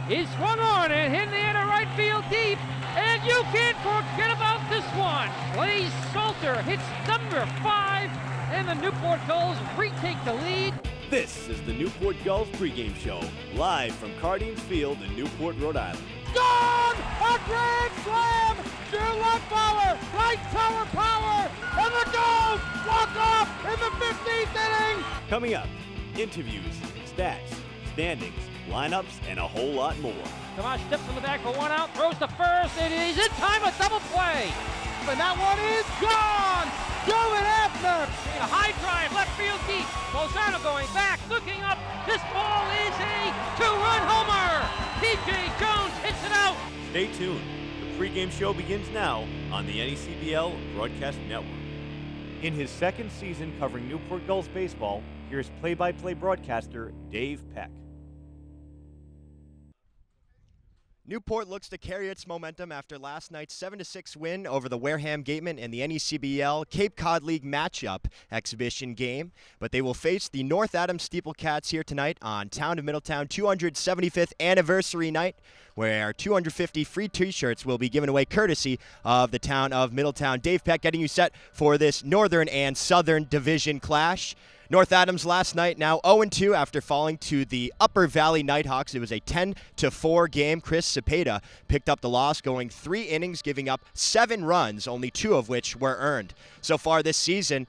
is swung on and hit in the air to right field deep. And you can't forget about this one. Blaze Salter hits number 5, and the Newport Gulls retake the lead. This is the Newport Gulls pregame show, live from Cardines Field in Newport, Rhode Island. Gone! A grand slam! Left power, right tower power, and the Gulls walk off in the 15th inning! Coming up, interviews, stats, standings, lineups, and a whole lot more. Tomas steps from the back for one out, throws to first, and he's in time, a double play. And that one is gone! Going after! A high drive, left field deep. Lozano going back, looking up. This ball is a 2-run homer. P.J. Jones hits it out. Stay tuned. The pregame show begins now on the NECBL Broadcast Network. In his second season covering Newport Gulls baseball, here's play-by-play broadcaster Dave Peck. Newport looks to carry its momentum after last night's 7-6 win over the Wareham Gatemen in the NECBL Cape Cod League matchup exhibition game. But they will face the North Adams SteepleCats here tonight on Town of Middletown 275th anniversary night, where 250 free t-shirts will be given away courtesy of the Town of Middletown. Dave Peck getting you set for this Northern and Southern Division clash. North Adams last night now 0-2 after falling to the Upper Valley Nighthawks. It was a 10-4 game. Chris Cepeda picked up the loss, going 3 innings, giving up 7 runs, only 2 of which were earned. So far this season,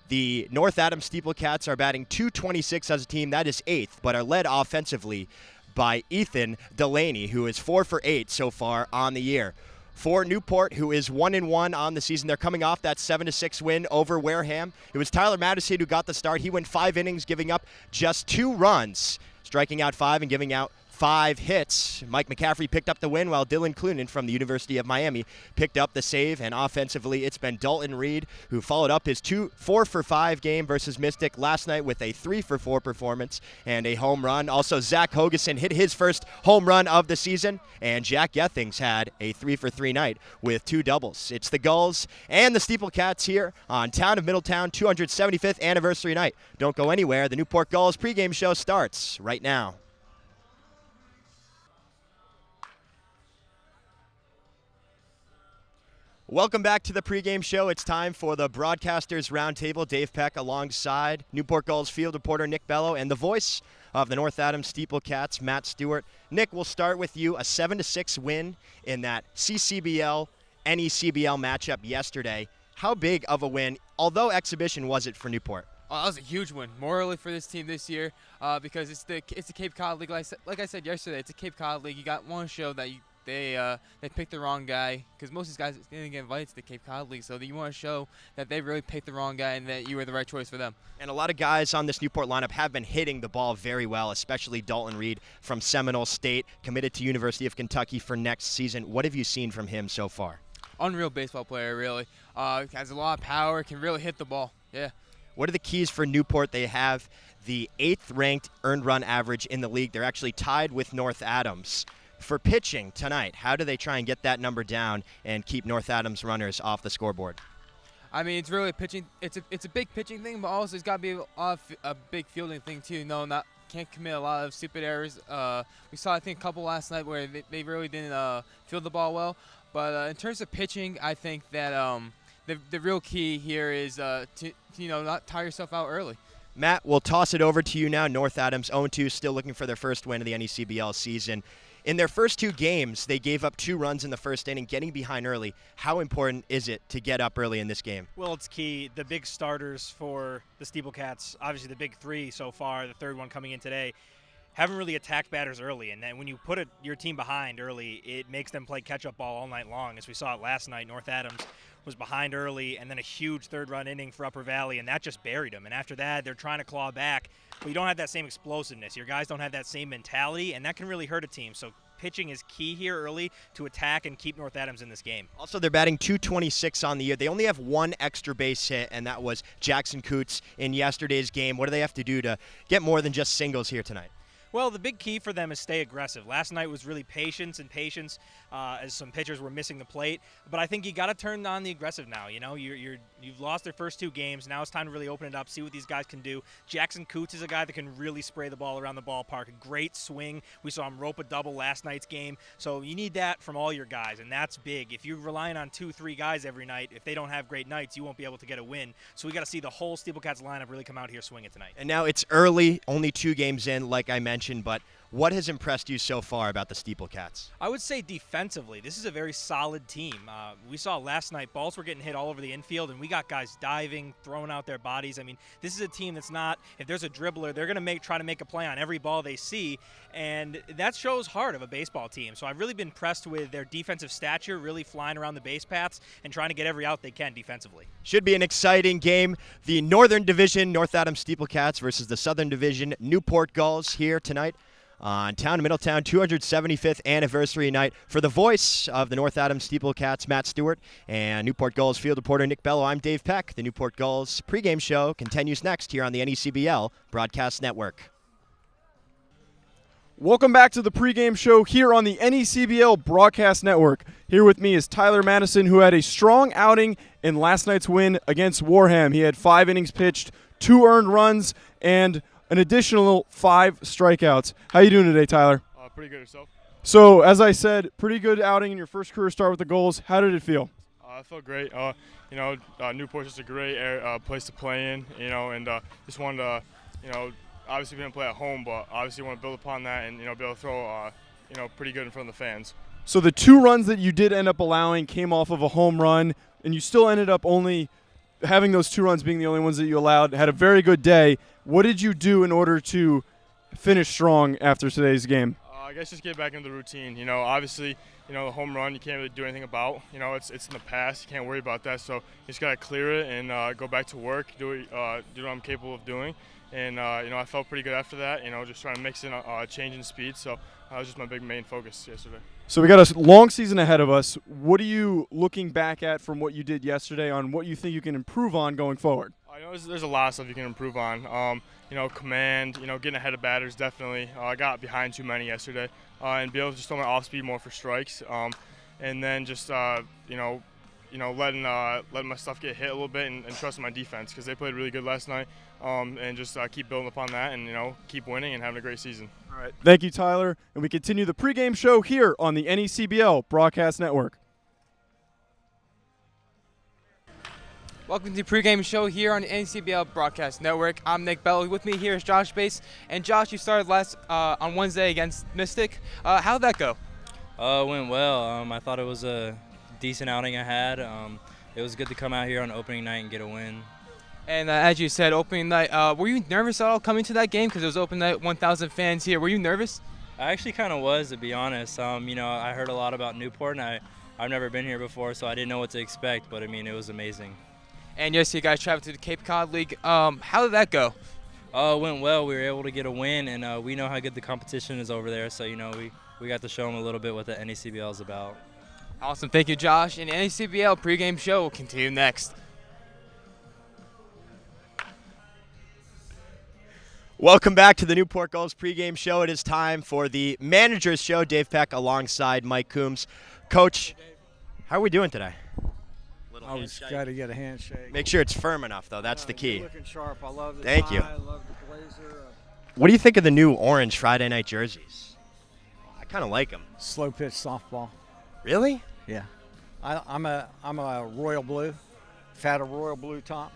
the North Adams SteepleCats are batting .226 as a team. That is 8th, but are led offensively by Ethan Delaney, who is 4 for 8 so far on the year. For Newport, who is 1-1 on the season, they're coming off that 7-6 win over Wareham. It was Tyler Madison who got the start. He went 5 innings, giving up just 2 runs, striking out 5 and giving out 5 hits. Mike McCaffrey picked up the win, while Dylan Clunan from the University of Miami picked up the save. And offensively, it's been Dalton Reed, who followed up his 4-for-5 game versus Mystic last night with a 3-for-4 performance and a home run. Also, Zach Hogeson hit his first home run of the season, and Jack Gethings had a 3-for-3 night with 2 doubles. It's the Gulls and the SteepleCats here on Town of Middletown 275th anniversary night. Don't go anywhere. The Newport Gulls pregame show starts right now. Welcome back to the pregame show. It's time for the Broadcasters Roundtable. Dave Peck alongside Newport Gulls field reporter Nick Bello and the voice of the North Adams SteepleCats, Matt Stewart. Nick, we'll start with you. A 7-6 win in that CCBL, NECBL matchup yesterday. How big of a win, although exhibition, was it for Newport? Oh, that was a huge win, morally for this team this year, because it's the Cape Cod League. Like I said yesterday, it's a Cape Cod League. You got one show that they picked the wrong guy, because most of these guys didn't get invited to the Cape Cod League, so you want to show that they really picked the wrong guy and that you were the right choice for them. And a lot of guys on this Newport lineup have been hitting the ball very well, especially Dalton Reed from Seminole State, committed to University of Kentucky for next season. What have you seen from him so far? Unreal baseball player, really. Has a lot of power, can really hit the ball. Yeah. What are the keys for Newport? They have the 8th-ranked earned run average in the league. They're actually tied with North Adams. For pitching tonight, how do they try and get that number down and keep North Adams runners off the scoreboard? I mean, it's really pitching. It's a big pitching thing, but also it's got to be a big fielding thing too. Can't commit a lot of stupid errors. We saw, I think, a couple last night where they really didn't field the ball well. But in terms of pitching, I think that the real key here is to not tire yourself out early. Matt, we'll toss it over to you now. North Adams 0-2, still looking for their first win of the NECBL season. In their first 2 games, they gave up 2 runs in the first inning, getting behind early. How important is it to get up early in this game? Well, it's key. The big starters for the SteepleCats, obviously the big 3 so far, the third one coming in today, haven't really attacked batters early. And then when you put your team behind early, it makes them play catch-up ball all night long. As we saw it last night, North Adams was behind early, and then a huge 3rd-run inning for Upper Valley, and that just buried them. And after that, they're trying to claw back, but you don't have that same explosiveness. Your guys don't have that same mentality, and that can really hurt a team. So pitching is key here early to attack and keep North Adams in this game. Also, they're batting .226 on the year. They only have 1 extra base hit, and that was Jackson Coots in yesterday's game. What do they have to do to get more than just singles here tonight? Well, the big key for them is stay aggressive. Last night was really patience as some pitchers were missing the plate. But I think you got to turn on the aggressive now. You know, you've lost their first 2 games. Now it's time to really open it up, see what these guys can do. Jackson Coots is a guy that can really spray the ball around the ballpark. A great swing. We saw him rope a double last night's game. So you need that from all your guys, and that's big. If you're relying on 2-3 guys every night, if they don't have great nights, you won't be able to get a win. So we got to see the whole SteepleCats lineup really come out here swinging tonight. And now it's early, only 2 games in, like I mentioned, but what has impressed you so far about the SteepleCats? I would say defensively, this is a very solid team. We saw last night balls were getting hit all over the infield, and we got guys diving, throwing out their bodies. I mean, this is a team that's not, if there's a dribbler, they're going to try to make a play on every ball they see, and that shows heart of a baseball team. So I've really been impressed with their defensive stature, really flying around the base paths and trying to get every out they can defensively. Should be an exciting game. The Northern Division, North Adams SteepleCats versus the Southern Division, Newport Gulls here tonight on Town Middletown 275th anniversary night. For the voice of the North Adams SteepleCats, Matt Stewart, and Newport Gulls field reporter Nick Bello, I'm Dave Peck. The Newport Gulls pregame show continues next here on the NECBL Broadcast Network. Welcome back to the pregame show here on the NECBL Broadcast Network. Here with me is Tyler Madison, who had a strong outing in last night's win against Warham. He had 5 innings pitched, 2 earned runs, and an additional 5 strikeouts. How you doing today, Tyler? Pretty good yourself. So, as I said, pretty good outing in your first career start with the Gulls. How did it feel? I felt great. Newport's just a great place to play in, and just wanted to, obviously we didn't play at home, but obviously want to build upon that and, be able to throw, pretty good in front of the fans. So the 2 runs that you did end up allowing came off of a home run, and you still ended up only having those 2 runs being the only ones that you allowed. Had a very good day. What did you do in order to finish strong after today's game? I guess just get back into the routine. Obviously, the home run you can't really do anything about. It's in the past. You can't worry about that. So you just got to clear it and go back to work, do what I'm capable of doing. And, I felt pretty good after that, just trying to mix in a change in speed. So that was just my main focus yesterday. So we got a long season ahead of us. What are you looking back at from what you did yesterday on what you think you can improve on going forward? I know there's a lot of stuff you can improve on. Command, getting ahead of batters, definitely. I got behind too many yesterday. And be able to just throw my off speed more for strikes. And then just, letting my stuff get hit a little bit and trusting my defense because they played really good last night. And just keep building upon that and, keep winning and having a great season. All right. Thank you, Tyler. And we continue the pregame show here on the NECBL Broadcast Network. Welcome to the pregame show here on the NCBL Broadcast Network. I'm Nick Bell. With me here is Josh Bass. And Josh, you started on Wednesday against Mystic. How did that go? Went well. I thought it was a decent outing I had. It was good to come out here on opening night and get a win. And as you said, opening night, were you nervous at all coming to that game? Because it was opening night, 1,000 fans here. Were you nervous? I actually kind of was, to be honest. I heard a lot about Newport, and I've never been here before, so I didn't know what to expect. But, it was amazing. And yes, you guys traveled to the Cape Cod League. How did that go? It went well. We were able to get a win, and we know how good the competition is over there. So, we got to show them a little bit what the NECBL is about. Awesome. Thank you, Josh. And the NECBL pregame show will continue next. Welcome back to the Newport Gulls pregame show. It is time for the manager's show. Dave Peck alongside Mike Coombs. Coach, how are we doing today? I always got to get a handshake. Make sure it's firm enough, though. That's the key. You're looking sharp. I love the Thank you. tie. I love the blazer. What do you think of the new orange Friday night jerseys? I kind of like them. Slow pitch softball. Really? Yeah. I'm a royal blue. Had a royal blue top,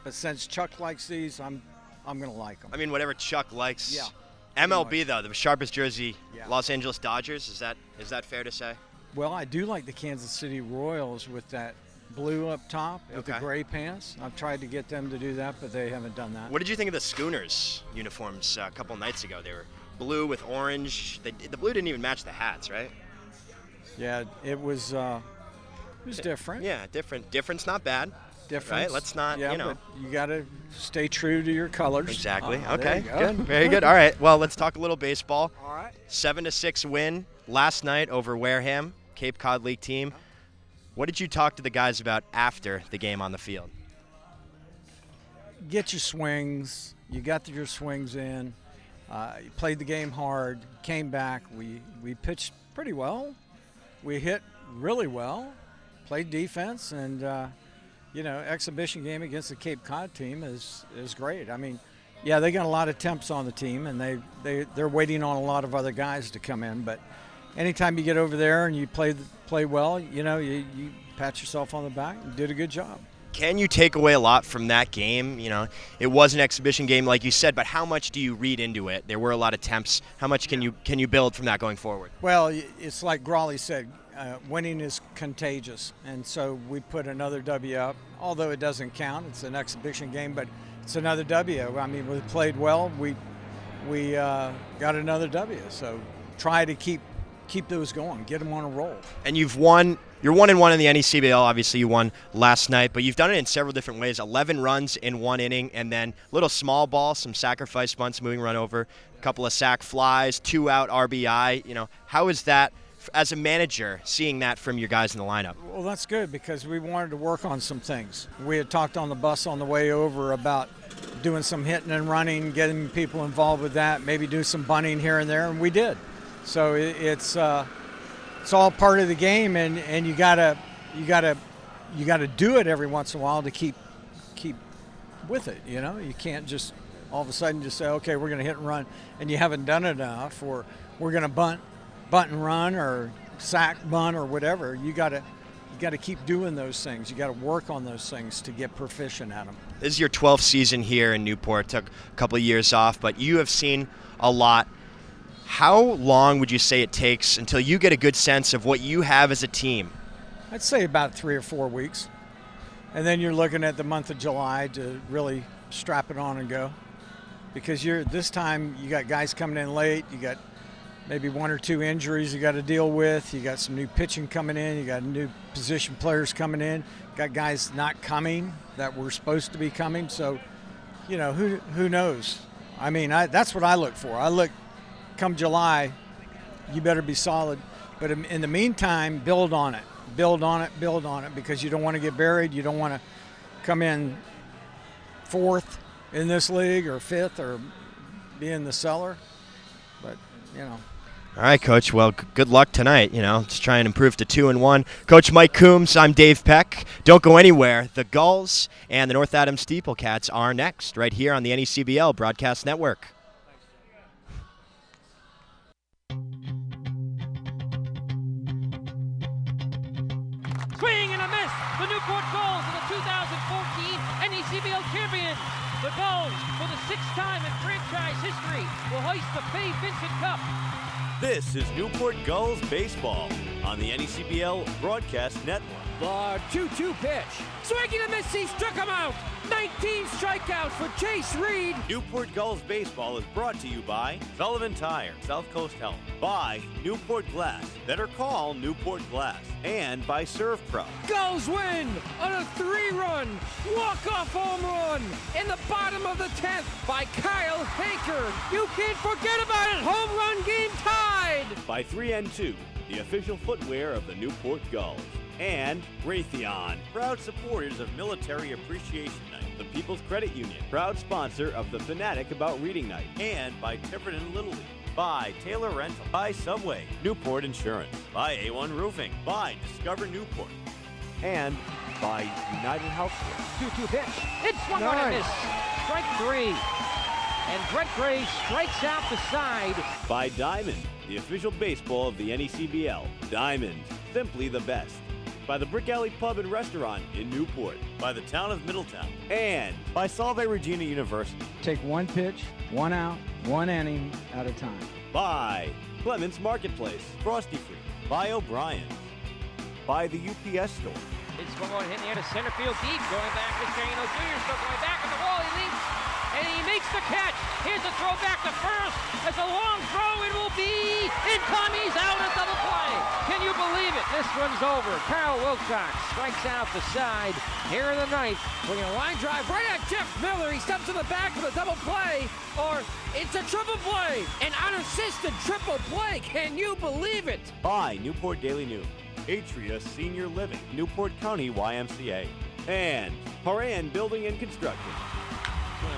but since Chuck likes these, I'm gonna like them. I mean, whatever Chuck likes. Yeah. MLB though, the sharpest jersey. Yeah. Los Angeles Dodgers. Is that fair to say? Well, I do like the Kansas City Royals with that blue up top with the Okay. gray pants. I've tried to get them to do that, but they haven't done that. What did you think of the Schooners uniforms a couple nights ago? They were blue with orange. The blue didn't even match the hats, right? Yeah, it was different. Yeah, different. Difference, not bad. Difference. Right? Let's not, Yeah, but you got to stay true to your colors. Exactly. There Okay. you go. Good. Very good. All right. Well, let's talk a little baseball. All right. 7-6 win last night over Wareham, Cape Cod League team. What did you talk to the guys about after the game on the field? Get your swings. You got your swings in, Played the game hard, came back. We pitched pretty well. We hit really well, played defense, and exhibition game against the Cape Cod team is great. I mean, yeah, they got a lot of temps on the team, and they're waiting on a lot of other guys to come in. But anytime you get over there and you play well, you pat yourself on the back and did a good job. Can you take away a lot from that game? It was an exhibition game, like you said, but how much do you read into it? There were a lot of temps. How much can you build from that going forward? Well, it's like Grawley said, winning is contagious, and so we put another W up. Although it doesn't count, it's an exhibition game, but it's another W. I mean, we played well. We got another W. So try to keep those going, get them on a roll. And you've won. You're 1-1 in the NECBL. Obviously, you won last night, but you've done it in several different ways. 11 runs in one inning, and then little small ball, some sacrifice bunts, moving run over, a couple of sac flies, 2-out RBI. How is that, as a manager, seeing that from your guys in the lineup? Well, that's good because we wanted to work on some things. We had talked on the bus on the way over about doing some hitting and running, getting people involved with that, maybe do some bunting here and there, and we did. So it's all part of the game, and you gotta do it every once in a while to keep with it. You can't just all of a sudden just say, okay, we're gonna hit and run, and you haven't done it enough, or we're gonna bunt and run, or sack bunt, or whatever. You gotta keep doing those things. You gotta work on those things to get proficient at them. This is your 12th season here in Newport. Took a couple of years off, but you have seen a lot. How long would you say it takes until you get a good sense of what you have as a team? I'd say about 3 or 4 weeks. And then you're looking at the month of July to really strap it on and go. Because this time you got guys coming in late, you got maybe 1 or 2 injuries you got to deal with, you got some new pitching coming in, you got new position players coming in, got guys not coming that were supposed to be coming. So, who knows? I mean, that's what I look for. Come July, you better be solid. But in the meantime, build on it, because you don't want to get buried. You don't want to come in 4th in this league or 5th or be in the cellar. But, All right, Coach. Well, good luck tonight. Just try and improve to 2-1. Coach Mike Coombs, I'm Dave Peck. Don't go anywhere. The Gulls and the North Adams SteepleCats are next, right here on the NECBL Broadcast Network. Swing and a miss. The Newport Gulls are the 2014 NECBL champions. The Gulls, for the 6th time in franchise history, will hoist the Fay Vincent Cup. This is Newport Gulls baseball on the NECBL Broadcast Network. The 2-2 pitch. Swinging and a miss. He struck him out. 19 strikeouts for Chase Reed. Newport Gulls baseball is brought to you by Sullivan Tire, South Coast Health, by Newport Glass, better call Newport Glass, and by Serve Pro. Gulls win on a 3-run walk-off home run in the bottom of the 10th by Kyle Haker. You can't forget about it. Home run game tied. By 3N2, the official footwear of the Newport Gulls. And Raytheon, proud supporters of Military Appreciation Night, the People's Credit Union, proud sponsor of the Fanatic About Reading Night, and by Tiverton Little League, by Taylor Rental, by Subway, Newport Insurance, by A1 Roofing, by Discover Newport, and by United Healthcare. 2-2 pitch. It's swung on and missed. Strike 3. And Brett Gray strikes out the side. By Diamond, the official baseball of the NECBL. Diamond, simply the best. By the Brick Alley Pub and Restaurant in Newport, by the town of Middletown, and by Salve Regina University. Take 1 pitch, 1 out, 1 inning at a time. By Clements Marketplace, Frosty Free, by O'Brien's, by the UPS Store. It's swung on, hitting the air to center field deep, going back to Shane O'Jr. Still going back on the wall. He leaps, and he makes the catch. Here's a throw back to first. It's a long throw. It will be in time. He's out at double play. Can you believe it? This one's over. Kyle Wilcox strikes out the side here in the ninth. Bringing a line drive right at Jeff Miller. He steps to the back for the double play, or it's a triple play. An unassisted triple play. Can you believe it? By Newport Daily News, Atria Senior Living, Newport County YMCA, and Horan Building and Construction.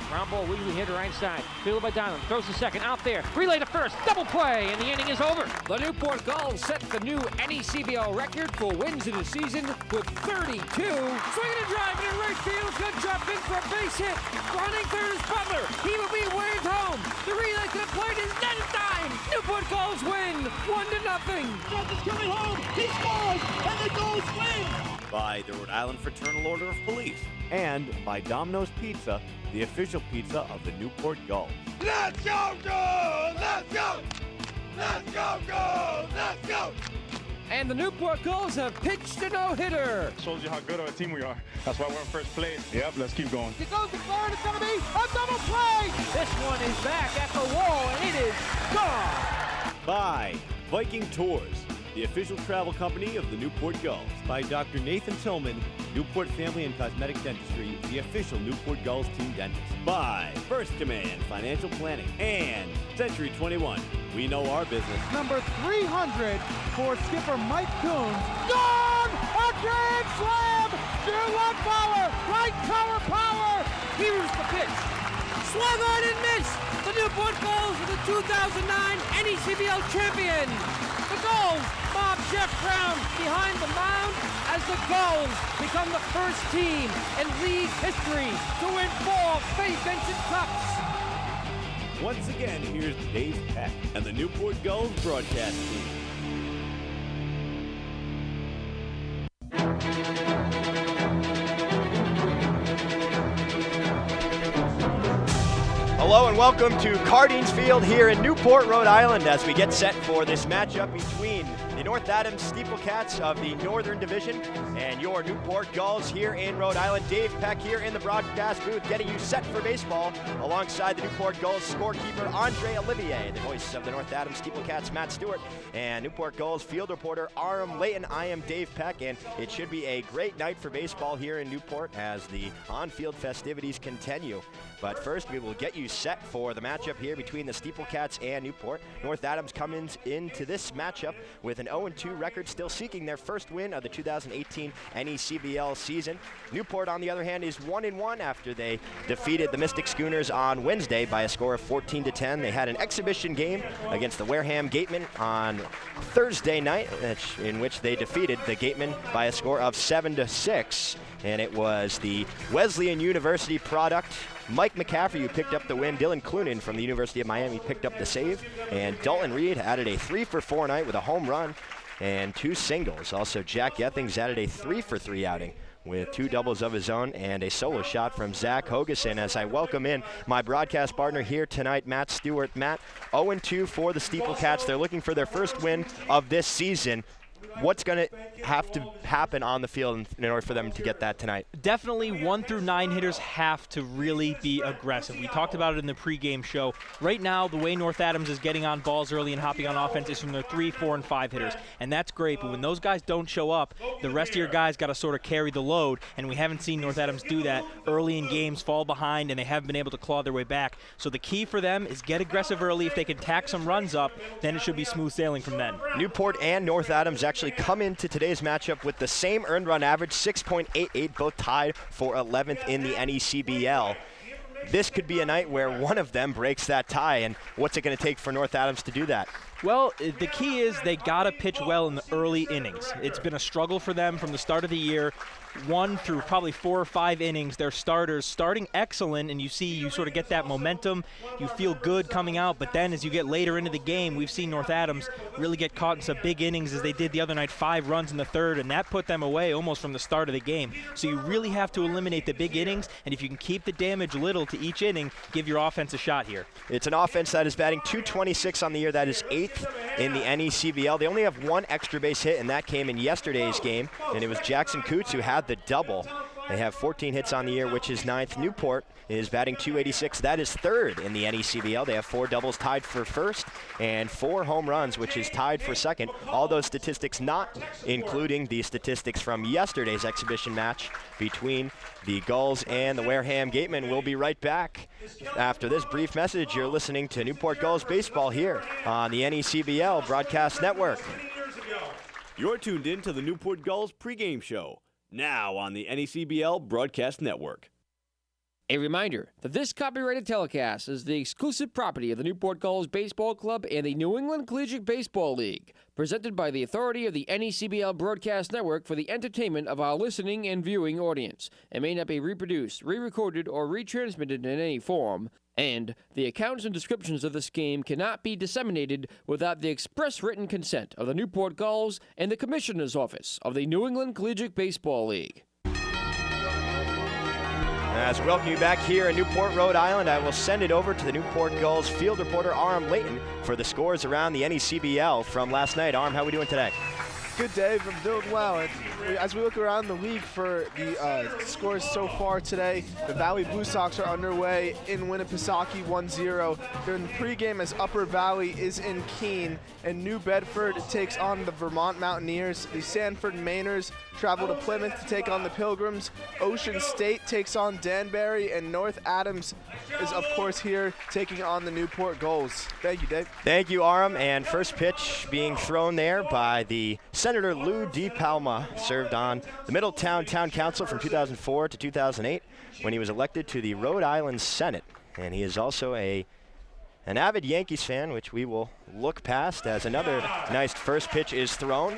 Ground ball weakly hit right side. Fielded by Diamond. Throws the second. Out there. Relay to first. Double play. And the inning is over. The Newport Gulls set the new NECBL record for wins in a season with 32. Swinging and driving in right field. Good drop in for a base hit. Running third is Butler. He will be waved home. The relay to the plate is net in time. Newport Gulls win 1-0. Is coming home. He scores, and the Gulls win. By the Rhode Island Fraternal Order of Police, and by Domino's Pizza, the official pizza of the Newport Gulls. Let's go, Gulls! Let's go! Let's go, Gulls! Let's go! And the Newport Gulls have pitched a no-hitter. Shows you how good of a team we are. That's why we're in first place. Yep, let's keep going. It goes to third. It's going to be a double play. This one is back at the wall, and it is gone. By Viking Tours, the official travel company of the Newport Gulls. By Dr. Nathan Tillman, Newport Family and Cosmetic Dentistry, the official Newport Gulls team dentist. By First Command Financial Planning and Century 21. We know our business. Number 300 for skipper Mike Coons. Gone! A grand slam! Two-one power! Right tower power! Here's the pitch. Swung on and missed. The Newport Gulls are the 2009 NECBL champion. The Gulls mob Jeff Brown behind the mound as the Gulls become the first team in league history to win 4 Fay Vincent Cups. Once again, here's Dave Peck and the Newport Gulls broadcast team. Hello and welcome to Cardines Field here in Newport, Rhode Island, as we get set for this matchup between the North Adams SteepleCats of the Northern Division and your Newport Gulls here in Rhode Island. Dave Peck here in the broadcast booth getting you set for baseball alongside the Newport Gulls scorekeeper Andre Olivier, the voice of the North Adams SteepleCats Matt Stewart, and Newport Gulls field reporter Aram Layton. I am Dave Peck, and it should be a great night for baseball here in Newport as the on-field festivities continue. But first, we will get you set for the matchup here between the SteepleCats and Newport. North Adams comes into this matchup with an 0-2 record, still seeking their first win of the 2018 NECBL season. Newport, on the other hand, is 1-1 after they defeated the Mystic Schooners on Wednesday by a score of 14-10. They had an exhibition game against the Wareham Gatemen on Thursday night, in which they defeated the Gatemen by a score of 7-6. And it was the Wesleyan University product, Mike McCaffrey, who picked up the win. Dylan Clunan from the University of Miami picked up the save. And Dalton Reed added a 3-for-4 night with a home run and 2 singles. Also, Jack Gethings added a 3-for-3 outing with 2 doubles of his own and a solo shot from Zach Hogeson. As I welcome in my broadcast partner here tonight, Matt Stewart. Matt, 0-2 for the SteepleCats. They're looking for their first win of this season. What's going to have to happen on the field in order for them to get that tonight? Definitely 1 through 9 hitters have to really be aggressive. We talked about it in the pregame show. Right now, the way North Adams is getting on balls early and hopping on offense is from their 3, 4, and 5 hitters, and that's great. But when those guys don't show up, the rest of your guys got to sort of carry the load, and we haven't seen North Adams do that early in games, fall behind, and they haven't been able to claw their way back. So the key for them is get aggressive early. If they can tack some runs up, then it should be smooth sailing from then. Newport and North Adams actually come into today's matchup with the same earned run average, 6.88, both tied for 11th in the NECBL. This could be a night where one of them breaks that tie, and what's it going to take for North Adams to do that? Well, the key is they got to pitch well in the early innings. It's been a struggle for them from the start of the year. 1 through probably 4 or 5 innings, their starters starting excellent, and you sort of get that momentum. You feel good coming out, but then as you get later into the game, we've seen North Adams really get caught in some big innings as they did the other night, 5 runs in the third, and that put them away almost from the start of the game. So you really have to eliminate the big innings, and if you can keep the damage little to each inning, give your offense a shot here. It's an offense that is batting .226 on the year. That is 8th in the NECBL. They only have 1 extra base hit, and that came in yesterday's game, and it was Jackson Coots who had the double. They have 14 hits on the year, which is 9th. Newport is batting .286. That is 3rd in the NECBL. They have 4 doubles tied for first and 4 home runs, which is tied for second. All those statistics not including the statistics from yesterday's exhibition match between the Gulls and the Wareham Gatemen. We'll be right back after this brief message. You're listening to Newport Gulls Baseball here on the NECBL Broadcast Network. You're tuned in to the Newport Gulls pregame show, now on the NECBL Broadcast Network. A reminder that this copyrighted telecast is the exclusive property of the Newport Gulls Baseball Club and the New England Collegiate Baseball League, presented by the authority of the NECBL Broadcast Network for the entertainment of our listening and viewing audience. It may not be reproduced, re-recorded, or retransmitted in any form, and the accounts and descriptions of this game cannot be disseminated without the express written consent of the Newport Gulls and the Commissioner's Office of the New England Collegiate Baseball League. As we welcome you back here in Newport, Rhode Island, I will send it over to the Newport Gulls field reporter Aram Layton for the scores around the NECBL from last night. Aram, how are we doing today? Good, Dave. I'm doing well. As we look around the league for the scores so far today, the Valley Blue Sox are underway in Winnipesaukee 1-0. During the pregame as Upper Valley is in Keene, and New Bedford takes on the Vermont Mountaineers. The Sanford Mainers travel to Plymouth to take on the Pilgrims. Ocean State takes on Danbury, and North Adams is, of course, here taking on the Newport Gulls. Thank you, Dave. Thank you, Aram. And first pitch being thrown there by the Senator Lou D. Palma, served on the Middletown Town Council from 2004 to 2008 when he was elected to the Rhode Island Senate. And he is also an avid Yankees fan, which we will look past as another nice first pitch is thrown.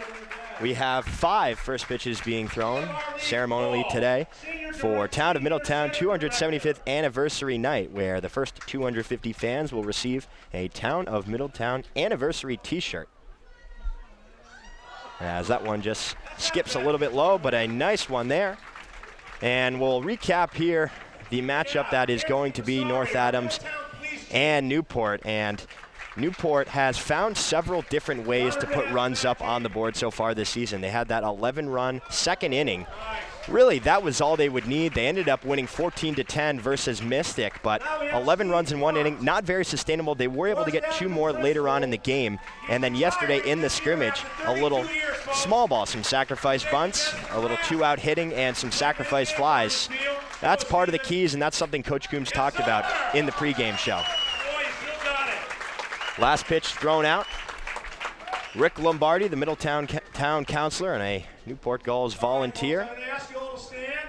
We have 5 first pitches being thrown ceremonially today for Town of Middletown 275th anniversary night, where the first 250 fans will receive a Town of Middletown anniversary t-shirt. As that one just skips a little bit low, but a nice one there. And we'll recap here the matchup that is going to be North Adams and Newport. And Newport has found several different ways to put runs up on the board so far this season. They had that 11-run second inning. Really, that was all they would need. They ended up winning 14-10 versus Mystic, but 11 runs in one inning, not very sustainable. They were able to get 2 more later on in the game. And then yesterday in the scrimmage, a little small ball, some sacrifice bunts, a little 2-out hitting, and some sacrifice flies. That's part of the keys, and that's something Coach Coombs talked about in the pregame show. Last pitch thrown out. Rick Lombardi, the Middletown Town Councilor and a Newport Gulls volunteer.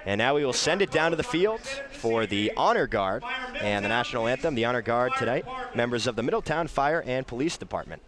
And now we will send it down to the field for the Honor Guard and the National Anthem. The Honor Guard tonight, members of the Middletown Fire and Police Department.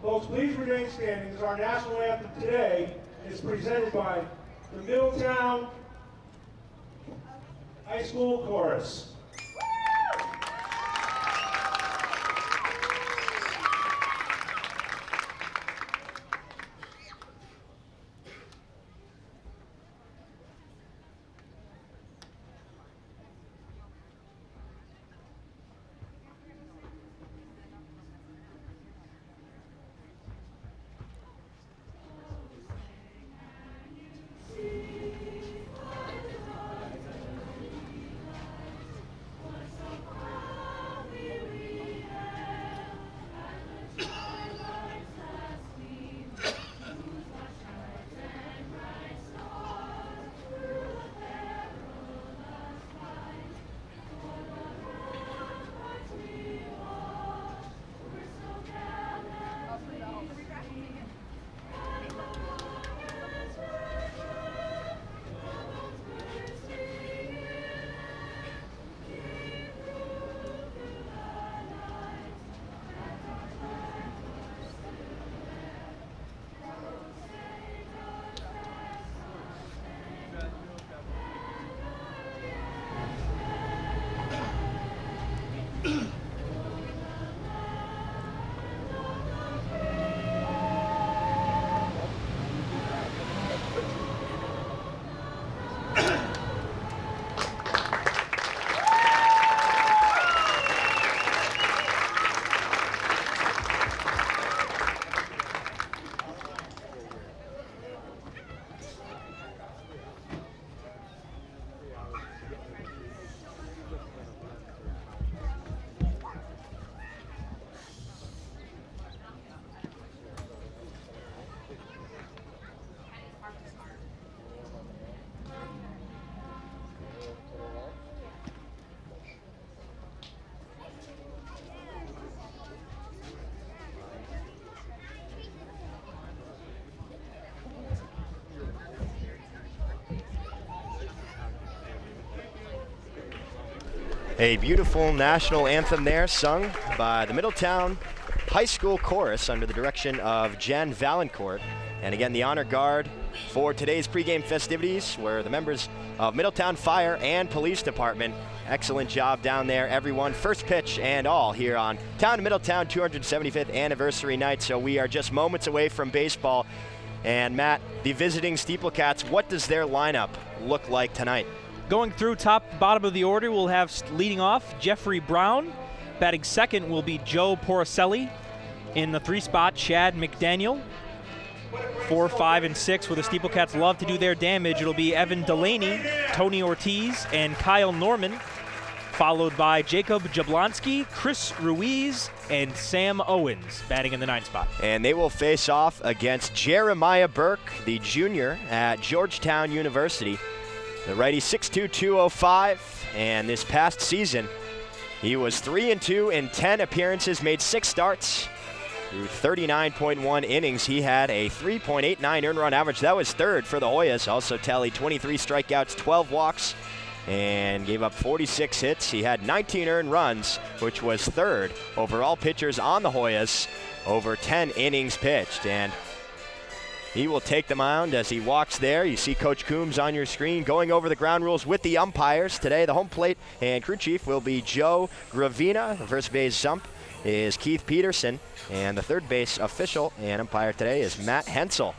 Folks, please remain standing as our national anthem today is presented by the Middletown High School Chorus. A beautiful national anthem there, sung by the Middletown High School Chorus under the direction of Jen Valancourt. And again, the honor guard for today's pregame festivities were the members of Middletown Fire and Police Department. Excellent job down there, everyone. First pitch and all here on Town of Middletown 275th anniversary night. So we are just moments away from baseball. And Matt, the visiting SteepleCats, what does their lineup look like tonight? Going through top, bottom of the order, we'll have leading off Jeffrey Brown. Batting second will be Joe Porcelli. In the 3 spot, Chad McDaniel. 4, 5, and 6, where the SteepleCats love to do their damage. It'll be Evan Delaney, Tony Ortiz, and Kyle Norman, followed by Jacob Jablonski, Chris Ruiz, and Sam Owens, batting in the 9 spot. And they will face off against Jeremiah Burke, the junior at Georgetown University. The righty 6'2", 205, and this past season, he was 3-2 in 10 appearances, made 6 starts. Through 39.1 innings, he had a 3.89 earned run average. That was third for the Hoyas. Also tallied 23 strikeouts, 12 walks, and gave up 46 hits. He had 19 earned runs, which was third over all pitchers on the Hoyas over 10 innings pitched. And he will take the mound as he walks there. You see Coach Coombs on your screen going over the ground rules with the umpires. Today, the home plate and crew chief will be Joe Gravina. The first base ump is Keith Peterson. And the third base official and umpire today is Matt Hensel.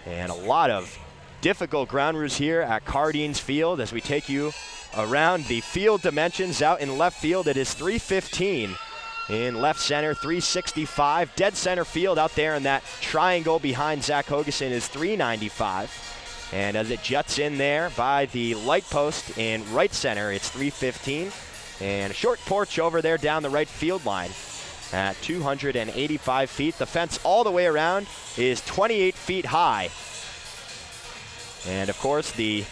And a lot of difficult ground rules here at Cardines Field as we take you around the field dimensions. Out in left field, it is 315. In left center, 365. Dead center field out there in that triangle behind Zach Hogeson is 395. And as it juts in there by the light post in right center, it's 315. And a short porch over there down the right field line at 285 feet. The fence all the way around is 28 feet high. And of course, the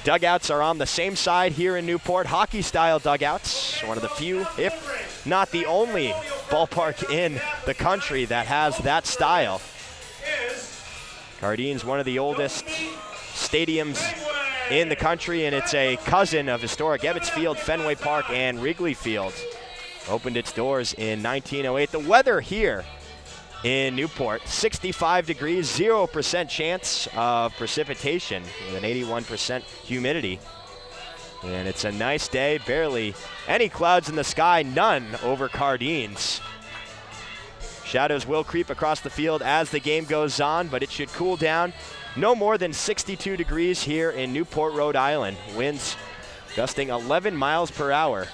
dugouts are on the same side here in Newport, hockey-style dugouts. One of the few, if not the only, ballpark in the country that has that style. Cardines, one of the oldest stadiums in the country, and it's a cousin of historic Ebbets Field, Fenway Park, and Wrigley Field. Opened its doors in 1908. The weather here in Newport, 65 degrees, 0% chance of precipitation with an 81% humidity. And it's a nice day, barely any clouds in the sky, none over Cardines. Shadows will creep across the field as the game goes on, but it should cool down. No more than 62 degrees here in Newport, Rhode Island. Winds gusting 11 miles per hour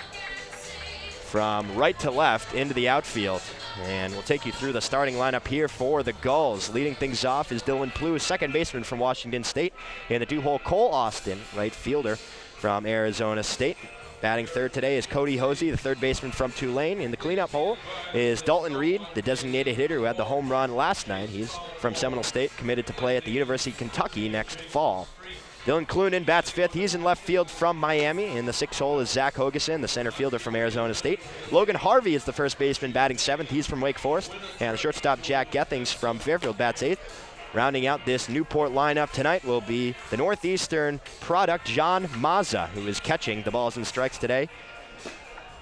from right to left into the outfield. And we'll take you through the starting lineup here for the Gulls. Leading things off is Dylan Plew, second baseman from Washington State. And the 2-hole Cole Austin, right fielder from Arizona State. Batting third today is Cody Hosey, the third baseman from Tulane. In the cleanup hole is Dalton Reed, the designated hitter who had the home run last night. He's from Seminole State, committed to play at the University of Kentucky next fall. Dylan Clunan bats fifth. He's in left field from Miami. In the 6th hole is Zach Hogeson, the center fielder from Arizona State. Logan Harvey is the first baseman batting seventh. He's from Wake Forest. And the shortstop Jack Gethings from Fairfield bats eighth. Rounding out this Newport lineup tonight will be the Northeastern product, John Mazza, who is catching the balls and strikes today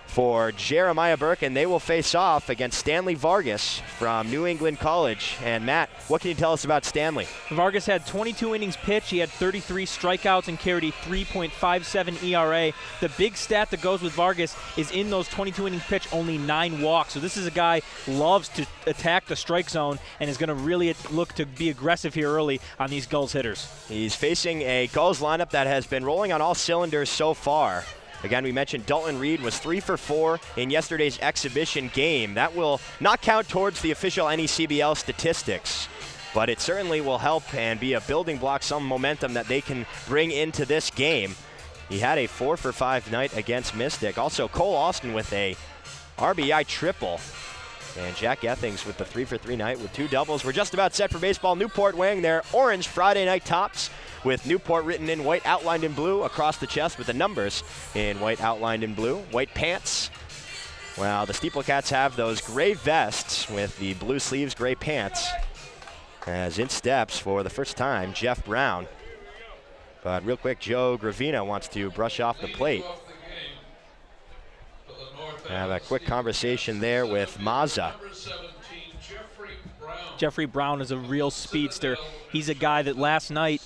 for Jeremiah Burke, and they will face off against Stanley Vargas from New England College. And Matt, what can you tell us about Stanley? Vargas had 22 innings pitched. He had 33 strikeouts and carried a 3.57 ERA. The big stat that goes with Vargas is in those 22 innings pitched, only 9 walks. So this is a guy who loves to attack the strike zone and is going to really look to be aggressive here early on these Gulls hitters. He's facing a Gulls lineup that has been rolling on all cylinders so far. Again, we mentioned Dalton Reed was 3 for 4 in yesterday's exhibition game. That will not count towards the official NECBL statistics, but it certainly will help and be a building block, some momentum that they can bring into this game. He had a 4 for 5 night against Mystic. Also, Cole Austin with a RBI triple. And Jack Gethings with the 3 for 3 night with 2 doubles. We're just about set for baseball. Newport wearing their orange Friday night tops with Newport written in white, outlined in blue across the chest with the numbers in white, outlined in blue. White pants. Well, the SteepleCats have those gray vests with the blue sleeves, gray pants. As in steps for the first time, Jeff Brown. But real quick, Joe Gravina wants to brush off the plate. Have a quick conversation there with Mazza. Jeffrey Brown is a real speedster. He's a guy that last night,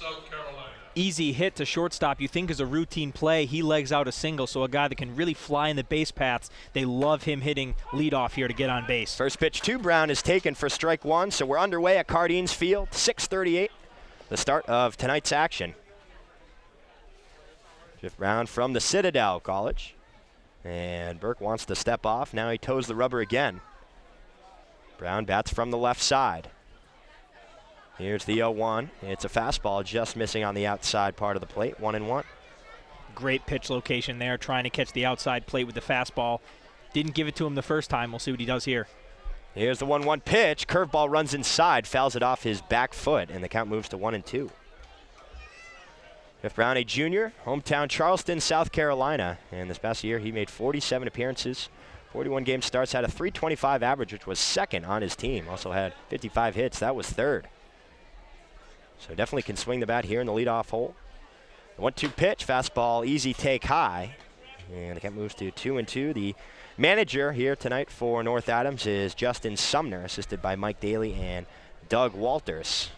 easy hit to shortstop, you think is a routine play. He legs out a single, so a guy that can really fly in the base paths. They love him hitting leadoff here to get on base. First pitch to Brown is taken for strike one, so we're underway at Cardines Field, 6:38, the start of tonight's action. Jeff Brown from the Citadel College. And Burke wants to step off. Now he toes the rubber again. Brown bats from the left side. Here's the 0-1. It's a fastball just missing on the outside part of the plate, 1-1. Great pitch location there, trying to catch the outside plate with the fastball. Didn't give it to him the first time. We'll see what he does here. Here's the 1-1 pitch. Curveball runs inside, fouls it off his back foot, and the count moves to 1-2. Jeff Brown, a junior, hometown Charleston, South Carolina. And this past year, he made 47 appearances, 41 game starts, had a .325 average, which was second on his team. Also had 55 hits. That was third. So definitely can swing the bat here in the leadoff hole. The 1-2 pitch, fastball, easy take high. And the count moves to 2-2. The manager here tonight for North Adams is Justin Sumner, assisted by Mike Daly and Doug Walters.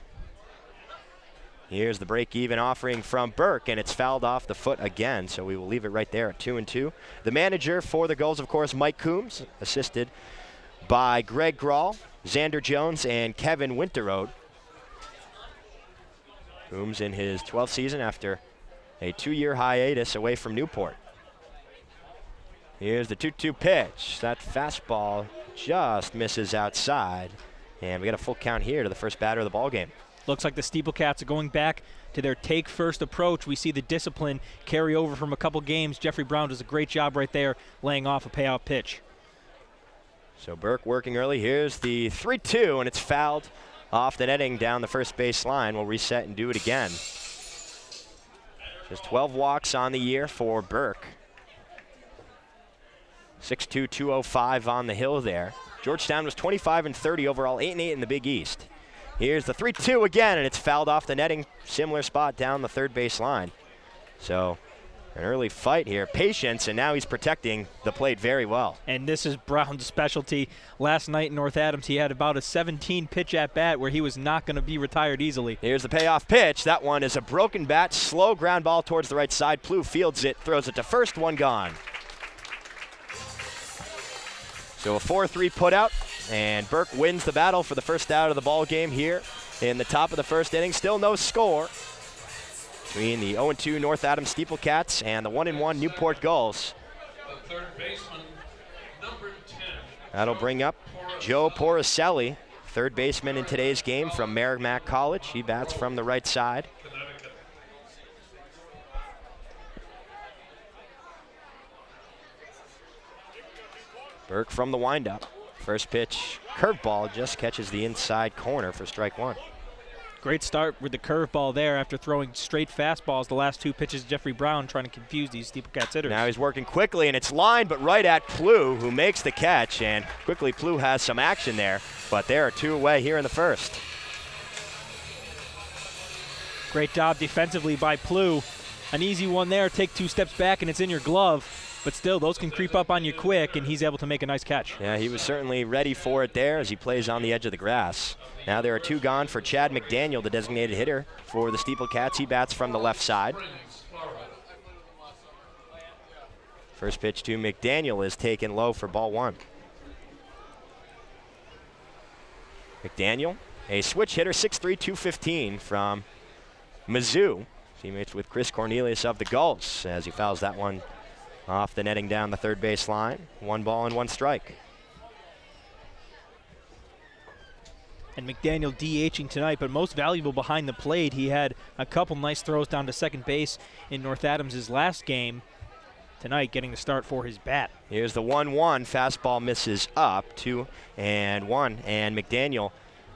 Here's the break-even offering from Burke, and it's fouled off the foot again, so we will leave it right there at 2-2. The manager for the Gulls, of course, Mike Coombs, assisted by Greg Grawl, Xander Jones, and Kevin Winterode. Coombs in his 12th season after a 2-year hiatus away from Newport. Here's the 2-2 pitch. That fastball just misses outside, and we got a full count here to the first batter of the ballgame. Looks like the SteepleCats are going back to their take-first approach. We see the discipline carry over from a couple games. Jeffrey Brown does a great job right there laying off a payout pitch. So Burke working early. Here's the 3-2, and it's fouled off the netting down the first base line. We'll reset and do it again. Just 12 walks on the year for Burke. 6'2", 205 on the hill there. Georgetown was 25-30 overall, 8-8 in the Big East. Here's the 3-2 again, and it's fouled off the netting. Similar spot down the third base line. So an early fight here. Patience, and now he's protecting the plate very well. And this is Brown's specialty. Last night in North Adams, he had about a 17-pitch at-bat where he was not going to be retired easily. Here's the payoff pitch. That one is a broken bat, slow ground ball towards the right side. Plew fields it, throws it to first, one gone. So a 4-3 putout, and Burke wins the battle for the first out of the ball game here in the top of the first inning. Still no score between the 0-2 North Adams SteepleCats and the 1-1 Newport Gulls. The third baseman, number 10. That'll bring up Joe Porcelli, third baseman in today's game from Merrimack College. He bats from the right side. Burke from the windup. First pitch, curveball, just catches the inside corner for strike one. Great start with the curveball there after throwing straight fastballs the last two pitches. Jeffrey Brown trying to confuse these SteepleCats hitters. Now he's working quickly, and it's lined, but right at Plew, who makes the catch. And quickly, Plew has some action there, but there are two away here in the first. Great job defensively by Plew. An easy one there. Take two steps back, and it's in your glove. But still, those can creep up on you quick, and he's able to make a nice catch. Yeah, he was certainly ready for it there as he plays on the edge of the grass. Now there are two gone for Chad McDaniel, the designated hitter for the SteepleCats. He bats from the left side. First pitch to McDaniel is taken low for ball one. McDaniel, a switch hitter, 6'3", 215 from Mizzou. Teammates with Chris Cornelius of the Gulls as he fouls that one off the netting down the third base line. 1 ball and 1 strike. And McDaniel DHing tonight, but most valuable behind the plate. He had a couple nice throws down to second base in North Adams' last game. Tonight getting the start for his bat. Here's the 1-1. Fastball misses up, 2-1. And McDaniel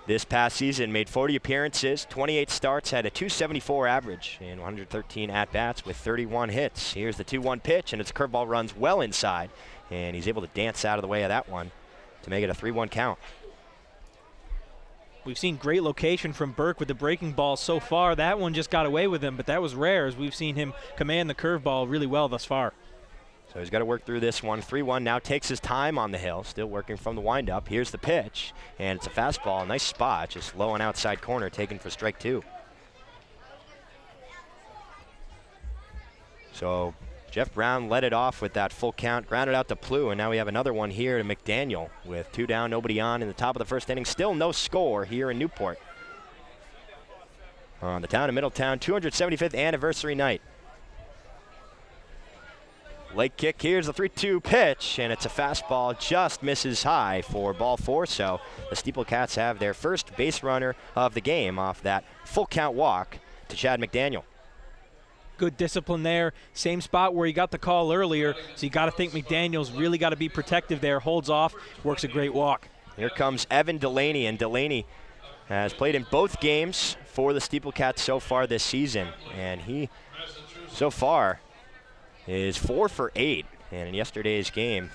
this past season made 40 appearances, 28 starts, had a .274 average, and 113 at-bats with 31 hits. Here's the 2-1 pitch, and its curveball runs well inside, and he's able to dance out of the way of that one to make it a 3-1 count. We've seen great location from Burke with the breaking ball so far. That one just got away with him, but that was rare as we've seen him command the curveball really well thus far. So he's got to work through this one. 3-1 now, takes his time on the hill, still working from the windup. Here's the pitch, and it's a fastball. Nice spot, just low and outside corner, taken for strike 2. So Jeff Brown led it off with that full count, grounded out to Plew, and now we have another one here to McDaniel with 2 down, nobody on in the top of the first inning. Still no score here in Newport. On the town of Middletown, 275th anniversary night. Late kick, here's the 3-2 pitch, and it's a fastball, just misses high for ball 4, so the SteepleCats have their first base runner of the game off that full count walk to Chad McDaniel. Good discipline there. Same spot where he got the call earlier, so you got to think McDaniel's really got to be protective there. Holds off, works a great walk. Here comes Evan Delaney, and Delaney has played in both games for the SteepleCats so far this season, and he, so far, is 4 for 8, and in yesterday's game,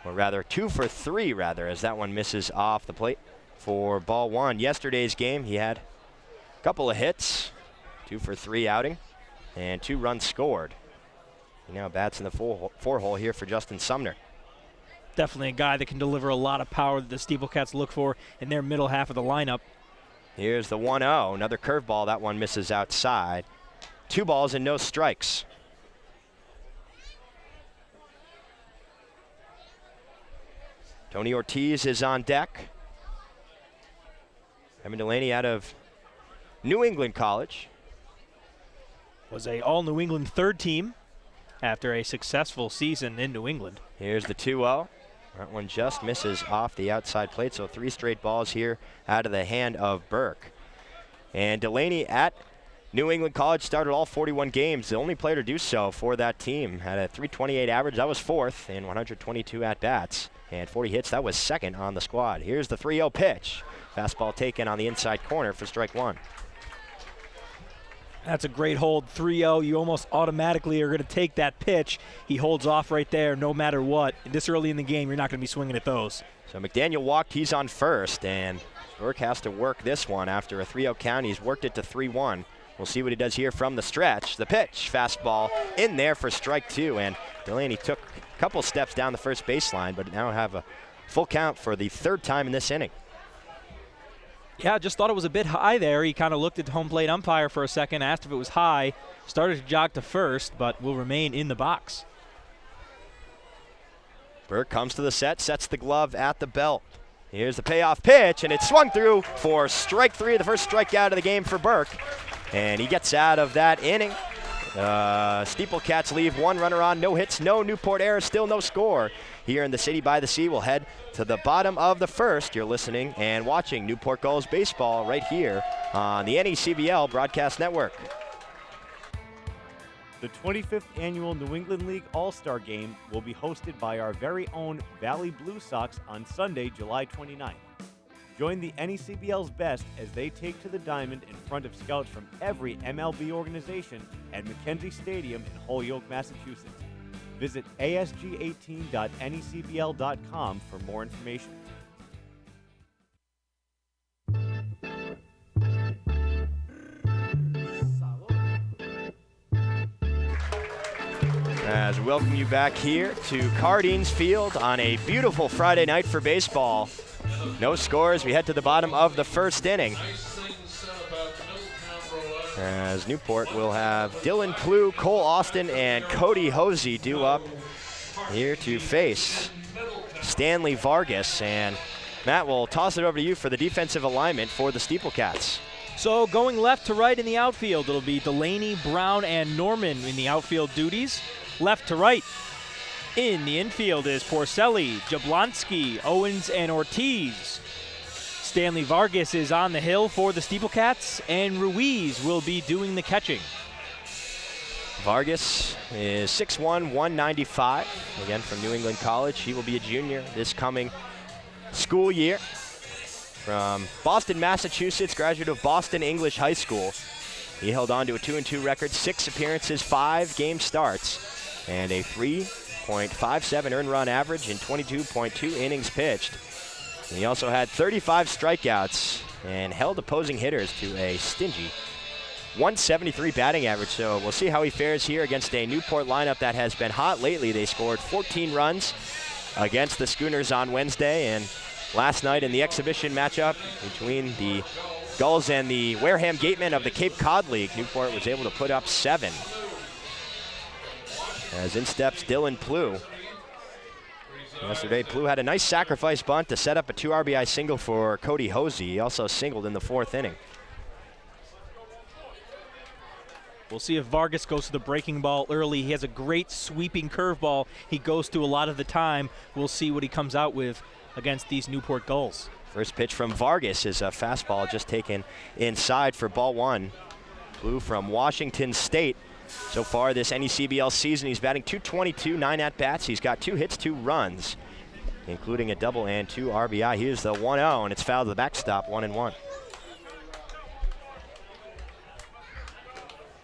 or rather 2 for 3 rather, as that one misses off the plate for ball 1. Yesterday's game, he had a couple of hits, 2 for 3 outing, and 2 runs scored. He now bats in the 4-hole here for Justin Sumner. Definitely a guy that can deliver a lot of power that the SteepleCats look for in their middle half of the lineup. Here's the 1-0, another curveball. That one misses outside. 2 balls and no strikes. Tony Ortiz is on deck. Evan Delaney out of New England College. Was a all-New England third team after a successful season in New England. Here's the 2-0. That one just misses off the outside plate, so 3 straight balls here out of the hand of Burke. And Delaney at New England College started all 41 games. The only player to do so for that team. Had a .328 average. That was 4th in 122 at-bats. And 40 hits. That was 2nd on the squad. Here's the 3-0 pitch. Fastball taken on the inside corner for strike 1. That's a great hold, 3-0. You almost automatically are going to take that pitch. He holds off right there no matter what. This early in the game, you're not going to be swinging at those. So McDaniel walked. He's on first, and Burke has to work this one after a 3-0 count. He's worked it to 3-1. We'll see what he does here from the stretch. The pitch, fastball in there for strike 2, and Delaney took a couple steps down the first baseline, but now have a full count for the 3rd time in this inning. Yeah, just thought it was a bit high there. He kind of looked at the home plate umpire for a second, asked if it was high, started to jog to first, but will remain in the box. Burke comes to the set, sets the glove at the belt. Here's the payoff pitch, and it's swung through for strike 3, the first strikeout of the game for Burke. And he gets out of that inning. SteepleCats leave 1 runner on, no hits, no Newport errors, still no score. Here in the City by the Sea, we'll head to the bottom of the 1st. You're listening and watching Newport Gulls baseball right here on the NECBL Broadcast Network. The 25th Annual New England League All-Star Game will be hosted by our very own Valley Blue Sox on Sunday, July 29th. Join the NECBL's best as they take to the diamond in front of scouts from every MLB organization at McKenzie Stadium in Holyoke, Massachusetts. Visit asg18.necbl.com for more information. As we welcome you back here to Cardines Field on a beautiful Friday night for baseball. No scores. We head to the bottom of the 1st inning. As Newport will have Dylan Plew, Cole Austin, and Cody Hosey due up here to face Stanley Vargas. And Matt, will toss it over to you for the defensive alignment for the SteepleCats. So going left to right in the outfield, it'll be Delaney, Brown, and Norman in the outfield duties. Left to right. In the infield is Porcelli, Jablonski, Owens, and Ortiz. Stanley Vargas is on the hill for the SteepleCats, and Ruiz will be doing the catching. Vargas is 6'1", 195, again from New England College. He will be a junior this coming school year. From Boston, Massachusetts, graduate of Boston English High School. He held on to a 2-2 record, 6 appearances, 5 game starts, and a 3.57 earned run average in 22.2 innings pitched. And he also had 35 strikeouts and held opposing hitters to a stingy 173 batting average, so we'll see how he fares here against a Newport lineup that has been hot lately. They scored 14 runs against the Schooners on Wednesday, and last night in the exhibition matchup between the Gulls and the Wareham Gatemen of the Cape Cod League, Newport was able to put up 7. As in steps Dylan Plew. Yesterday, Plew had a nice sacrifice bunt to set up a 2 RBI single for Cody Hosey. He also singled in the 4th inning. We'll see if Vargas goes to the breaking ball early. He has a great sweeping curveball he goes to a lot of the time. We'll see what he comes out with against these Newport Gulls. First pitch from Vargas is a fastball just taken inside for ball 1. Plew from Washington State. So far this NECBL season, he's batting .222, 9 at-bats. He's got 2 hits, 2 runs, including a double and 2 RBI. Here's the 1-0, and it's fouled to the backstop, 1-1.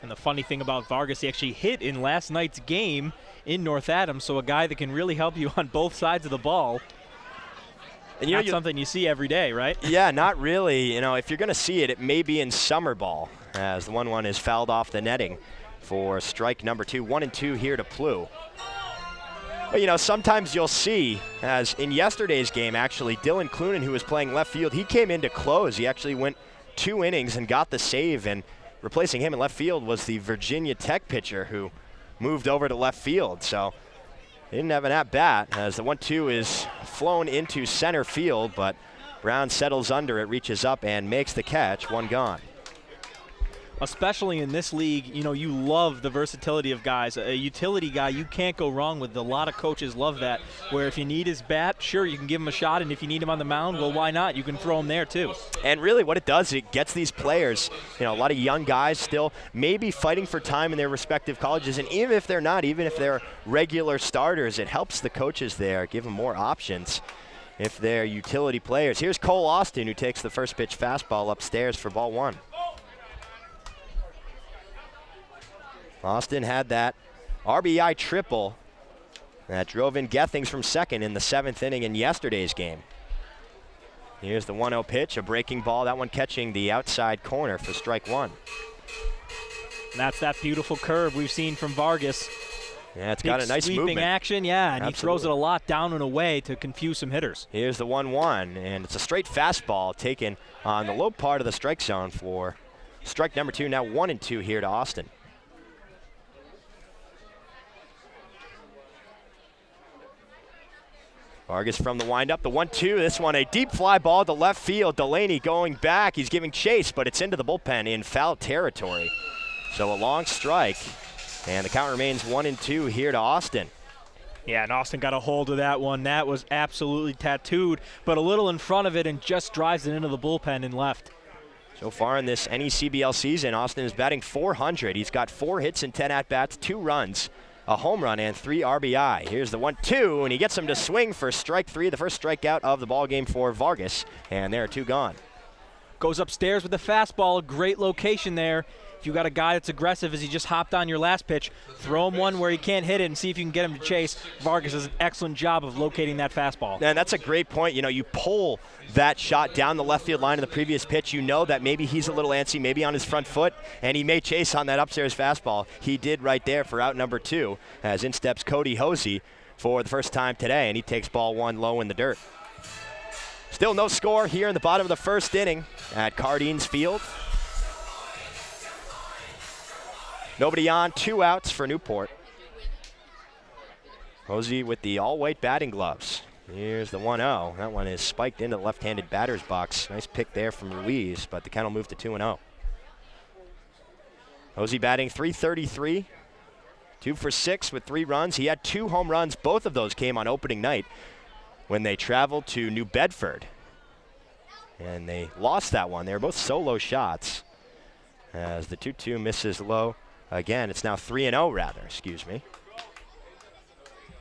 And the funny thing about Vargas, he actually hit in last night's game in North Adams, so a guy that can really help you on both sides of the ball. And not something you see every day, right? Yeah, not really. You know, if you're going to see it, it may be in summer ball, as the 1-1 is fouled off the netting for strike number 2. 1-2 here to Plew. But, you know, sometimes you'll see, as in yesterday's game, actually, Dylan Clunan, who was playing left field, he came in to close. He actually went 2 innings and got the save, and replacing him in left field was the Virginia Tech pitcher who moved over to left field. So he didn't have an at-bat, as the 1-2 is flown into center field, but Brown settles under it, reaches up, and makes the catch. 1 gone. Especially in this league, you know, you love the versatility of guys. A utility guy you can't go wrong with. A lot of coaches love that, where if you need his bat, sure, you can give him a shot, and if you need him on the mound, well, why not? You can throw him there too. And really what it does, it gets these players, you know, a lot of young guys still maybe fighting for time in their respective colleges, and even if they're not, even if they're regular starters, it helps the coaches there, give them more options if they're utility players. Here's Cole Austin, who takes the first pitch fastball upstairs for ball 1. Austin had that RBI triple that drove in Gethings from second in the 7th inning in yesterday's game. Here's the 1-0 pitch, a breaking ball, that one catching the outside corner for strike 1. And that's that beautiful curve we've seen from Vargas. Yeah, it's got a nice sweeping movement. action, yeah, and Absolutely. he throws it a lot down and away to confuse some hitters. Here's the 1-1, and it's a straight fastball taken on the low part of the strike zone for strike number 2. Now 1-2 here to Austin. Vargas from the windup, the 1-2, this one a deep fly ball to left field. Delaney going back, he's giving chase, but it's into the bullpen in foul territory. So a long strike, and the count remains 1-2 here to Austin. Yeah, and Austin got a hold of that one. That was absolutely tattooed, but a little in front of it and just drives it into the bullpen and left. So far in this NECBL season, Austin is batting .400. He's got 4 hits and 10 at-bats, 2 runs, a home run, and 3 RBI. Here's the 1-2, and he gets him to swing for strike 3, the first strikeout of the ballgame for Vargas, and there are 2 gone. Goes upstairs with the fastball, great location there. If you got a guy that's aggressive as he just hopped on your last pitch, throw him one where he can't hit it and see if you can get him to chase. Vargas does an excellent job of locating that fastball. And that's a great point. You know, you pull that shot down the left field line of the previous pitch. You know that maybe he's a little antsy, maybe on his front foot, and he may chase on that upstairs fastball. He did right there for out number 2, as in steps Cody Hosey for the first time today, and he takes ball 1 low in the dirt. Still no score here in the bottom of the first inning at Cardines Field. Nobody on, 2 outs for Newport. Hosey with the all-white batting gloves. Here's the 1-0. That one is spiked into the left-handed batter's box. Nice pick there from Ruiz, but the count will move to 2-0. Hosey batting .333, 2 for 6 with 3 runs. He had 2 home runs. Both of those came on opening night when they traveled to New Bedford. And they lost that one. They were both solo shots, as the 2-2 misses low. Again, it's now 3-0 rather, excuse me.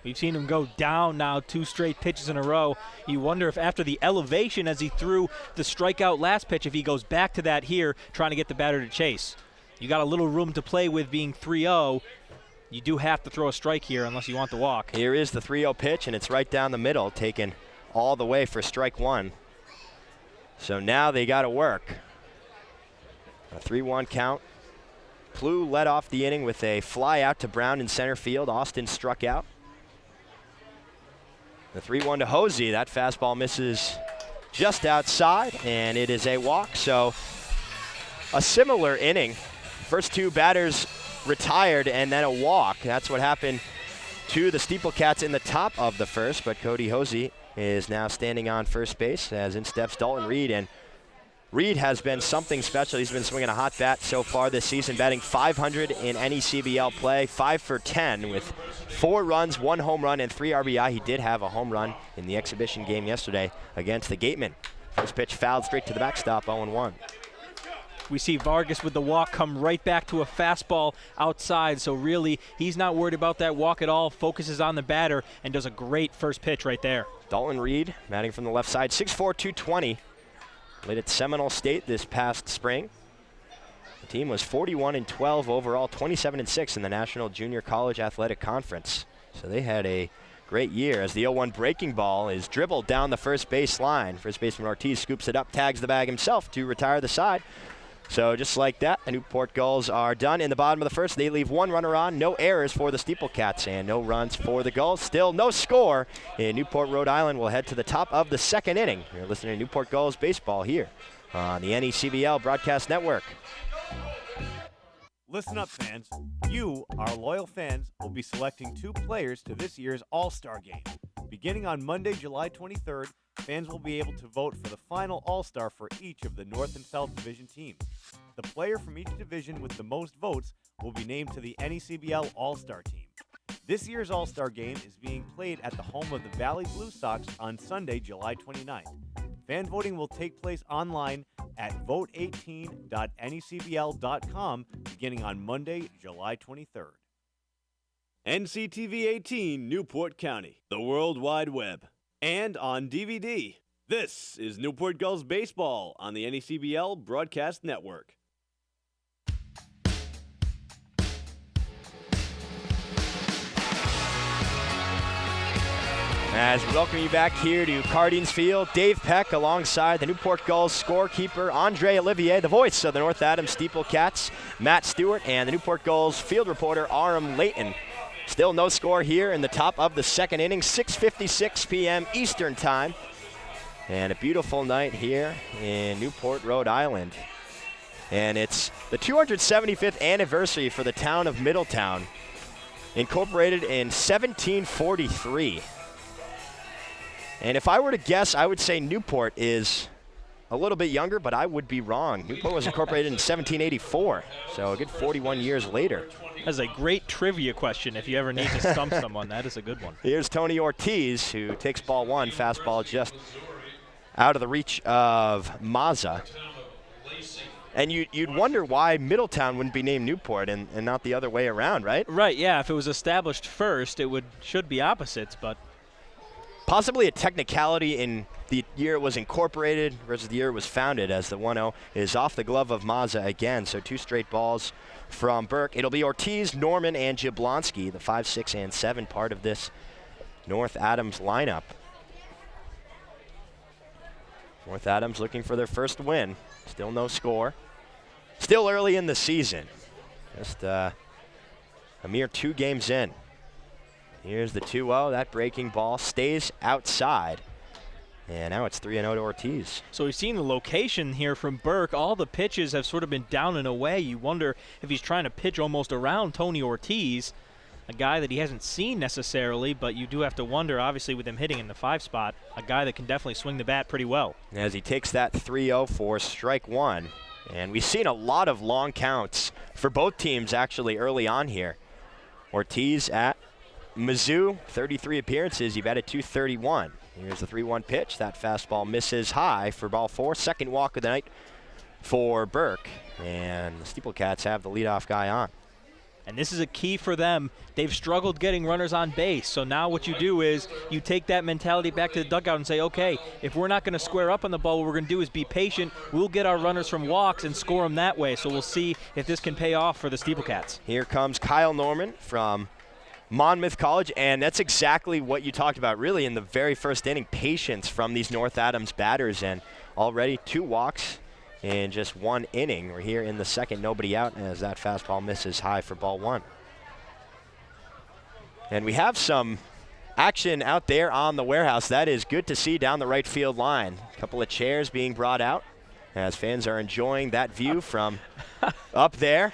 We've seen him go down now 2 straight pitches in a row. You wonder if after the elevation as he threw the strikeout last pitch, if he goes back to that here, trying to get the batter to chase. You got a little room to play with being 3-0. You do have to throw a strike here unless you want the walk. Here is the 3-0 pitch, and it's right down the middle, taken all the way for strike 1. So now they got to work. A 3-1 count Plew led off the inning with a fly out to Brown in center field. Austin struck out. The 3-1 to Hosey. That fastball misses just outside, and it is a walk. So a similar inning. First two batters retired and then a walk. That's what happened to the SteepleCats in the top of the first, but Cody Hosey is now standing on first base as in steps Dalton Reed, and Reed has been something special. He's been swinging a hot bat so far this season, batting .500 in NECBL play, 5 for 10 with 4 runs, 1 home run, and 3 RBI. He did have a home run in the exhibition game yesterday against the Gatemen. First pitch fouled straight to the backstop, 0-1. We see Vargas with the walk come right back to a fastball outside, so really he's not worried about that walk at all, focuses on the batter, and does a great first pitch right there. Dalton Reed batting from the left side, 6'4", 220. Played at Seminole State this past spring. The team was 41-12 overall, 27-6 in the National Junior College Athletic Conference. So they had a great year as the 0-1 breaking ball is dribbled down the first base line. First baseman Ortiz scoops it up, tags the bag himself to retire the side. So just like that, the Newport Gulls are done in the bottom of the first. They leave 1 runner on, no errors for the SteepleCats, and no runs for the Gulls. Still no score in Newport, Rhode Island. We'll head to the top of the second inning. You're listening to Newport Gulls baseball here on the NECBL Broadcast Network. Listen up, fans. You, our loyal fans, will be selecting 2 players to this year's All-Star Game. Beginning on Monday, July 23rd, fans will be able to vote for the final All-Star for each of the North and South Division teams. The player from each division with the most votes will be named to the NECBL All-Star team. This year's All-Star Game is being played at the home of the Valley Blue Sox on Sunday, July 29th. Fan voting will take place online at vote18.necbl.com beginning on Monday, July 23rd. NCTV 18, Newport County, the World Wide Web, and on DVD. This is Newport Gulls Baseball on the NECBL Broadcast Network. As we welcome you back here to Cardines Field, Dave Peck alongside the Newport Gulls scorekeeper Andre Olivier, the voice of the North Adams SteepleCats, Matt Stewart, and the Newport Gulls field reporter Aram Layton. Still no score here in the top of the second inning, 6:56 p.m. Eastern Time. And a beautiful night here in Newport, Rhode Island. And it's the 275th anniversary for the town of Middletown, incorporated in 1743. And if I were to guess, I would say Newport is a little bit younger, but I would be wrong. Newport was incorporated in 1784, so a good 41 years later. That's a great trivia question if you ever need to stump someone. That is a good one. Here's Tony Ortiz, who takes ball 1, fastball just out of the reach of Mazza. And you'd wonder why Middletown wouldn't be named Newport and not the other way around, right? Right, yeah. If it was established first, it should be opposites, but possibly a technicality in the year it was incorporated versus the year it was founded, as the 1-0 is off the glove of Mazza again. So 2 straight balls from Burke. It'll be Ortiz, Norman, and Jablonski, the 5, 6, and 7 part of this North Adams lineup. North Adams looking for their first win. Still no score. Still early in the season. Just a mere 2 games in. Here's the 2-0. That breaking ball stays outside. And now it's 3-0 to Ortiz. So we've seen the location here from Burke. All the pitches have sort of been down and away. You wonder if he's trying to pitch almost around Tony Ortiz, a guy that he hasn't seen necessarily, but you do have to wonder, obviously, with him hitting in the 5 spot, a guy that can definitely swing the bat pretty well. As he takes that 3-0 for strike 1. And we've seen a lot of long counts for both teams actually early on here. Ortiz at Mizzou, 33 appearances. He batted .231. Here's the 3-1 pitch. That fastball misses high for ball 4. Second walk of the night for Burke. And the SteepleCats have the leadoff guy on. And this is a key for them. They've struggled getting runners on base. So now what you do is you take that mentality back to the dugout and say, okay, if we're not going to square up on the ball, what we're going to do is be patient. We'll get our runners from walks and score them that way. So we'll see if this can pay off for the SteepleCats. Here comes Kyle Norman from Monmouth College, and that's exactly what you talked about really in the very first inning, patience from these North Adams batters, and already 2 walks in just one inning. We're here in the second, nobody out, as that fastball misses high for ball one. And we have some action out there on the warehouse. That is good to see down the right field line. A couple of chairs being brought out as fans are enjoying that view from up there.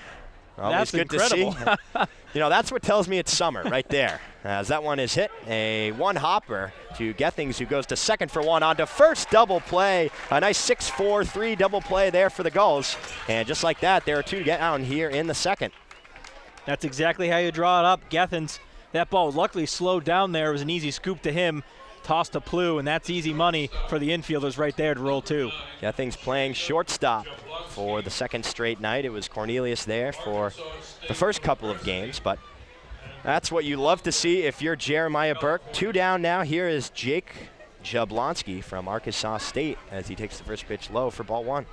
Always That's good incredible. to see. You know, that's what tells me it's summer right there. As that one is hit, a one-hopper to Gethings, who goes to second for one, on to first, double play. A nice 6-4-3 double play there for the Gulls. And just like that, there are two down here in the second. That's exactly how you draw it up. Gethens, that ball luckily slowed down there. It was an easy scoop to him. Tossed to Plew, and that's easy money for the infielders right there to roll two. Gethings playing shortstop for the second straight night. It was Cornelius there for the first couple of games, but that's what you love to see if you're Jeremiah Burke. Two down now. Here is Jake Jablonski from Arkansas State as he takes the first pitch low for ball one.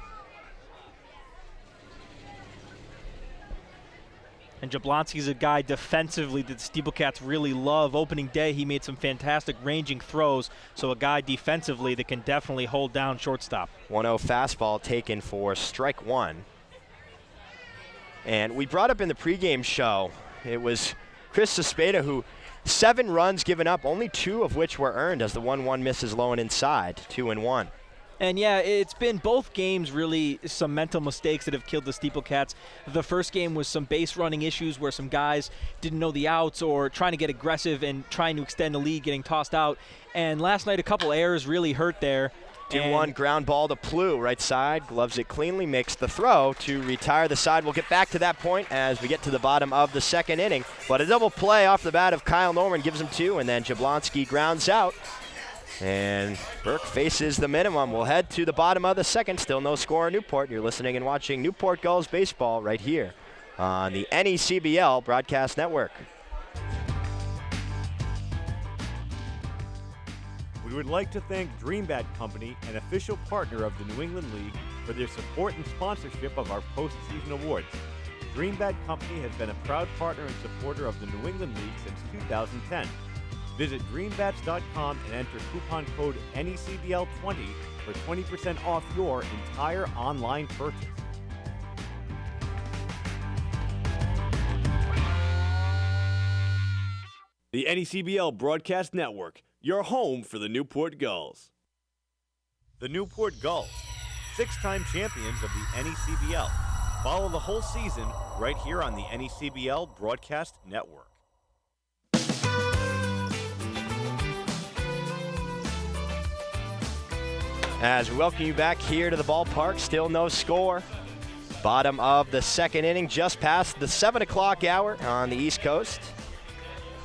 And Jablonski's a guy defensively that the SteepleCats really love. Opening day, he made some fantastic ranging throws, so a guy defensively that can definitely hold down shortstop. 1-0 fastball taken for strike one. And we brought up in the pregame show, it was Chris Cespedes who 7 runs given up, only 2 of which were earned as the 1-1 misses low and inside, 2-1. And yeah, it's been both games really some mental mistakes that have killed the SteepleCats. The first game was some base running issues where some guys didn't know the outs or trying to get aggressive and trying to extend the lead, getting tossed out. And last night a couple errors really hurt there. 2-1 ground ball to Plew, right side, gloves it cleanly, makes the throw to retire the side. We'll get back to that point as we get to the bottom of the second inning. But a double play off the bat of Kyle Norman gives him 2, and then Jablonski grounds out. And Burke faces the minimum. We'll head to the bottom of the second. Still no score in Newport. You're listening and watching Newport Gulls baseball right here on the NECBL Broadcast Network. We would like to thank Dream Bat Company, an official partner of the New England League, for their support and sponsorship of our postseason awards. Dream Bat Company has been a proud partner and supporter of the New England League since 2010. Visit dreambats.com and enter coupon code NECBL20 for 20% off your entire online purchase. The NECBL Broadcast Network, your home for the Newport Gulls. The Newport Gulls, 6-time champions of the NECBL. Follow the whole season right here on the NECBL Broadcast Network. As we welcome you back here to the ballpark, still no score. Bottom of the second inning, just past the 7 o'clock hour on the East Coast.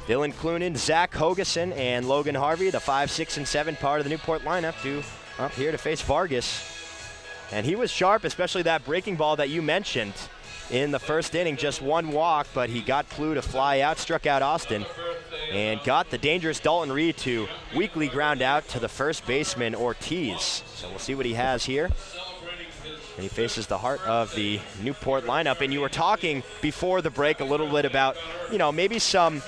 Dylan Clunan, Zach Hogeson, and Logan Harvey, the 5, 6, and 7 part of the Newport lineup, up here to face Vargas. And he was sharp, especially that breaking ball that you mentioned in the first inning. Just one walk, but he got Plew to fly out, struck out Austin, and got the dangerous Dalton Reed to weakly ground out to the first baseman, Ortiz. So we'll see what he has here. And he faces the heart of the Newport lineup. And you were talking before the break a little bit about, maybe some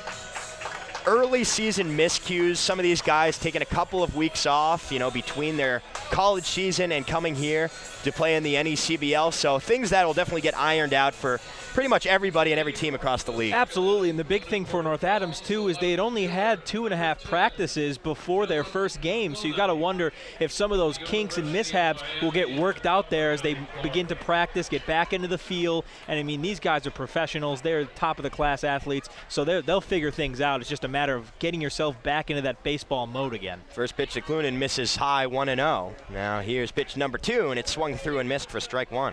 early season miscues. Some of these guys taking a couple of weeks off, between their college season and coming here to play in the NECBL. So things that will definitely get ironed out for pretty much everybody and every team across the league. Absolutely, and the big thing for North Adams, too, is they had only had 2.5 practices before their first game. So you got to wonder if some of those kinks and mishaps will get worked out there as they begin to practice, get back into the field. And, I mean, these guys are professionals. They're top-of-the-class athletes, so they'll figure things out. It's just a matter of getting yourself back into that baseball mode again. First pitch to Clunan misses high, 1-0. Now here's pitch number 2, and it's swung through and missed for strike 1.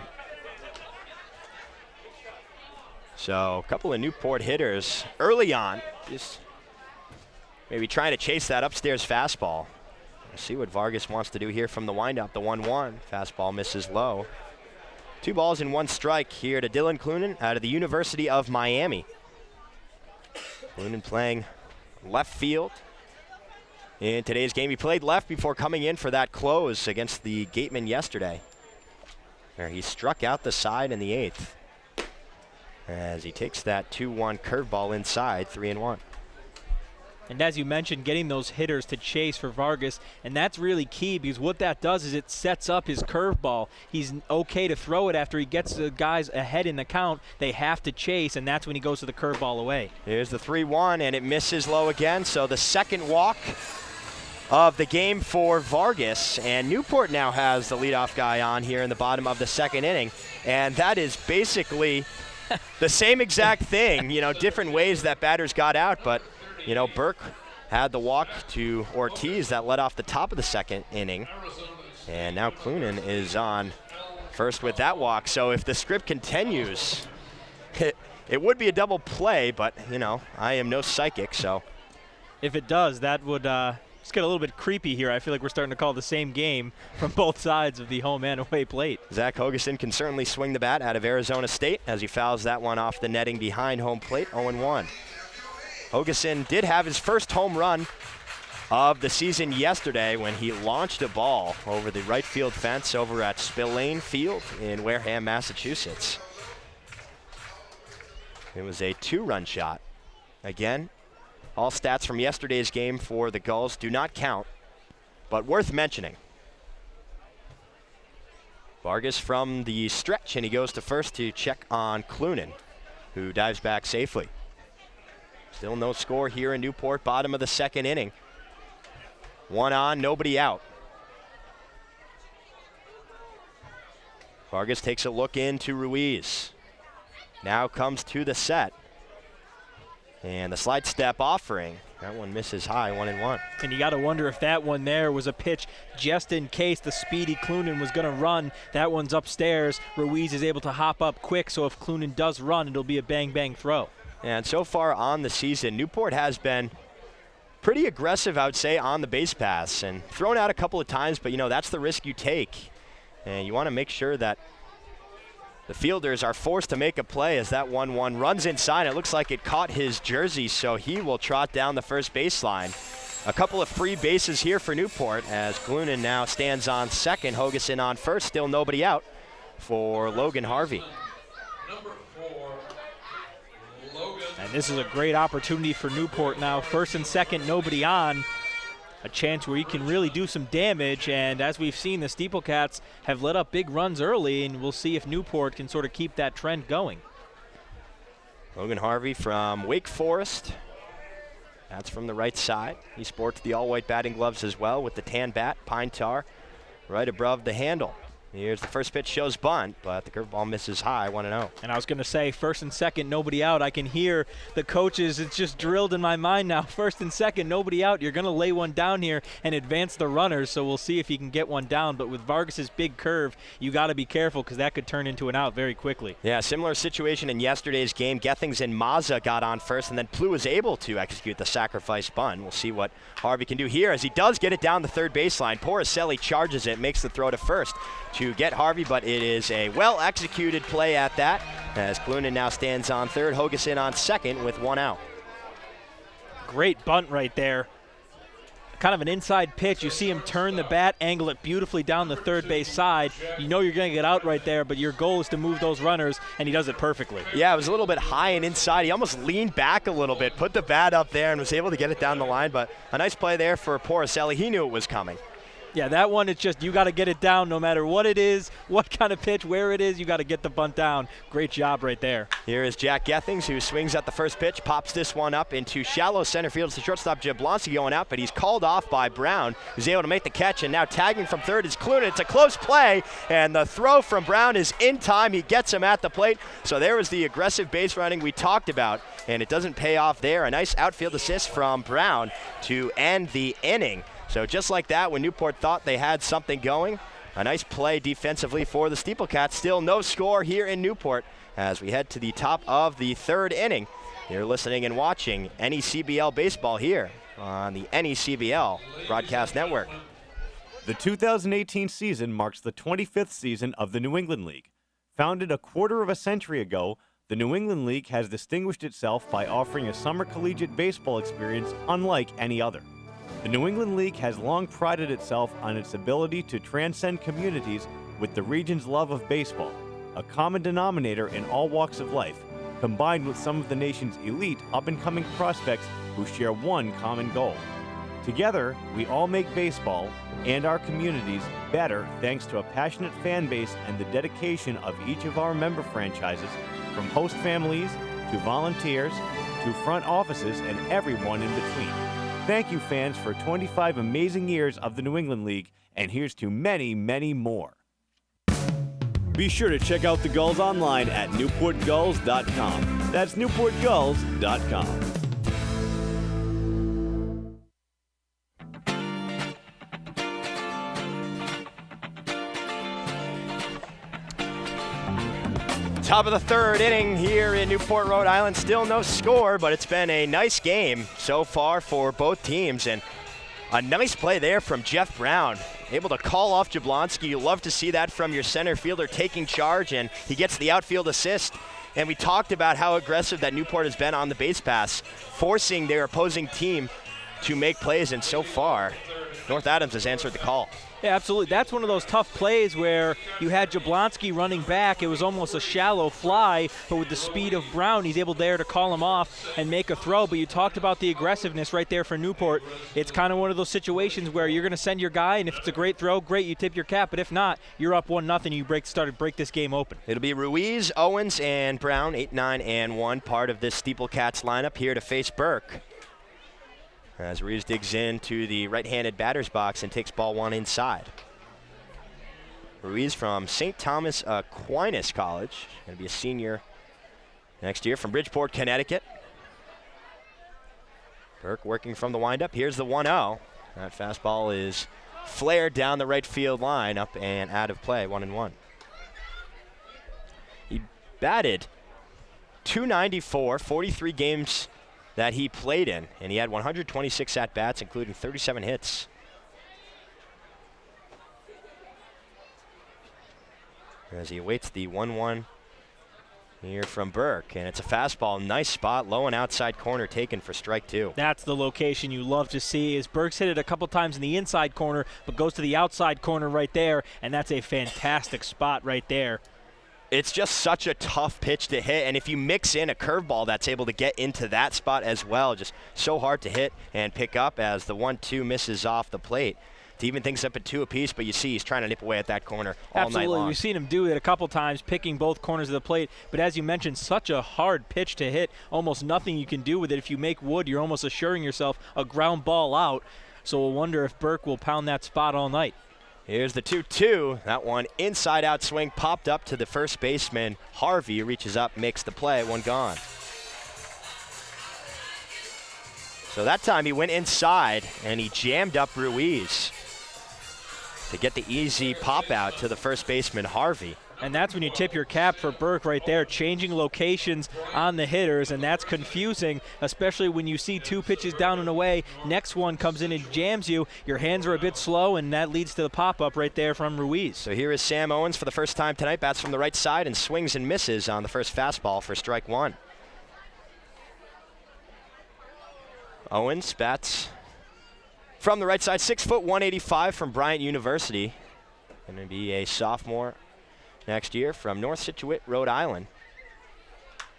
So a couple of Newport hitters early on, just maybe trying to chase that upstairs fastball. We'll see what Vargas wants to do here from the windup. The 1-1 fastball misses low. 2 balls and 1 strike here to Dylan Clunan out of the University of Miami. Clunan playing left field in today's game. He played left before coming in for that close against the Gatemen yesterday, where he struck out the side in the 8th. As he takes that 2-1 curveball inside, 3-1. And as you mentioned, getting those hitters to chase for Vargas, and that's really key because what that does is it sets up his curveball. He's okay to throw it after he gets the guys ahead in the count. They have to chase, and that's when he goes to the curveball away. Here's the 3-1, and it misses low again. So the second walk of the game for Vargas, and Newport now has the leadoff guy on here in the bottom of the second inning, and that is basically the same exact thing, different ways that batters got out, but Burke had the walk to Ortiz that led off the top of the second inning, and now Clunan is on first with that walk. So if the script continues, it would be a double play, but I am no psychic, so if it does, that would it's get a little bit creepy here. I feel like we're starting to call the same game from both sides of the home and away plate. Zach Hogeson can certainly swing the bat out of Arizona State as he fouls that one off the netting behind home plate, 0-1. Hogeson did have his first home run of the season yesterday when he launched a ball over the right field fence over at Spillane Field in Wareham, Massachusetts. It was a 2-run shot. Again, all stats from yesterday's game for the Gulls do not count, but worth mentioning. Vargas from the stretch, and he goes to first to check on Clunan, who dives back safely. Still no score here in Newport, bottom of the second inning. 1 on, nobody out. Vargas takes a look into Ruiz. Now comes to the set. And the slide step offering, that one misses high, 1-1. And you got to wonder if that one there was a pitch just in case the speedy Clunan was going to run. That one's upstairs. Ruiz is able to hop up quick, so if Clunan does run, it'll be a bang-bang throw. And so far on the season, Newport has been pretty aggressive, I would say, on the base pass and thrown out a couple of times, but that's the risk you take. And you want to make sure that the fielders are forced to make a play as that 1-1 runs inside. It looks like it caught his jersey, so he will trot down the first baseline. A couple of free bases here for Newport as Clunan now stands on second. Hogeson on first, still nobody out for Logan Harvey. And this is a great opportunity for Newport now. First and second, nobody on. A chance where he can really do some damage, and as we've seen, the SteepleCats have let up big runs early, and we'll see if Newport can sort of keep that trend going. Logan Harvey from Wake Forest. That's from the right side. He sports the all-white batting gloves as well with the tan bat, pine tar, right above the handle. Here's the first pitch, shows bunt, but the curveball misses high, 1-0. And I was going to say, first and second, nobody out. I can hear the coaches, it's just drilled in my mind now. First and second, nobody out. You're going to lay one down here and advance the runners, so we'll see if he can get one down. But with Vargas's big curve, you got to be careful because that could turn into an out very quickly. Yeah, similar situation in yesterday's game. Gethings and Mazza got on first, and then Plu was able to execute the sacrifice bunt. We'll see what Harvey can do here as he does get it down the third baseline. Porcelli charges it, makes the throw to first to get Harvey, but it is a well-executed play at that as Clunan now stands on third, Hogeson on second with 1 out. Great bunt right there. Kind of an inside pitch. You see him turn the bat, angle it beautifully down the third base side. You know you're going to get out right there, but your goal is to move those runners, and he does it perfectly. Yeah, it was a little bit high and inside. He almost leaned back a little bit, put the bat up there, and was able to get it down the line, but a nice play there for Porcelli. He knew it was coming. Yeah, that one, it's just you got to get it down no matter what it is, what kind of pitch, where it is, you got to get the bunt down. Great job right there. Here is Jack Gethings, who swings at the first pitch, pops this one up into shallow center field. It's the shortstop Jablonski going out, but he's called off by Brown, who's able to make the catch, and now tagging from third is Clunan. It's a close play, and the throw from Brown is in time. He gets him at the plate. So there was the aggressive base running we talked about, and it doesn't pay off there. A nice outfield assist from Brown to end the inning. So just like that, when Newport thought they had something going, a nice play defensively for the SteepleCats. Still no score here in Newport as we head to the top of the third inning. You're listening and watching NECBL baseball here on the NECBL Broadcast Network. The 2018 season marks the 25th season of the New England League. Founded a quarter of a century ago, the New England League has distinguished itself by offering a summer collegiate baseball experience unlike any other. The New England League has long prided itself on its ability to transcend communities with the region's love of baseball, a common denominator in all walks of life, combined with some of the nation's elite up-and-coming prospects who share one common goal. Together, we all make baseball and our communities better thanks to a passionate fan base and the dedication of each of our member franchises, from host families to volunteers to front offices and everyone in between. Thank you, fans, for 25 amazing years of the New England League, and here's to many, many more. Be sure to check out the Gulls online at newportgulls.com. That's newportgulls.com. Top of the third inning here in Newport, Rhode Island. Still no score, but it's been a nice game so far for both teams. And a nice play there from Jeff Brown. Able to call off Jablonski. You love to see that from your center fielder taking charge, and he gets the outfield assist. And we talked about how aggressive that Newport has been on the base pass, forcing their opposing team to make plays, and so far, North Adams has answered the call. Yeah, absolutely. That's one of those tough plays where you had Jablonski running back. It was almost a shallow fly, but with the speed of Brown, he's able there to call him off and make a throw. But you talked about the aggressiveness right there for Newport. It's kind of one of those situations where you're going to send your guy, and if it's a great throw, great, you tip your cap. But if not, you're up 1-0. You break this game open. It'll be Ruiz, Owens, and Brown, 8, 9, and 1, part of this SteepleCats lineup here to face Burke. As Ruiz digs into the right-handed batter's box and takes ball one inside. Ruiz from St. Thomas Aquinas College, going to be a senior next year from Bridgeport, Connecticut. Burke working from the windup. Here's the 1-0. That fastball is flared down the right field line, up and out of play, 1-1. He batted .294, 43 games that he played in, and he had 126 at-bats, including 37 hits. As he awaits the 1-1 here from Burke, and it's a fastball, nice spot, low and outside corner taken for strike two. That's the location you love to see. Is Burke's hit it a couple times in the inside corner, but goes to the outside corner right there, and that's a fantastic spot right there. It's just such a tough pitch to hit, and if you mix in a curveball that's able to get into that spot as well, just so hard to hit and pick up as the 1-2 misses off the plate. To even things up at 2 apiece, but you see he's trying to nip away at that corner all night long. You've seen him do it a couple times, picking both corners of the plate, but as you mentioned, such a hard pitch to hit, almost nothing you can do with it. If you make wood, you're almost assuring yourself a ground ball out, so we'll wonder if Burke will pound that spot all night. Here's the 2-2. That one inside-out swing popped up to the first baseman. Harvey reaches up, makes the play, one gone. So that time he went inside, and he jammed up Ruiz to get the easy pop-out to the first baseman, Harvey. And that's when you tip your cap for Burke right there, changing locations on the hitters, and that's confusing, especially when you see 2 pitches down and away. Next one comes in and jams you. Your hands are a bit slow, and that leads to the pop-up right there from Ruiz. So here is Sam Owens for the first time tonight, bats from the right side and swings and misses on the first fastball for strike one. Owens bats from the right side, 6 foot 185 from Bryant University. Going to be a sophomore next year from North Scituate, Rhode Island.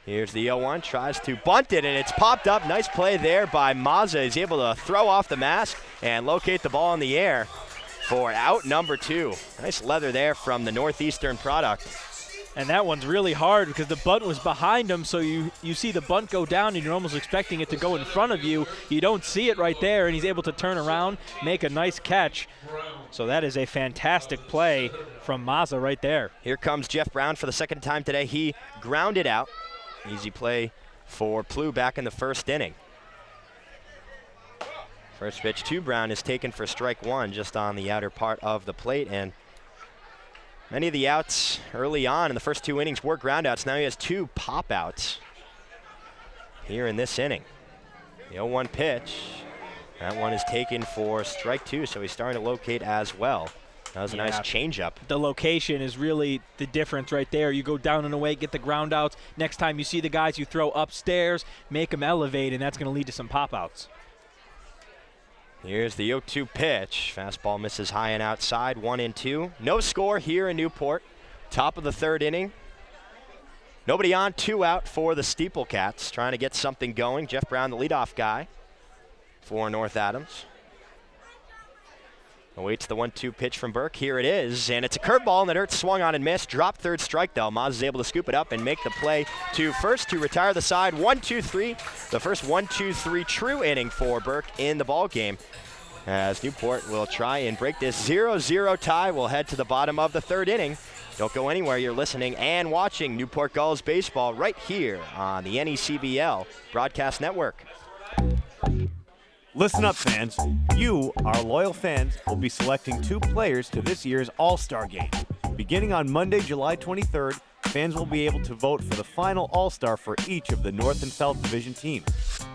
Here's the 0-1, tries to bunt it, and it's popped up. Nice play there by Mazza. He's able to throw off the mask and locate the ball in the air for out number 2. Nice leather there from the Northeastern product. And that one's really hard because the bunt was behind him, so you see the bunt go down and you're almost expecting it to go in front of you. You don't see it right there, and he's able to turn around, make a nice catch. So that is a fantastic play from Mazza right there. Here comes Jeff Brown for the second time today. He grounded out. Easy play for Plough back in the first inning. First pitch to Brown is taken for strike one, just on the outer part of the plate, and many of the outs early on in the first 2 innings were ground outs. Now he has 2 pop outs here in this inning. The 0-1 pitch, that one is taken for strike 2, so he's starting to locate as well. That was a nice changeup. The location is really the difference right there. You go down and away, get the ground outs. Next time you see the guys, you throw upstairs, make them elevate, and that's going to lead to some pop outs. Here's the 0-2 pitch. Fastball misses high and outside, 1-2. No score here in Newport. Top of the third inning. Nobody on, 2 out for the SteepleCats, trying to get something going. Jeff Brown, the leadoff guy for North Adams. Awaits the 1-2 pitch from Burke. Here it is, and it's a curveball, and the dirt swung on and missed. Dropped third strike, though. Maz is able to scoop it up and make the play to first to retire the side. 1-2-3, the first 1-2-3 true inning for Burke in the ball game. As Newport will try and break this 0-0 tie. We'll head to the bottom of the third inning. Don't go anywhere. You're listening and watching Newport Gulls baseball right here on the NECBL Broadcast Network. Listen up, fans. You, our loyal fans, will be selecting 2 players to this year's All-Star Game. Beginning on Monday, July 23rd, fans will be able to vote for the final All-Star for each of the North and South Division teams.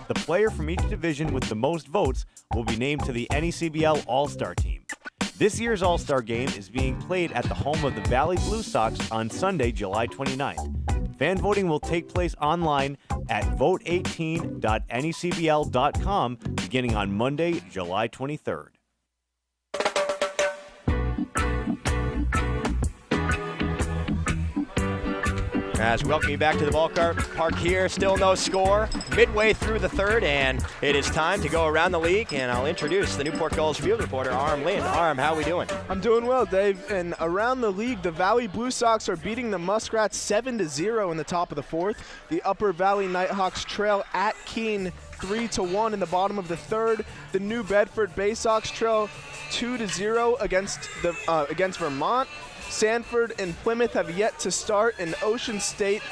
The player from each division with the most votes will be named to the NECBL All-Star Team. This year's All-Star Game is being played at the home of the Valley Blue Sox on Sunday, July 29th. Fan voting will take place online at vote18.necbl.com beginning on Monday, July 23rd. As we welcome you back to the ballpark here, still no score, midway through the third, and it is time to go around the league, and I'll introduce the Newport Gulls field reporter, Arm Lind. Arm, how are we doing? I'm doing well, Dave, and around the league, the Valley Blue Sox are beating the Muskrats 7-0 in the top of the fourth. The Upper Valley Nighthawks trail at Keene 3-1 in the bottom of the third. The New Bedford Bay Sox trail 2-0 against Vermont. Sanford and Plymouth have yet to start, and Ocean State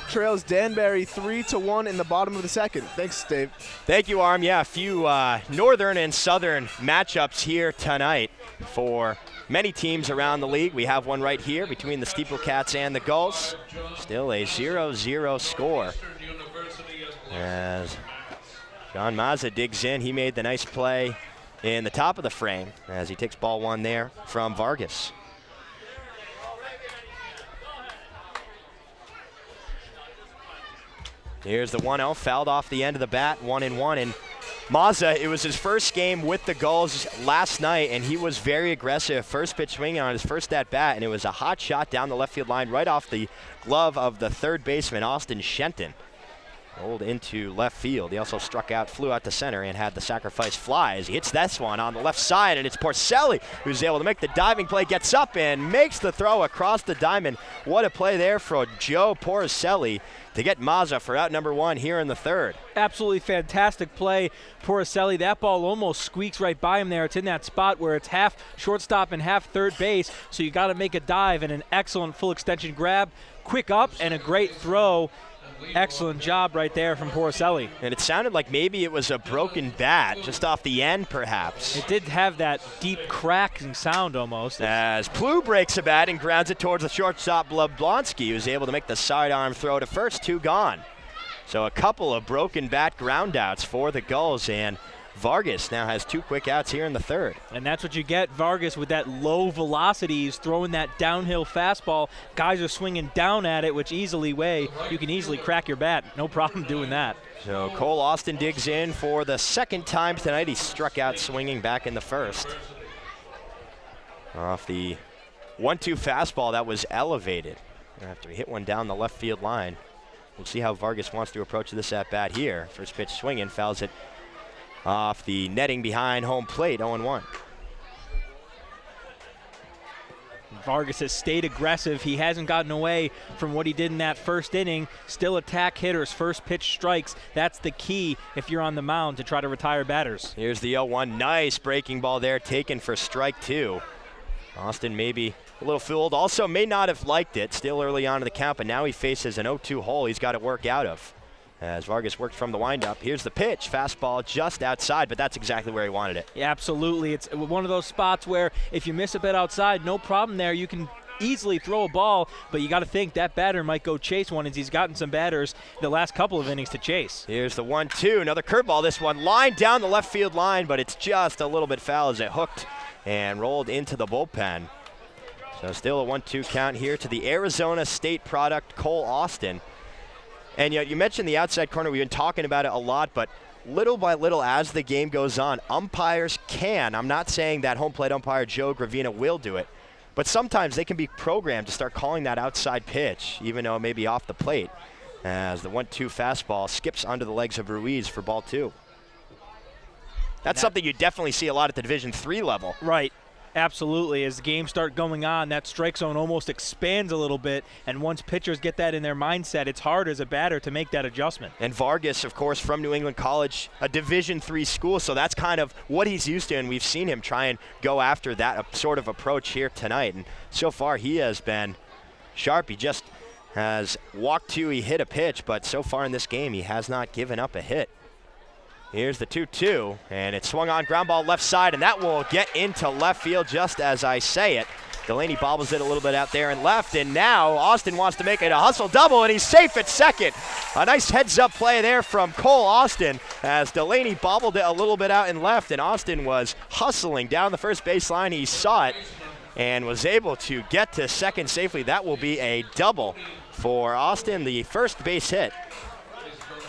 trails Danbury 3-1 in the bottom of the second. Thanks, Dave. Thank you, Arm. Yeah, a few northern and southern matchups here tonight for many teams around the league. We have one right here between the SteepleCats and the Gulls. Still a 0-0 score. As John Mazza digs in, he made the nice play in the top of the frame as he takes ball 1 there from Vargas. Here's the 1-0, fouled off the end of the bat, 1-1. And Mazza, it was his first game with the Gulls last night, and he was very aggressive. First pitch swinging on his first at-bat, and it was a hot shot down the left field line right off the glove of the third baseman, Austin Shenton. Rolled into left field. He also struck out, flew out to center, and had the sacrifice fly as he hits this one on the left side, and it's Porcelli who's able to make the diving play, gets up and makes the throw across the diamond. What a play there for Joe Porcelli to get Mazza for out number 1 here in the third. Absolutely fantastic play, Porcelli. That ball almost squeaks right by him there. It's in that spot where it's half shortstop and half third base, so you got to make a dive and an excellent full extension grab, quick up, and a great throw. Excellent job right there from Porcelli. And it sounded like maybe it was a broken bat, just off the end perhaps. It did have that deep cracking sound almost. As Plu breaks a bat and grounds it towards the shortstop Blonsky, who's able to make the sidearm throw to first, 2 gone. So a couple of broken bat ground outs for the Gulls, and Vargas now has 2 quick outs here in the third. And that's what you get, Vargas, with that low velocity. He's throwing that downhill fastball. Guys are swinging down at it, which you can easily crack your bat. No problem doing that. So Cole Austin digs in for the second time tonight. He struck out swinging back in the first. Off the 1-2 fastball that was elevated after he hit one down the left field line. We'll see how Vargas wants to approach this at bat here. First pitch swinging, fouls it off the netting behind home plate, 0-1. Vargas has stayed aggressive. He hasn't gotten away from what he did in that first inning. Still attack hitters, first pitch strikes. That's the key if you're on the mound to try to retire batters. Here's the 0-1, nice breaking ball there, taken for strike 2. Austin maybe a little fooled, also may not have liked it, still early on in the count, but now he faces an 0-2 hole he's got to work out of. As Vargas worked from the windup, here's the pitch. Fastball just outside, but that's exactly where he wanted it. Yeah, absolutely. It's one of those spots where if you miss a bit outside, no problem there. You can easily throw a ball, but you got to think that batter might go chase one, as he's gotten some batters the last couple of innings to chase. Here's the 1-2, another curveball. This one lined down the left field line, but it's just a little bit foul as it hooked and rolled into the bullpen. So still a 1-2 count here to the Arizona State product, Cole Austin. And you mentioned the outside corner. We've been talking about it a lot, but little by little as the game goes on, umpires can. I'm not saying that home plate umpire Joe Gravina will do it, But sometimes they can be programmed to start calling that outside pitch, even though it may be off the plate, as the 1-2 fastball skips onto the legs of Ruiz for ball 2. That's something you definitely see a lot at the Division III level. Right. Absolutely. As the games start going on, that strike zone almost expands a little bit, and once pitchers get that in their mindset, it's hard as a batter to make that adjustment. And Vargas, of course, from New England College, a Division III school, so that's kind of what he's used to, and we've seen him try and go after that sort of approach here tonight. And so far, he has been sharp. He just has walked 2, he hit a pitch, but so far in this game, he has not given up a hit. Here's the 2-2, and it's swung on, ground ball left side, and that will get into left field just as I say it. Delaney bobbles it a little bit out there and left, and now Austin wants to make it a hustle double, and he's safe at second. A nice heads-up play there from Cole Austin as Delaney bobbled it a little bit out and left, and Austin was hustling down the first baseline. He saw it and was able to get to second safely. That will be a double for Austin, the first base hit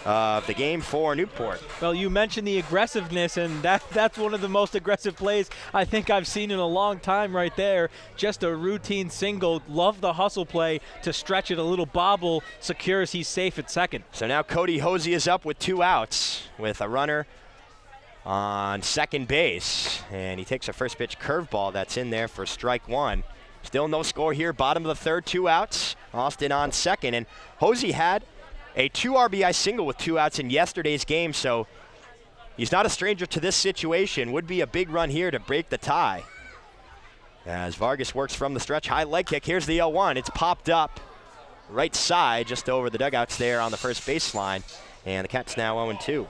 of the game for Newport. Well, you mentioned the aggressiveness, and that's one of the most aggressive plays I think I've seen in a long time right there. Just a routine single. Love the hustle play to stretch it a little bobble, secures he's safe at second. So now Cody Hosey is up with 2 outs with a runner on second base, and he takes a first pitch curveball that's in there for strike 1. Still no score here, bottom of the third, 2 outs. Austin on second, and Hosey had a 2 RBI single with 2 outs in yesterday's game, so he's not a stranger to this situation. Would be a big run here to break the tie. As Vargas works from the stretch, high leg kick. Here's the 0-1. It's popped up right side, just over the dugouts there on the first baseline, and the Cats now 0-2.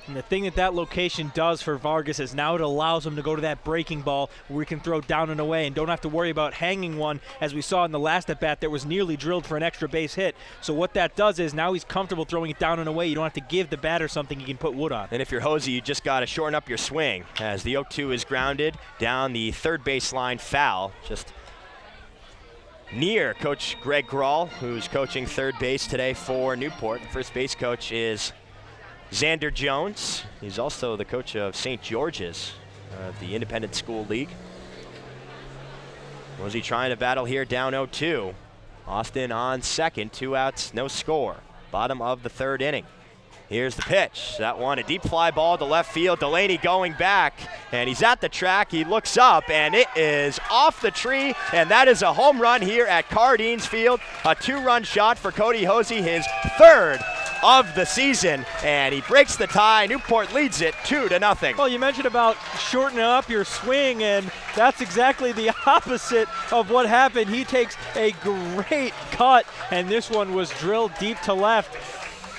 And the thing that location does for Vargas is now it allows him to go to that breaking ball where he can throw down and away and don't have to worry about hanging one, as we saw in the last at-bat that was nearly drilled for an extra base hit. So what that does is now he's comfortable throwing it down and away. You don't have to give the batter something he can put wood on. And if you're Hosey, you just got to shorten up your swing as the 0-2 is grounded down the third baseline foul, just near Coach Greg Grawl, who's coaching third base today for Newport. The first base coach is Xander Jones. He's also the coach of St. George's, the Independent School League. Was he trying to battle here down 0-2? Austin on second, 2 outs, no score. Bottom of the third inning. Here's the pitch. That one, a deep fly ball to left field. Delaney going back, and he's at the track. He looks up, and it is off the tree, and that is a home run here at Cardines Field. A 2-run shot for Cody Hosey, his third of the season, and he breaks the tie. Newport leads it 2-0. Well, you mentioned about shortening up your swing, and that's exactly the opposite of what happened. He takes a great cut, and this one was drilled deep to left.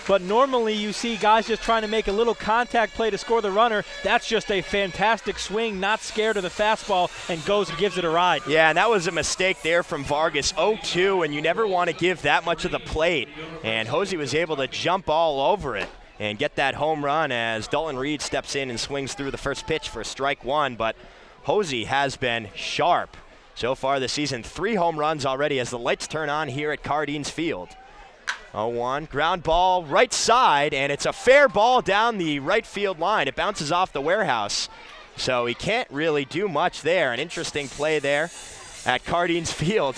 But normally you see guys just trying to make a little contact play to score the runner. That's just a fantastic swing, not scared of the fastball, and goes and gives it a ride. Yeah, and that was a mistake there from Vargas. 0-2, and you never want to give that much of the plate. And Hosey was able to jump all over it and get that home run as Dalton Reed steps in and swings through the first pitch for strike 1. But Hosey has been sharp so far this season. 3 home runs already as the lights turn on here at Cardines Field. 0-1, ground ball right side, and it's a fair ball down the right field line. It bounces off the warehouse, so he can't really do much there. An interesting play there at Cardines Field.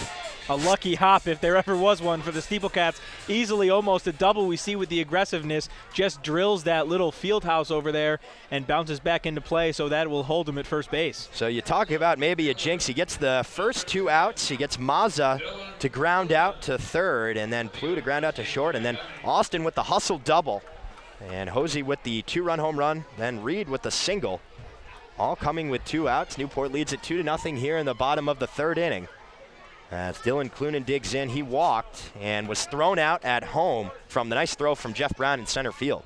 A lucky hop, if there ever was one, for the SteepleCats. Easily almost a double we see with the aggressiveness. Just drills that little field house over there and bounces back into play, so that will hold him at first base. So you talk about maybe a jinx. He gets the first 2 outs. He gets Mazza to ground out to third, and then Plew to ground out to short, and then Austin with the hustle double. And Hosey with the 2-run home run, then Reed with the single. All coming with 2 outs. Newport leads it 2-0 here in the bottom of the third inning. As Dylan Clunan digs in, he walked and was thrown out at home from the nice throw from Jeff Brown in center field.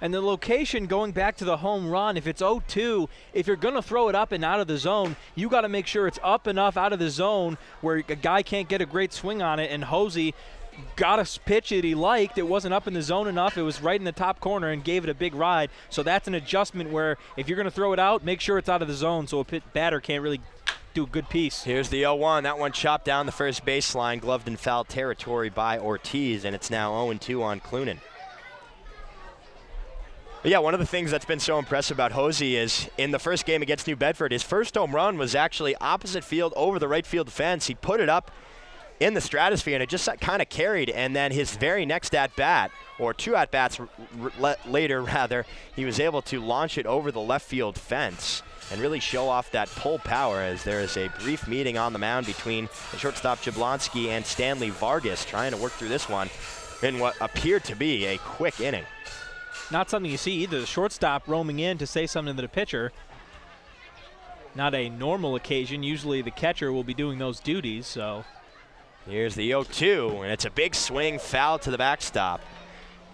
And the location, going back to the home run, if it's 0-2, if you're going to throw it up and out of the zone, you got to make sure it's up enough out of the zone where a guy can't get a great swing on it. And Hosey got a pitch that he liked. It wasn't up in the zone enough. It was right in the top corner and gave it a big ride. So that's an adjustment where if you're going to throw it out, make sure it's out of the zone so a batter can't really do a good piece. Here's the 0-1. That one chopped down the first baseline, gloved in foul territory by Ortiz, and it's now 0-2 on Clunan. Yeah, one of the things that's been so impressive about Hosey is in the first game against New Bedford, his first home run was actually opposite field over the right field fence. He put it up in the stratosphere, and it just kind of carried. And then his very next at-bat, or two at-bats later, rather, he was able to launch it over the left field fence and really show off that pull power, as there is a brief meeting on the mound between the shortstop Jablonski and Stanley Vargas, trying to work through this one in what appeared to be a quick inning. Not something you see either. The shortstop roaming in to say something to the pitcher. Not a normal occasion. Usually the catcher will be doing those duties, so. Here's the 0-2, and it's a big swing, foul to the backstop.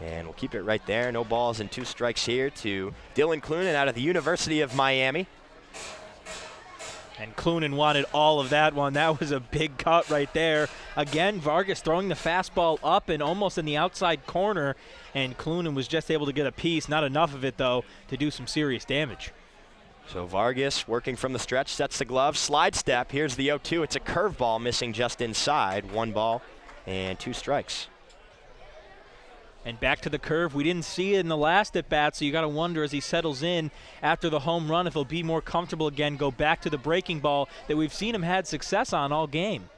And we'll keep it right there. No balls and 2 strikes here to Dylan Clunan out of the University of Miami. And Clunan wanted all of that one. That was a big cut right there. Again, Vargas throwing the fastball up and almost in the outside corner, and Clunan was just able to get a piece. Not enough of it, though, to do some serious damage. So Vargas working from the stretch, sets the glove, slide step. Here's the 0-2. It's a curveball missing just inside. 1 ball and 2 strikes. And back to the curve. We didn't see it in the last at-bat, so you got to wonder as he settles in after the home run if he'll be more comfortable again, go back to the breaking ball that we've seen him had success on all game.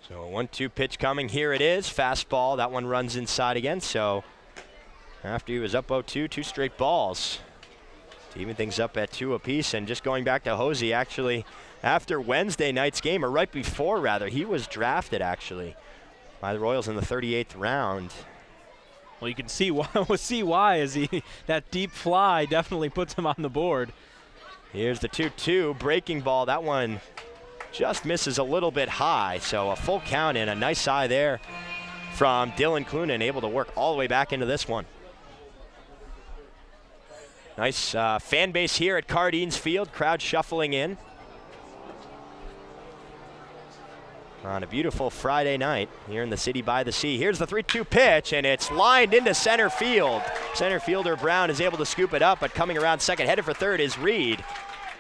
So a 1-2 pitch coming. Here it is. Fastball. That one runs inside again. So after he was up 0-2, 2 straight balls to even things up at 2 apiece. And just going back to Hosey, actually, after Wednesday night's game, or right before rather, he was drafted actually by the Royals in the 38th round. Well, you can see why as that deep fly definitely puts him on the board. Here's the 2-2 breaking ball. That one just misses a little bit high, so a full count and a nice eye there from Dylan Clunan, able to work all the way back into this one. Nice fan base here at Cardines Field, crowd shuffling in on a beautiful Friday night here in the city by the sea. Here's the 3-2 pitch, and it's lined into center field. Center fielder Brown is able to scoop it up, but coming around second, headed for third is Reed,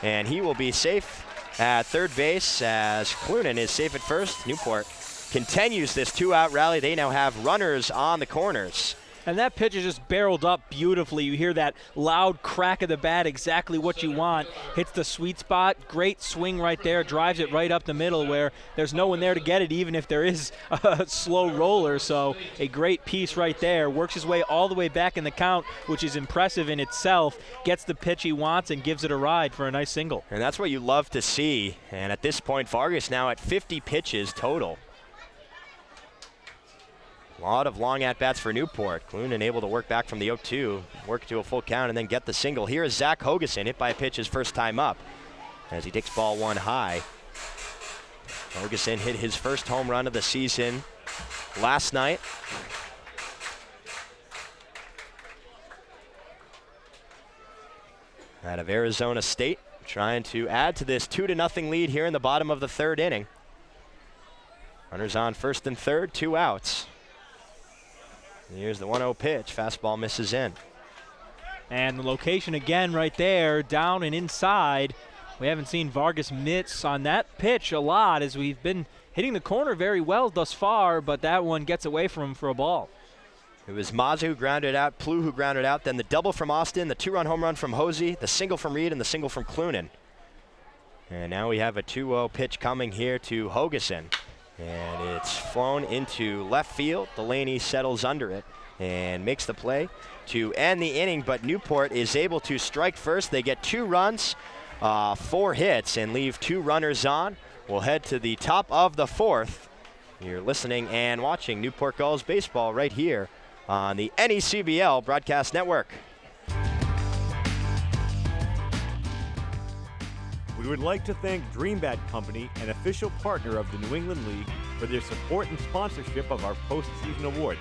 and he will be safe at third base as Clunan is safe at first. Newport continues this 2-out rally. They now have runners on the corners. And that pitch is just barreled up beautifully. You hear that loud crack of the bat, exactly what you want. Hits the sweet spot, great swing right there, drives it right up the middle where there's no one there to get it, even if there is a slow roller. So a great piece right there. Works his way all the way back in the count, which is impressive in itself. Gets the pitch he wants and gives it a ride for a nice single. And that's what you love to see. And at this point, Vargas now at 50 pitches total. A lot of long at-bats for Newport. Clunan able to work back from the 0-2, work to a full count, and then get the single. Here is Zach Hogeson, hit by a pitch his first time up as he takes ball 1 high. Hogeson hit his first home run of the season last night. Out of Arizona State, trying to add to this 2-0 lead here in the bottom of the 3rd inning. Runners on first and third, 2 outs. Here's the 1-0 pitch. Fastball misses in. And the location again right there, down and inside. We haven't seen Vargas miss on that pitch a lot as we've been hitting the corner very well thus far, but that one gets away from him for a ball. It was Mazza who grounded out, Plu who grounded out, then the double from Austin, the 2-run home run from Hosey, the single from Reed, and the single from Clunan. And now we have a 2-0 pitch coming here to Hogeson. And it's flown into left field. Delaney settles under it and makes the play to end the inning, but Newport is able to strike first. They get 2 runs, 4 hits, and leave 2 runners on. We'll head to the top of the 4th. You're listening and watching Newport Gulls baseball right here on the NECBL Broadcast Network. We would like to thank DreamBat Company, an official partner of the New England League, for their support and sponsorship of our postseason awards.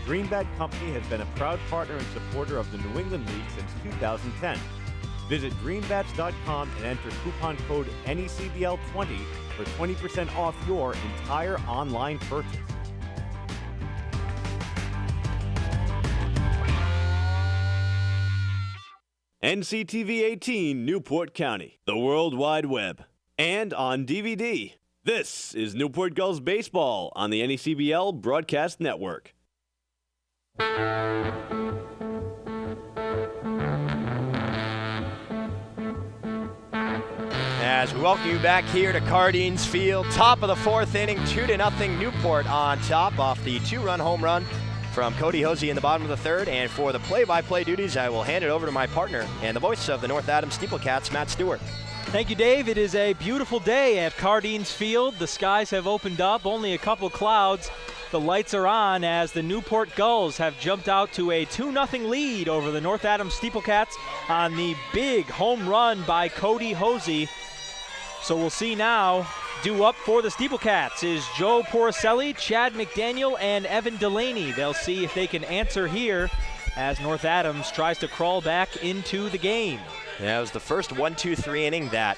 DreamBat Company has been a proud partner and supporter of the New England League since 2010. Visit dreambats.com and enter coupon code NECBL20 for 20% off your entire online purchase. NCTV 18 Newport County, the World Wide Web, and on DVD. This is Newport Gulls Baseball on the NECBL Broadcast Network. As we welcome you back here to Cardines Field, top of the fourth inning, 2-0 Newport on top off the 2-run home run from Cody Hosey in the bottom of the third. And for the play-by-play duties, I will hand it over to my partner and the voice of the North Adams SteepleCats, Matt Stewart. Thank you, Dave. It is a beautiful day at Cardines Field. The skies have opened up, only a couple clouds. The lights are on as the Newport Gulls have jumped out to a 2-0 lead over the North Adams SteepleCats on the big home run by Cody Hosey. So we'll see now, due up for the SteepleCats is Joe Porcelli, Chad McDaniel, and Evan Delaney. They'll see if they can answer here as North Adams tries to crawl back into the game. Yeah, it was the first 1-2-3 inning that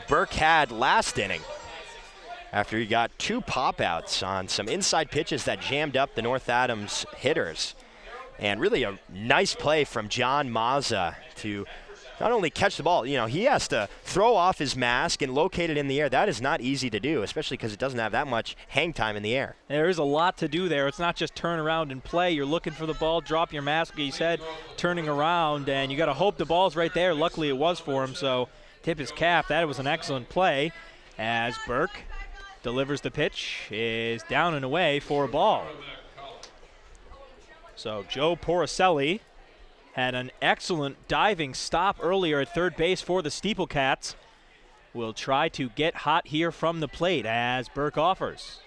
Burke had last inning after he got 2 pop-outs on some inside pitches that jammed up the North Adams hitters. And really a nice play from John Mazza to not only catch the ball, he has to throw off his mask and locate it in the air. That is not easy to do, especially because it doesn't have that much hang time in the air. There is a lot to do there. It's not just turn around and play. You're looking for the ball, drop your mask, he said, turning around, and you got to hope the ball's right there. Luckily it was for him, so tip his cap. That was an excellent play as Burke delivers the pitch, is down and away for a ball. So Joe Porcelli had an excellent diving stop earlier at third base for the SteepleCats. Will try to get hot here from the plate as Burke offers.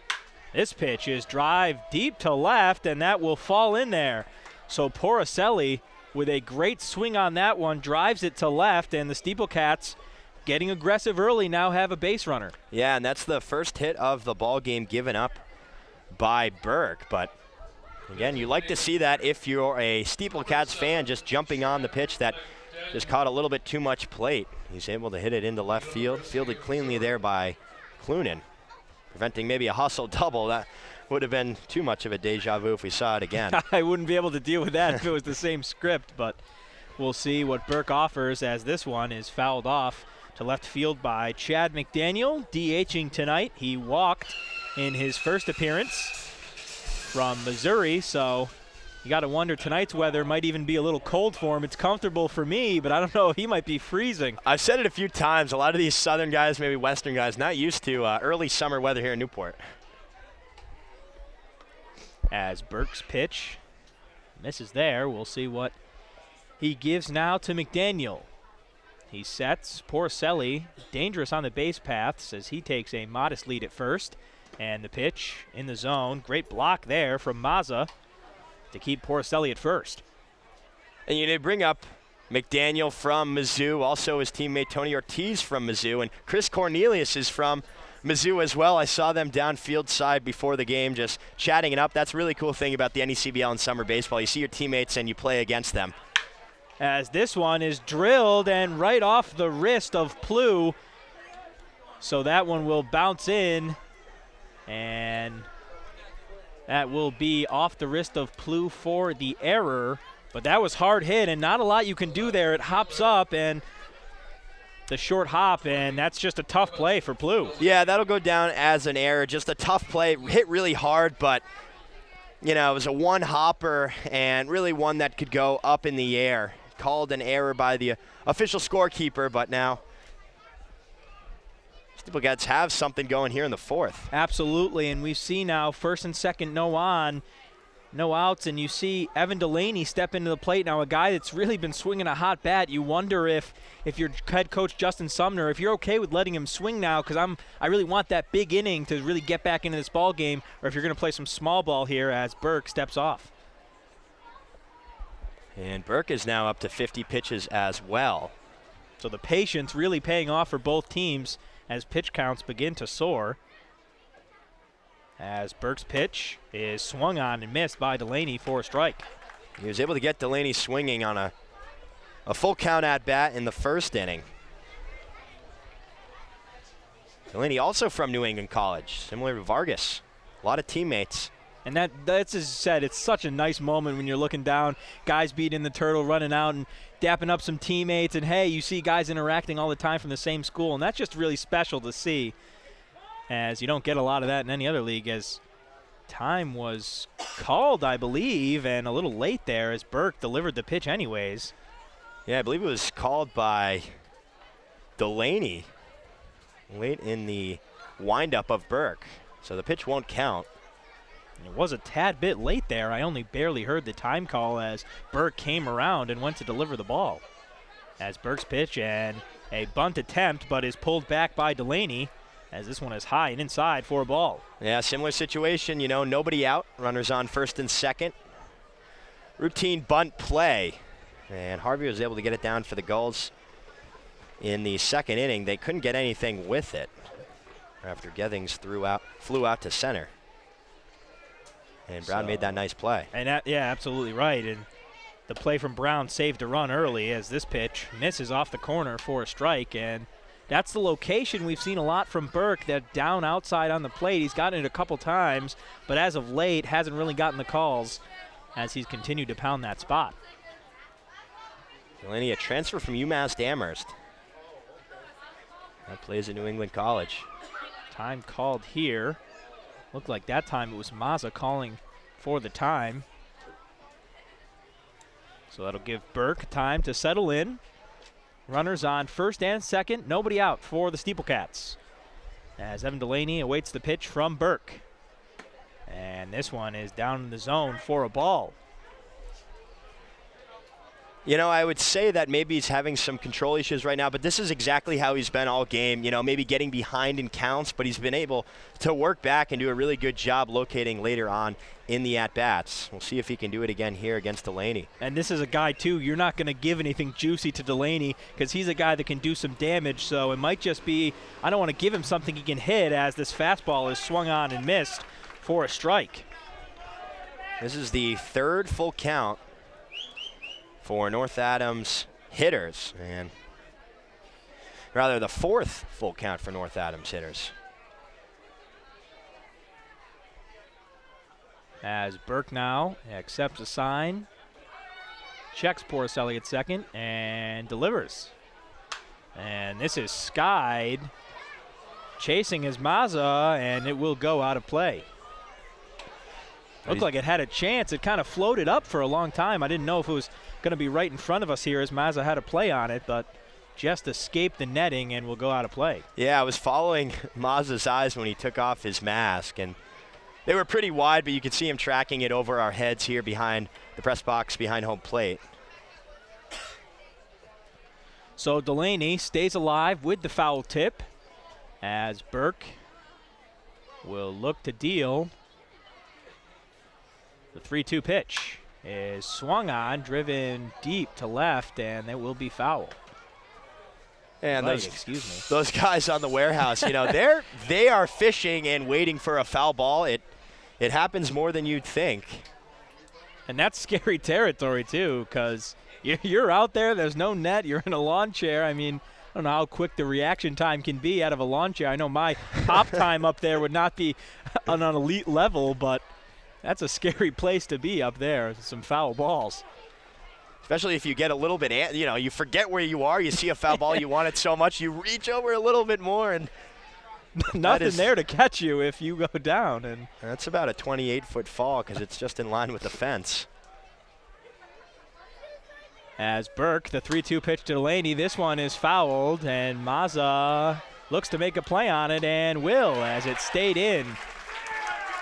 This pitch is drive deep to left, and that will fall in there. So Porcelli, with a great swing on that one, drives it to left, and the SteepleCats, getting aggressive early, now have a base runner. Yeah, and that's the first hit of the ball game given up by Burke, but again, you like to see that if you're a SteepleCats fan, just jumping on the pitch that just caught a little bit too much plate. He's able to hit it into left field, fielded cleanly there by Clunan, preventing maybe a hustle double. That would have been too much of a deja vu if we saw it again. I wouldn't be able to deal with that if it was the same script, but we'll see what Burke offers as this one is fouled off to left field by Chad McDaniel, DHing tonight. He walked in his first appearance from Missouri, so you got to wonder tonight's weather might even be a little cold for him. It's comfortable for me, but I don't know, he might be freezing. I've said it a few times, a lot of these southern guys, maybe western guys, not used to early summer weather here in Newport. As Burke's pitch misses there, we'll see what he gives now to McDaniel. He sets Porcelli, dangerous on the base paths as he takes a modest lead at first. And the pitch in the zone. Great block there from Mazza to keep Porcelli at first. And you did bring up McDaniel from Mizzou, also his teammate Tony Ortiz from Mizzou, and Chris Cornelius is from Mizzou as well. I saw them downfield side before the game just chatting it up. That's a really cool thing about the NECBL and summer baseball. You see your teammates and you play against them. As this one is drilled and right off the wrist of Plew. So that one will bounce in. And that will be off the wrist of Plew for the error. But that was hard hit, and not a lot you can do there. It hops up, and the short hop, and that's just a tough play for Plew. Yeah, that'll go down as an error. Just a tough play. Hit really hard, but, it was a one-hopper and really one that could go up in the air. Called an error by the official scorekeeper, but now SteepleCats have something going here in the fourth. Absolutely, and we see now first and second no outs, and you see Evan Delaney step into the plate. Now a guy that's really been swinging a hot bat. You wonder if your head coach Justin Sumner, if you're okay with letting him swing now, because I really want that big inning to really get back into this ball game, or if you're going to play some small ball here as Burke steps off. And Burke is now up to 50 pitches as well. So the patience really paying off for both teams as pitch counts begin to soar. As Burke's pitch is swung on and missed by Delaney for a strike. He was able to get Delaney swinging on a full count at bat in the first inning. Delaney also from New England College, similar to Vargas. A lot of teammates. And that's as said, it's such a nice moment when you're looking down, guys beating the turtle, running out and dapping up some teammates, and hey, you see guys interacting all the time from the same school, and that's just really special to see, as you don't get a lot of that in any other league, as time was called, I believe, and a little late there as Burke delivered the pitch anyways. Yeah, I believe it was called by Delaney. late in the windup of Burke. So the pitch won't count. It was a tad bit late there. I only barely heard the time call as Burke came around and went to deliver the ball. As Burke's pitch and a bunt attempt, but is pulled back by Delaney as this one is high and inside for a ball. Yeah, similar situation, you know, nobody out. Runners on first and second. Routine bunt play. And Harvey was able to get it down for the Gulls in the second inning. They couldn't get anything with it after Gethings flew out to center. And Brown made that nice play. And yeah, absolutely right. And the play from Brown saved a run early as this pitch misses off the corner for a strike. And that's the location we've seen a lot from Burke, that down outside on the plate. He's gotten it a couple times, but as of late hasn't really gotten the calls as he's continued to pound that spot. Delaney, a transfer from UMass to Amherst. That plays at New England College. Time called here. Looked like that time it was Mazza calling for the time. So that'll give Burke time to settle in. Runners on first and second, nobody out for the SteepleCats. As Evan Delaney awaits the pitch from Burke. And this one is down in the zone for a ball. You know, I would say that maybe he's having some control issues right now, but this is exactly how he's been all game. You know, maybe getting behind in counts, but he's been able to work back and do a really good job locating later on in the at-bats. We'll see if he can do it again here against Delaney. And this is a guy, too, you're not going to give anything juicy to Delaney because he's a guy that can do some damage, so it might just be, I don't want to give him something he can hit as this fastball is swung on and missed for a strike. This is the third full count for North Adams hitters, and rather the fourth full count for North Adams hitters. As Burke now accepts a sign, checks Porcelli at second, and delivers. And this is skied, chasing his Mazza, and it will go out of play. Looked like it had a chance. It kind of floated up for a long time. I didn't know if it was going to be right in front of us here as Mazza had a play on it, but just escaped the netting and will go out of play. Yeah, I was following Mazza's eyes when he took off his mask, and they were pretty wide, but you could see him tracking it over our heads here behind the press box behind home plate. So Delaney stays alive with the foul tip as Burke will look to deal. The 3-2 pitch is swung on, driven deep to left, and it will be foul. And those those guys on the warehouse, you know, they are fishing and waiting for a foul ball. It happens more than you'd think. And that's scary territory too, because you're out there. There's no net. You're in a lawn chair. I mean, I don't know how quick the reaction time can be out of a lawn chair. I know my pop time up there would not be on an elite level, but that's a scary place to be up there. Some foul balls. Especially if you get a little bit, you know, you forget where you are. You see a foul ball, you want it so much, you reach over a little bit more, and nothing there to catch you if you go down. And that's about a 28-foot fall because it's just in line with the fence. As Burke, the 3-2 pitch to Delaney, this one is fouled, and Mazza looks to make a play on it and will as it stayed in.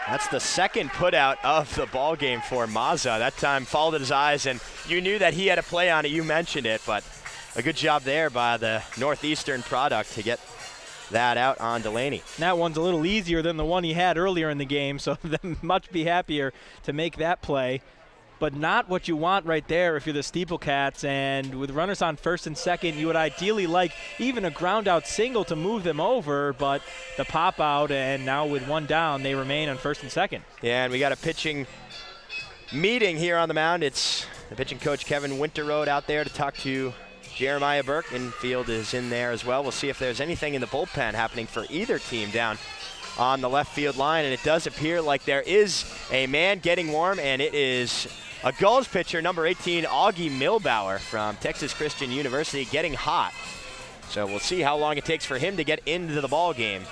That's the second putout of the ball game for Mazza. That time followed his eyes, and you knew that he had a play on it. You mentioned it, but a good job there by the Northeastern product to get that out on Delaney. That one's a little easier than the one he had earlier in the game, so they much be happier to make that play. But not what you want right there if you're the SteepleCats. And with runners on first and second, you would ideally like even a ground-out single to move them over, but the pop-out, and now with one down, they remain on first and second. Yeah, and we got a pitching meeting here on the mound. It's the pitching coach, Kevin Winterroad, out there to talk to Jeremiah Burke. Infield is in there as well. We'll see if there's anything in the bullpen happening for either team down on the left field line, and it does appear like there is a man getting warm, and it is a Gulls pitcher, number 18, Augie Milbauer from Texas Christian University, getting hot. So we'll see how long it takes for him to get into the ball game.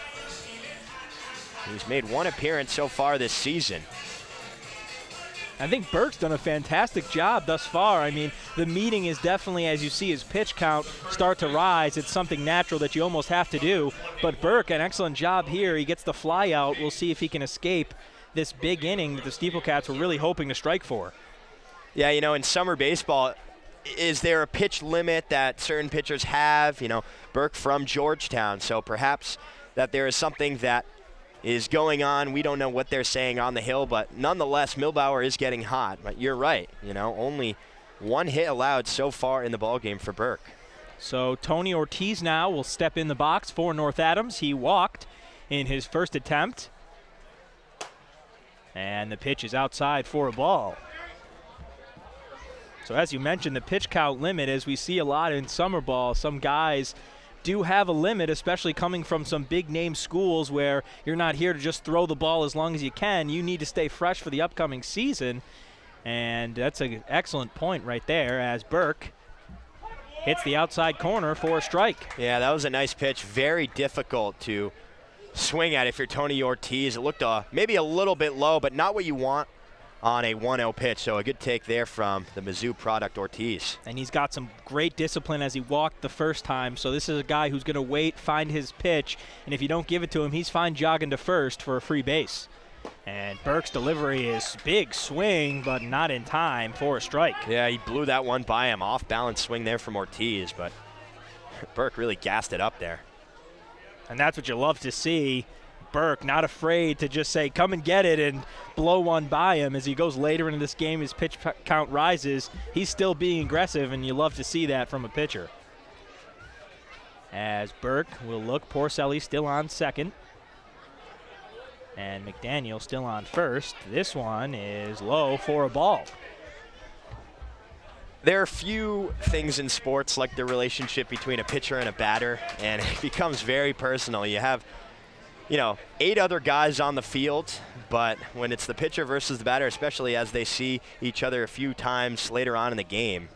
He's made one appearance so far this season. I think Burke's done a fantastic job thus far. I mean, the meeting is definitely, as you see his pitch count start to rise, it's something natural that you almost have to do. But Burke, an excellent job here. He gets the fly out. We'll see if he can escape this big inning that the SteepleCats were really hoping to strike for. Yeah, you know, in summer baseball, is there a pitch limit that certain pitchers have? You know, Burke from Georgetown, so perhaps that there is something that is going on. We don't know what they're saying on the Hill, but nonetheless, Milbauer is getting hot. But you're right, you know, only one hit allowed so far in the ballgame for Burke. So Tony Ortiz now will step in the box for North Adams. He walked in his first attempt. And the pitch is outside for a ball. So as you mentioned, the pitch count limit, as we see a lot in summer ball, some guys do have a limit, especially coming from some big name schools where you're not here to just throw the ball as long as you can. You need to stay fresh for the upcoming season. And that's an excellent point right there as Burke hits the outside corner for a strike. Yeah, that was a nice pitch. Very difficult to swing at if you're Tony Ortiz. It looked maybe a little bit low, but not what you want on a 1-0 pitch. So a good take there from the Mizzou product, Ortiz. And he's got some great discipline as he walked the first time. So this is a guy who's going to wait, find his pitch, and if you don't give it to him, he's fine jogging to first for a free base. And Burke's delivery is big swing, but not in time for a strike. Yeah, he blew that one by him. Off-balance swing there from Ortiz, but Burke really gassed it up there. And that's what you love to see. Burke not afraid to just say, come and get it, and blow one by him. As he goes later into this game, his pitch count rises. He's still being aggressive, and you love to see that from a pitcher. As Burke will look, Porcelli still on second. And McDaniel still on first. This one is low for a ball. There are few things in sports like the relationship between a pitcher and a batter, and it becomes very personal. You have, 8 other guys on the field, but when it's the pitcher versus the batter, especially as they see each other a few times later on in the game,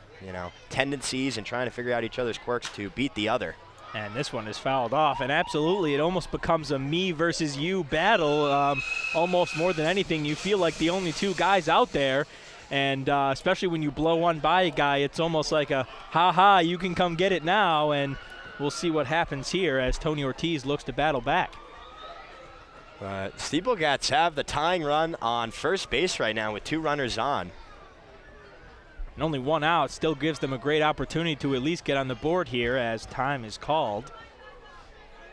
tendencies and trying to figure out each other's quirks to beat the other. And this one is fouled off, and absolutely it almost becomes a me versus you battle. Almost more than anything, you feel like the only two guys out there, and especially when you blow one by a guy, it's almost like a ha-ha, you can come get it now, and we'll see what happens here as Tony Ortiz looks to battle back. But SteepleCats have the tying run on first base right now with 2 runners on. And only 1 out still gives them a great opportunity to at least get on the board here as time is called.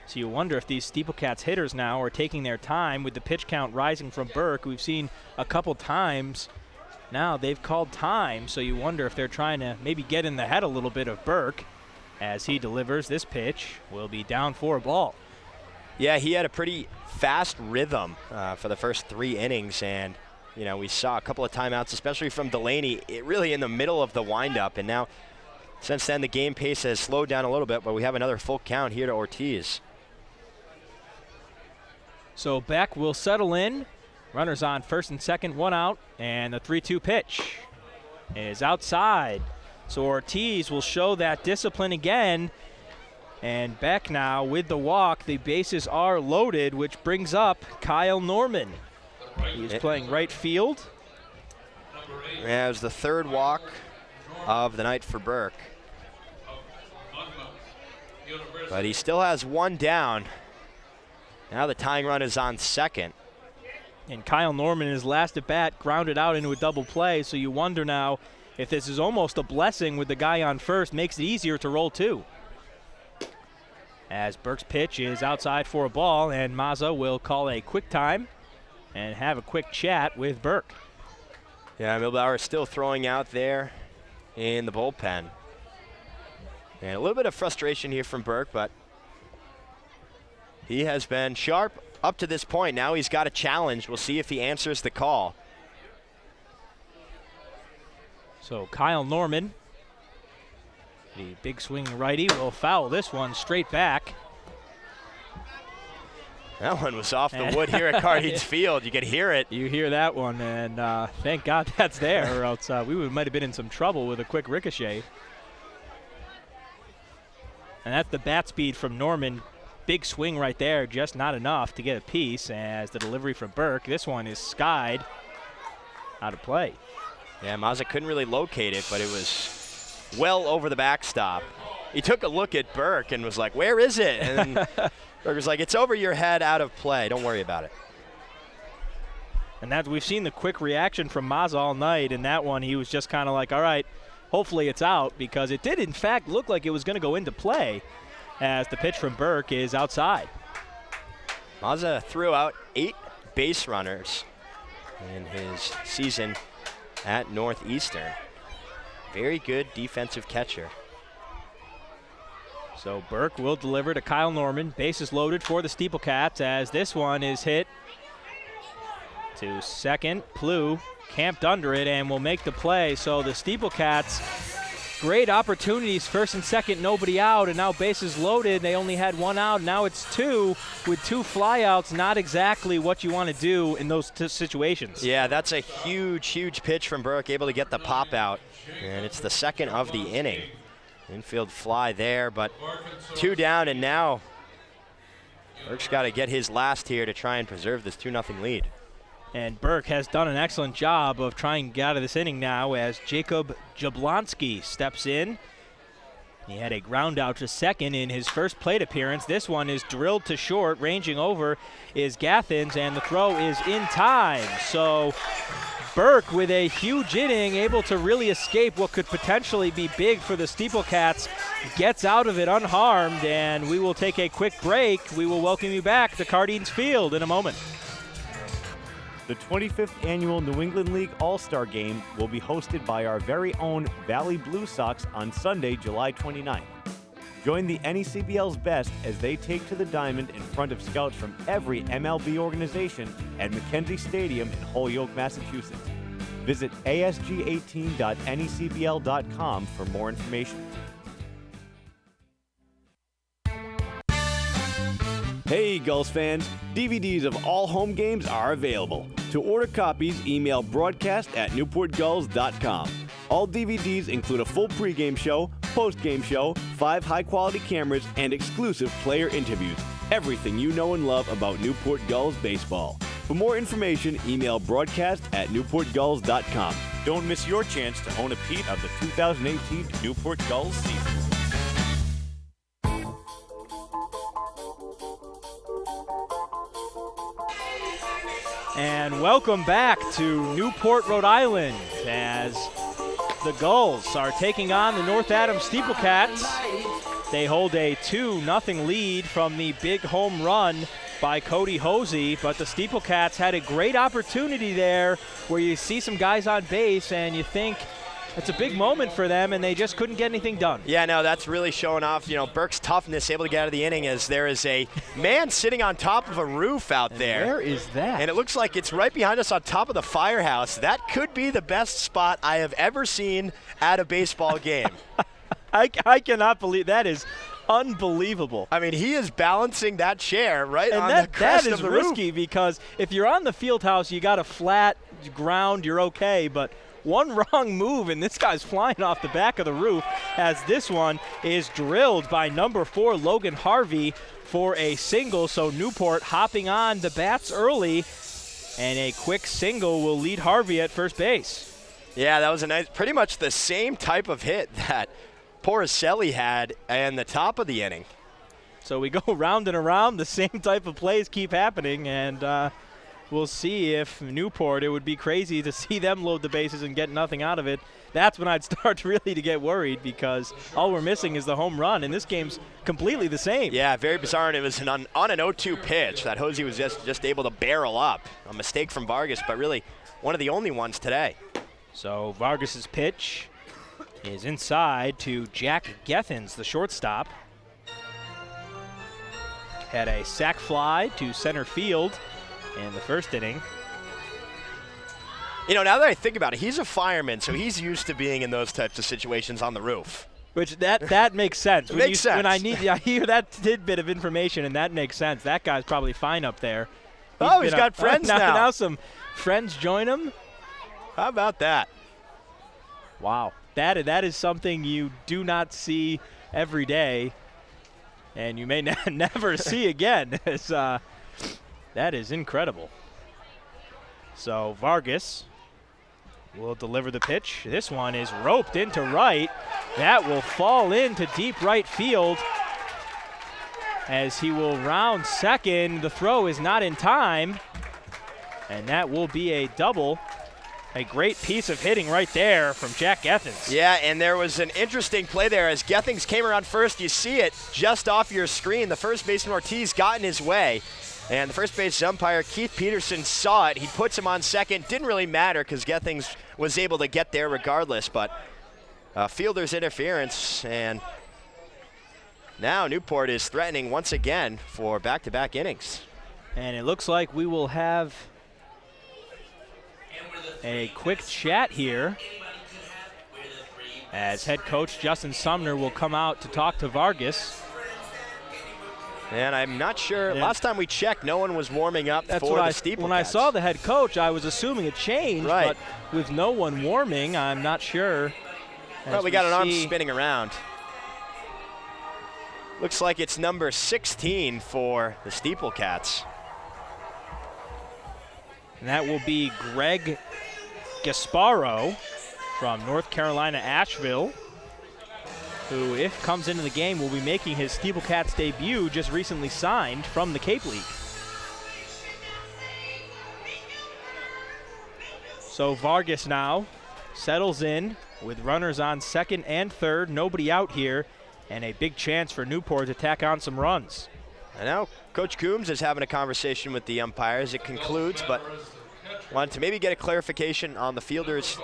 So you wonder if these SteepleCats hitters now are taking their time with the pitch count rising from Burke. We've seen a couple times now they've called time, so you wonder if they're trying to maybe get in the head a little bit of Burke as he delivers. This pitch will be down for a ball. Yeah, he had a pretty fast rhythm for the first 3 innings, and we saw a couple of timeouts, especially from Delaney, really in the middle of the windup. And now, since then, the game pace has slowed down a little bit, but we have another full count here to Ortiz. So Beck will settle in. Runners on first and second, 1 out, and the 3-2 pitch is outside. So Ortiz will show that discipline again. And Beck now with the walk. The bases are loaded, which brings up Kyle Norman. He's playing right field. Yeah, it was the 3rd walk of the night for Burke. But he still has 1 down. Now the tying run is on second. And Kyle Norman, in his last at bat, grounded out into a double play. So you wonder now if this is almost a blessing with the guy on first, makes it easier to roll 2. As Burke's pitch is outside for a ball, and Mazza will call a quick time and have a quick chat with Burke. Yeah, Milbauer still throwing out there in the bullpen. And a little bit of frustration here from Burke, but he has been sharp up to this point. Now he's got a challenge. We'll see if he answers the call. So Kyle Norman, the big swing righty, will foul this one straight back. That one was off the wood here at Cardeens Field. You can hear it. You hear that one, and thank God that's there, or else we might have been in some trouble with a quick ricochet. And that's the bat speed from Norman. Big swing right there, just not enough to get a piece as the delivery from Burke. This one is skied out of play. Yeah, Mazza couldn't really locate it, but it was well over the backstop. He took a look at Burke and was like, where is it? And Burke was like, it's over your head, out of play. Don't worry about it. And that we've seen the quick reaction from Mazza all night. In that one, he was just kind of like, all right, hopefully it's out, because it did, in fact, look like it was going to go into play as the pitch from Burke is outside. Mazza threw out 8 base runners in his season at Northeastern. Very good defensive catcher. So Burke will deliver to Kyle Norman. Bases loaded for the SteepleCats as this one is hit to second. Plew camped under it and will make the play. So the SteepleCats, great opportunities, first and second, nobody out, and now bases loaded. They only had 1 out. Now it's 2 with 2 flyouts. Not exactly what you want to do in those situations. Yeah, that's a huge, huge pitch from Burke, able to get the pop out. And it's the second of the inning. Infield fly there, but 2 down, and now Burke's got to get his last here to try and preserve this 2-0 lead. And Burke has done an excellent job of trying to get out of this inning now as Jacob Jablonski steps in. He had a ground out to second in his first plate appearance. This one is drilled to short. Ranging over is Gathens, and the throw is in time. So Burke, with a huge inning, able to really escape what could potentially be big for the SteepleCats, gets out of it unharmed, and we will take a quick break. We will welcome you back to Cardines Field in a moment. The 25th Annual New England League All-Star Game will be hosted by our very own Valley Blue Sox on Sunday, July 29th. Join the NECBL's best as they take to the diamond in front of scouts from every MLB organization at McKenzie Stadium in Holyoke, Massachusetts. Visit asg18.necbl.com for more information. Hey Gulls fans, DVDs of all home games are available. To order copies, email broadcast@newportgulls.com. All DVDs include a full pregame show, postgame show, 5 high-quality cameras, and exclusive player interviews. Everything you know and love about Newport Gulls baseball. For more information, email broadcast@newportgulls.com. Don't miss your chance to own a piece of the 2018 Newport Gulls season. And welcome back to Newport, Rhode Island, as the Gulls are taking on the North Adams SteepleCats. They hold a 2-0 lead from the big home run by Cody Hosey, but the SteepleCats had a great opportunity there where you see some guys on base and you think it's a big moment for them, and they just couldn't get anything done. Yeah, no, that's really showing off, Burke's toughness, able to get out of the inning, as there is a man sitting on top of a roof out there. Where is that? And it looks like it's right behind us on top of the firehouse. That could be the best spot I have ever seen at a baseball game. I cannot believe that. Is unbelievable. I mean, he is balancing that chair right on the crest of the roof. That is risky, because if you're on the field house, you got a flat ground, you're okay, but one wrong move and this guy's flying off the back of the roof, as this one is drilled by number 4 Logan Harvey for a single. So Newport hopping on the bats early, and a quick single will lead Harvey at first base. Yeah, that was a nice, pretty much the same type of hit that Porcelli had in the top of the inning. So we go round and around, the same type of plays keep happening, and we'll see if Newport, it would be crazy to see them load the bases and get nothing out of it. That's when I'd start really to get worried, because all we're missing is the home run, and this game's completely the same. Yeah, very bizarre, and it was on an 0-2 pitch that Hosey was just able to barrel up. A mistake from Vargas, but really one of the only ones today. So Vargas's pitch is inside to Jack Gethens, the shortstop. Had a sac fly to center field in the first inning. Now that I think about it, he's a fireman, so he's used to being in those types of situations on the roof. Which that makes sense. It makes sense. When I hear that tidbit of information, and that makes sense. That guy's probably fine up there. He's got friends now. Now some friends join him. How about that? Wow. That is something you do not see every day, and you may never see again. That is incredible. So Vargas will deliver the pitch. This one is roped into right. That will fall into deep right field as he will round second. The throw is not in time, and that will be a double. A great piece of hitting right there from Jack Gethings. Yeah, and there was an interesting play there as Gethings came around first. You see it just off your screen. The first baseman Ortiz got in his way, and the first base umpire Keith Peterson saw it. He puts him on second. Didn't really matter because Gethings was able to get there regardless, but fielder's interference, and now Newport is threatening once again for back-to-back innings. And it looks like we will have a quick chat here as head coach Justin Sumner will come out to talk to Vargas. And I'm not sure, last time we checked, no one was warming up for the SteepleCats. When I saw the head coach, I was assuming it changed, but with no one warming, I'm not sure. Well, we got an arm spinning around. Looks like it's number 16 for the SteepleCats. And that will be Greg Gasparo from North Carolina, Asheville, who, if comes into the game, will be making his SteepleCats debut, just recently signed from the Cape League. So Vargas now settles in with runners on second and third, nobody out here, and a big chance for Newport to tack on some runs. And now Coach Coombs is having a conversation with the umpires. It concludes, but wanted to maybe get a clarification on the fielder's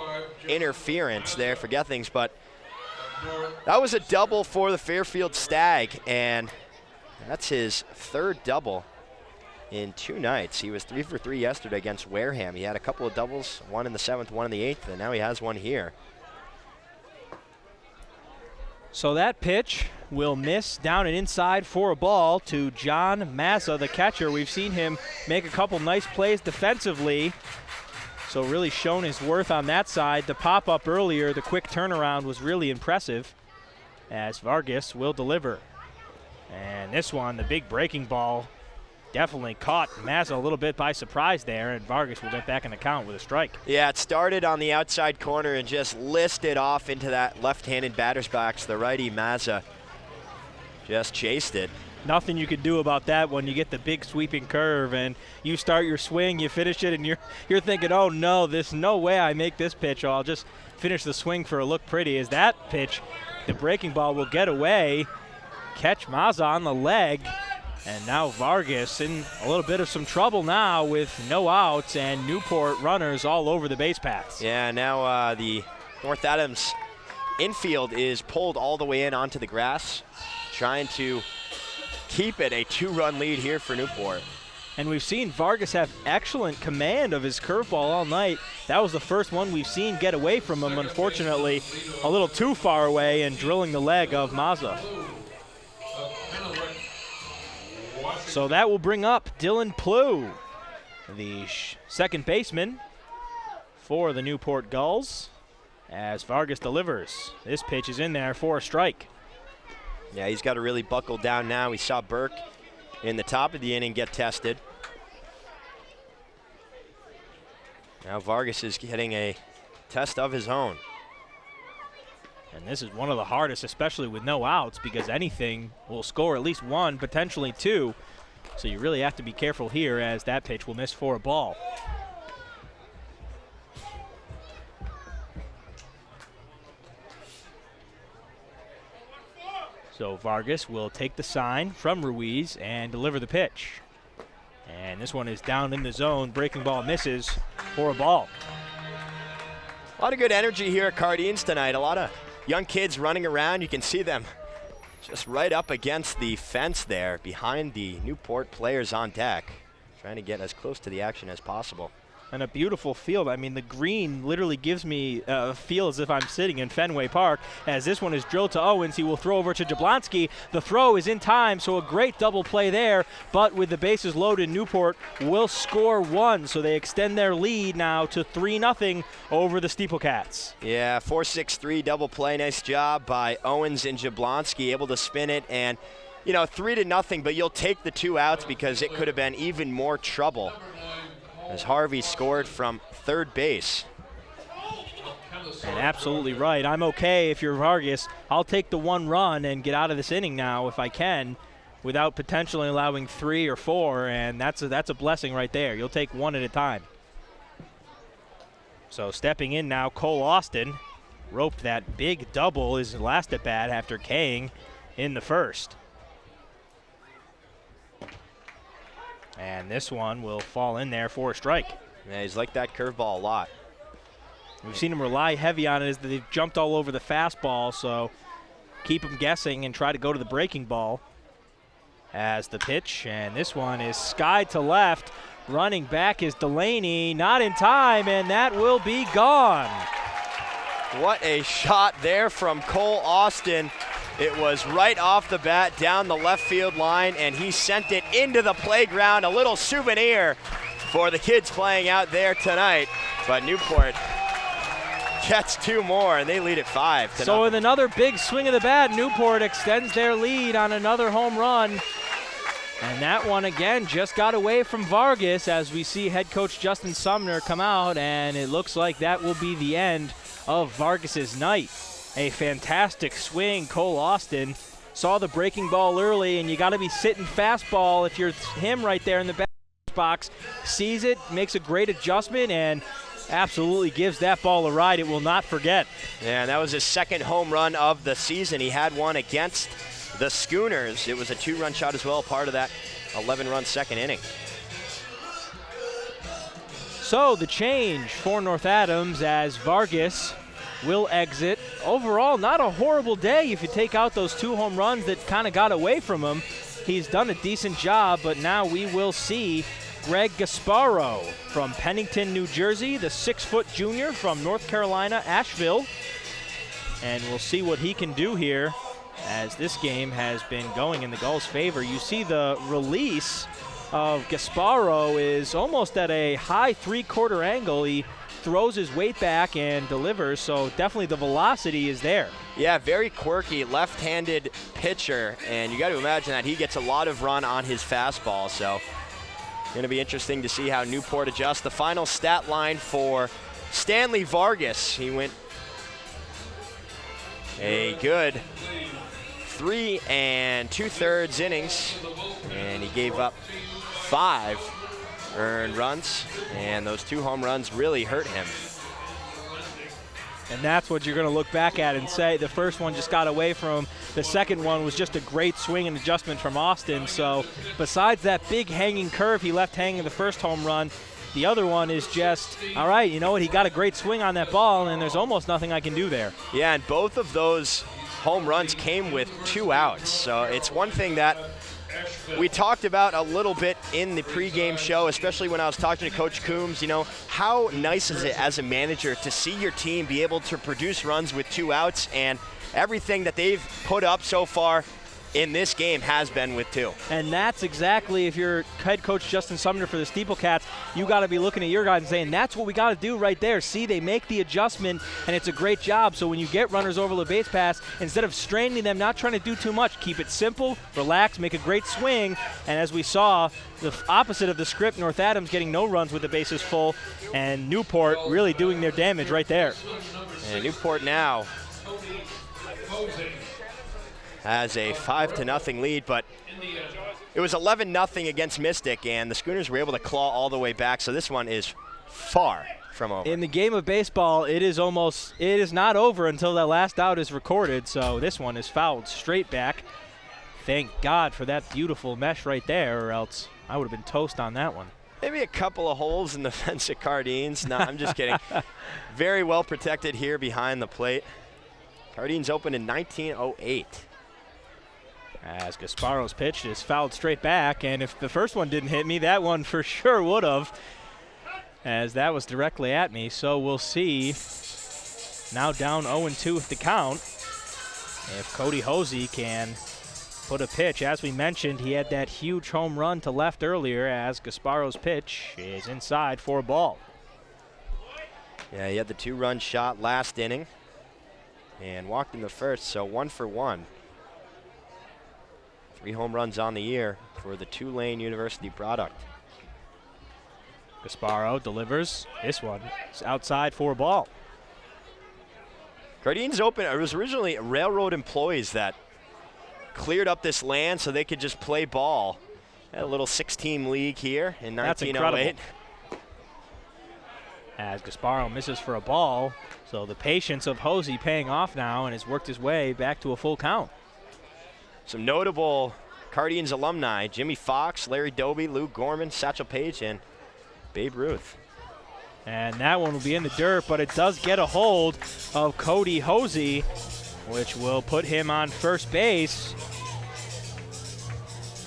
interference there for Gethings, but that was a double for the Fairfield Stag, and that's his third double in 2 nights. He was 3 for 3 yesterday against Wareham. He had a couple of doubles, one in the 7th, one in the 8th, and now he has one here. So that pitch will miss down and inside for a ball to John Mazza, the catcher. We've seen him make a couple nice plays defensively, so really shown his worth on that side. The pop-up earlier, the quick turnaround was really impressive as Vargas will deliver. And this one, the big breaking ball, definitely caught Mazza a little bit by surprise there, and Vargas will get back in the count with a strike. Yeah, it started on the outside corner and just listed off into that left-handed batter's box. The righty Mazza just chased it. Nothing you could do about that when you get the big sweeping curve and you start your swing, you finish it, and you're thinking, oh no, there's no way I make this pitch, or I'll just finish the swing for a look pretty. As that pitch, the breaking ball will get away, catch Mazza on the leg, and now Vargas in a little bit of some trouble now with no outs and Newport runners all over the base paths. Yeah, now the North Adams infield is pulled all the way in onto the grass, trying to keep it a 2-run lead here for Newport. And we've seen Vargas have excellent command of his curveball all night. That was the first one we've seen get away from him, unfortunately, a little too far away and drilling the leg of Mazza. So that will bring up Dylan Plew, the second baseman for the Newport Gulls, as Vargas delivers. This pitch is in there for a strike. Yeah, he's got to really buckle down now. We saw Burke in the top of the inning get tested. Now Vargas is getting a test of his own. And this is one of the hardest, especially with no outs, because anything will score at least 1, potentially 2. So you really have to be careful here as that pitch will miss for a ball. So Vargas will take the sign from Ruiz and deliver the pitch. And this one is down in the zone. Breaking ball misses for a ball. A lot of good energy here at Cardines tonight. A lot of young kids running around. You can see them just right up against the fence there behind the Newport players on deck, trying to get as close to the action as possible. And a beautiful field. I mean, the green literally gives me a feel as if I'm sitting in Fenway Park. As this one is drilled to Owens, he will throw over to Jablonski. The throw is in time, so a great double play there. But with the bases loaded, Newport will score 1, so they extend their lead now to 3-0 over the SteepleCats. Yeah, 4-6-3 double play. Nice job by Owens and Jablonski, able to spin it. And, 3-0, but you'll take the 2 outs because it could have been even more trouble, as Harvey scored from third base. And absolutely right. I'm okay if you're Vargas. I'll take the 1 run and get out of this inning now if I can, without potentially allowing 3 or 4, and that's a blessing right there. You'll take 1 at a time. So stepping in now, Cole Austin roped that big double his last at bat after Kang in the first. And this one will fall in there for a strike. Yeah, he's like that curveball a lot. We've seen him rely heavy on it as they've jumped all over the fastball, so keep him guessing and try to go to the breaking ball as the pitch. And this one is skied to left. Running back is Delaney, not in time, and that will be gone. What a shot there from Cole Austin. It was right off the bat down the left field line, and he sent it into the playground. A little souvenir for the kids playing out there tonight. But Newport gets 2 more, and they lead at 5-0. So with another big swing of the bat, Newport extends their lead on another home run. And that one, again, just got away from Vargas as we see head coach Justin Sumner come out, and it looks like that will be the end of Vargas's night. A fantastic swing. Cole Austin saw the breaking ball early, and you got to be sitting fastball if you're him right there in the batter's box. Sees it, makes a great adjustment, and absolutely gives that ball a ride it will not forget. Yeah, and that was his 2nd home run of the season. He had one against the Schooners. It was a 2-run shot as well, part of that 11-run 2nd inning. So the change for North Adams as Vargas will exit. Overall, not a horrible day if you take out those 2 home runs that kind of got away from him. He's done a decent job, but now we will see Greg Gasparo from Pennington, New Jersey, the 6-foot junior from North Carolina, Asheville. And we'll see what he can do here as this game has been going in the Gulls' favor. You see the release of Gasparo is almost at a high 3/4 angle. He throws his weight back and delivers, so definitely the velocity is there. Yeah, very quirky left-handed pitcher, and you got to imagine that he gets a lot of run on his fastball, so going to be interesting to see how Newport adjusts. The final stat line for Stanley Vargas, he went a good 3 2/3 innings, and he gave up 5 earned runs, and those 2 home runs really hurt him. And that's what you're going to look back at and say the first one just got away from him. The second one was just a great swing and adjustment from Austin. So besides that big hanging curve he left hanging the first home run, the other one is just, all right, you know what, he got a great swing on that ball, and there's almost nothing I can do there. Yeah, and both of those home runs came with 2 outs. So it's one thing that we talked about a little bit in the pregame show, especially when I was talking to Coach Coombs. You know, how nice is it as a manager to see your team be able to produce runs with 2 outs, and everything that they've put up so far in this game has been with 2. And that's exactly, if you're head coach Justin Sumner for the SteepleCats, you got to be looking at your guys and saying, that's what we got to do right there. See, they make the adjustment, and it's a great job. So when you get runners over the base pass, instead of straining them, not trying to do too much, keep it simple, relax, make a great swing. And as we saw, the opposite of the script, North Adams getting no runs with the bases full, and Newport really doing their damage right there. And Newport now has a 5-0 lead, but it was 11-0 against Mystic, and the Schooners were able to claw all the way back, so this one is far from over. In the game of baseball, it is not over until that last out is recorded, so this one is fouled straight back. Thank God for that beautiful mesh right there, or else I would have been toast on that one. Maybe a couple of holes in the fence at Cardines. No, I'm just kidding. Very well protected here behind the plate. Cardines opened in 1908. As Gasparo's pitch is fouled straight back, and if the first one didn't hit me, that one for sure would have, as that was directly at me. So we'll see. Now down 0-2 with the count. If Cody Hosey can put a pitch. As we mentioned, he had that huge home run to left earlier, as Gasparo's pitch is inside for a ball. Yeah, he had the 2-run shot last inning and walked in the first, so 1 for 1. 3 home runs on the year for the Tulane University product. Gasparo delivers. This one is outside for a ball. Guardians Open, it was originally railroad employees that cleared up this land so they could just play ball. Had a little 6-team league here in 1908. That's incredible. As Gasparo misses for a ball, so the patience of Hosey paying off now and has worked his way back to a full count. Some notable Guardians alumni: Jimmy Fox, Larry Doby, Lou Gorman, Satchel Paige, and Babe Ruth. And that one will be in the dirt, but it does get a hold of Cody Hosey, which will put him on first base.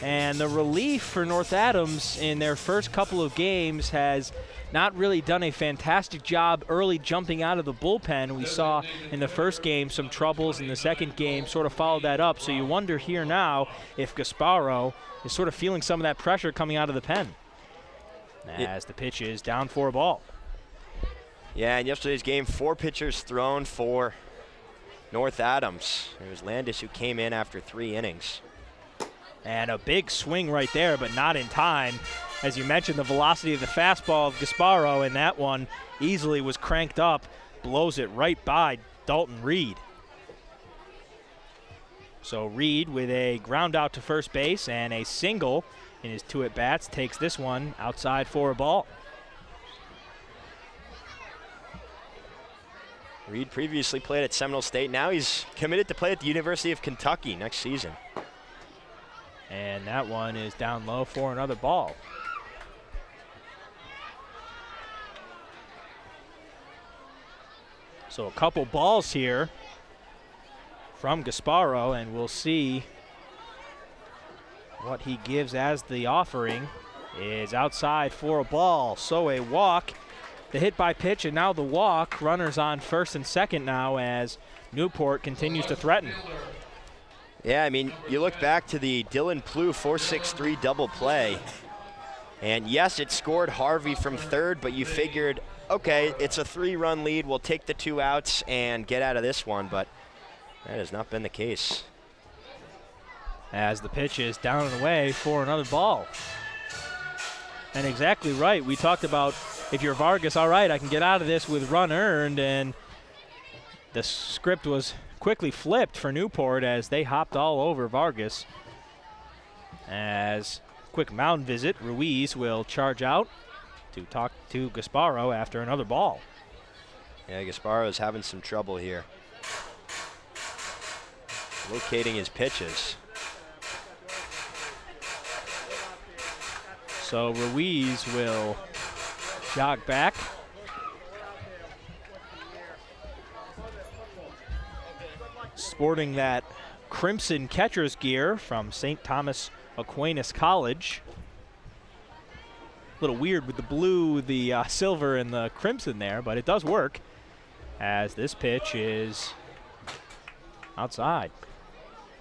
And the relief for North Adams in their first couple of games has not really done a fantastic job early jumping out of the bullpen. We saw in the first game some troubles. In the second game sort of followed that up. So you wonder here now if Gasparo is sort of feeling some of that pressure coming out of the pen as the pitch is down for a ball. Yeah, in yesterday's game, 4 pitchers thrown for North Adams. It was Landis who came in after 3 innings. And a big swing right there, but not in time. As you mentioned, the velocity of the fastball of Gasparo, and that one easily was cranked up, blows it right by Dalton Reed. So Reed with a ground out to first base and a single in his 2 at-bats takes this one outside for a ball. Reed previously played at Seminole State. Now he's committed to play at the University of Kentucky next season. And that one is down low for another ball. So a couple balls here from Gasparo, and we'll see what he gives as the offering. Is outside for a ball. So a walk, the hit by pitch, and now the walk. Runners on first and second now as Newport continues to threaten. Yeah, I mean, you look back to the Dylan Plew 4-6-3 double play, and yes, it scored Harvey from third, but you figured, okay, it's a 3-run lead, we'll take the 2 outs and get out of this one, but that has not been the case. As the pitch is down and away for another ball. And exactly right, we talked about if you're Vargas, all right, I can get out of this with run earned, and the script was quickly flipped for Newport as they hopped all over Vargas. As quick mound visit, Ruiz will charge out to talk to Gasparo after another ball. Yeah, Gasparo is having some trouble here locating his pitches. So Ruiz will jog back. Sporting that crimson catcher's gear from St. Thomas Aquinas College. A little weird with the blue, the silver, and the crimson there, but it does work as this pitch is outside.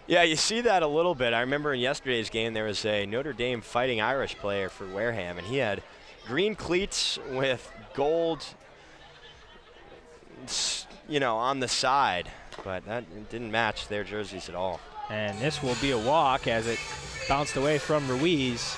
Yeah, you see that a little bit. I remember in yesterday's game there was a Notre Dame Fighting Irish player for Wareham, and he had green cleats with gold, on the side. But that didn't match their jerseys at all. And this will be a walk as it bounced away from Ruiz.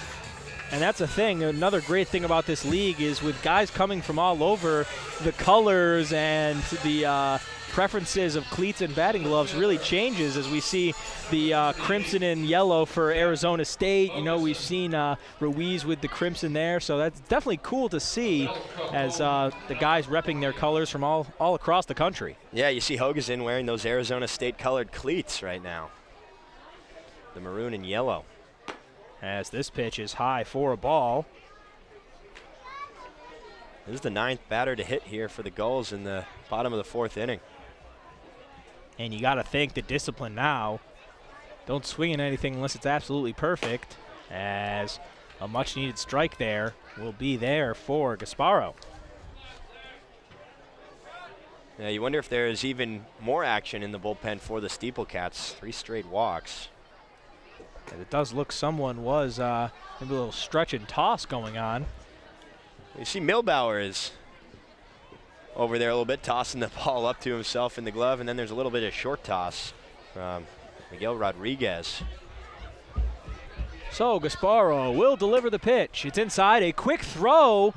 And that's a thing. Another great thing about this league is with guys coming from all over, the colors and the preferences of cleats and batting gloves really changes as we see the crimson and yellow for Arizona State. We've seen Ruiz with the crimson there, so that's definitely cool to see as the guys repping their colors from all across the country. Yeah, you see Hogeson wearing those Arizona State colored cleats right now. The maroon and yellow. As this pitch is high for a ball. This is the 9th batter to hit here for the Gulls in the bottom of the 4th inning. And you got to think the discipline now. Don't swing at anything unless it's absolutely perfect, as a much-needed strike there will be there for Gasparo. Yeah, you wonder if there is even more action in the bullpen for the SteepleCats. 3 straight walks. And it does look someone was maybe a little stretch and toss going on. You see Milbauer is over there a little bit, tossing the ball up to himself in the glove, and then there's a little bit of short toss from Miguel Rodriguez. So Gasparo will deliver the pitch. It's inside, a quick throw,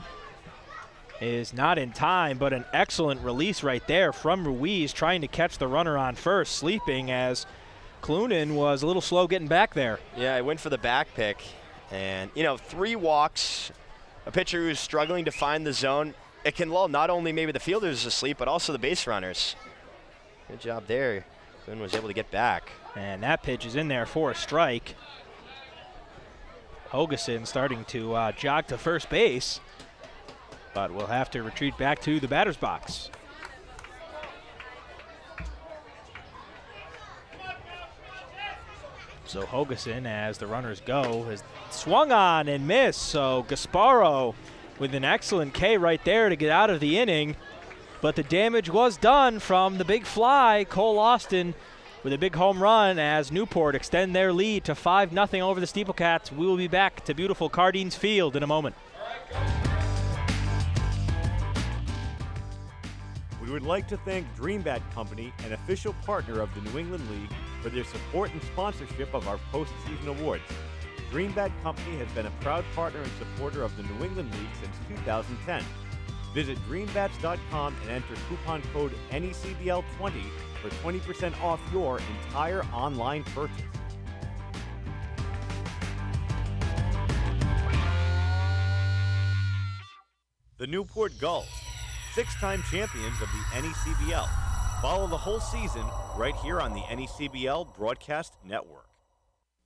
is not in time, but an excellent release right there from Ruiz, trying to catch the runner on first, sleeping as Clunan was a little slow getting back there. Yeah, I went for the back pick. And, 3 walks, a pitcher who's struggling to find the zone, it can lull not only maybe the fielders asleep, but also the base runners. Good job there. Clunan was able to get back. And that pitch is in there for a strike. Hogeson starting to jog to first base, but will have to retreat back to the batter's box. So Hogeson, as the runners go, has swung on and missed. So Gasparo with an excellent K right there to get out of the inning. But the damage was done from the big fly. Cole Austin with a big home run as Newport extend their lead to 5-0 over the SteepleCats. We will be back to beautiful Cardines Field in a moment. We would like to thank DreamBat Company, an official partner of the New England League, for their support and sponsorship of our postseason awards. DreamBat Company has been a proud partner and supporter of the New England League since 2010. Visit dreambats.com and enter coupon code NECBL20 for 20% off your entire online purchase. The Newport Gulls, 6-time champions of the NECBL. Follow the whole season right here on the NECBL Broadcast Network.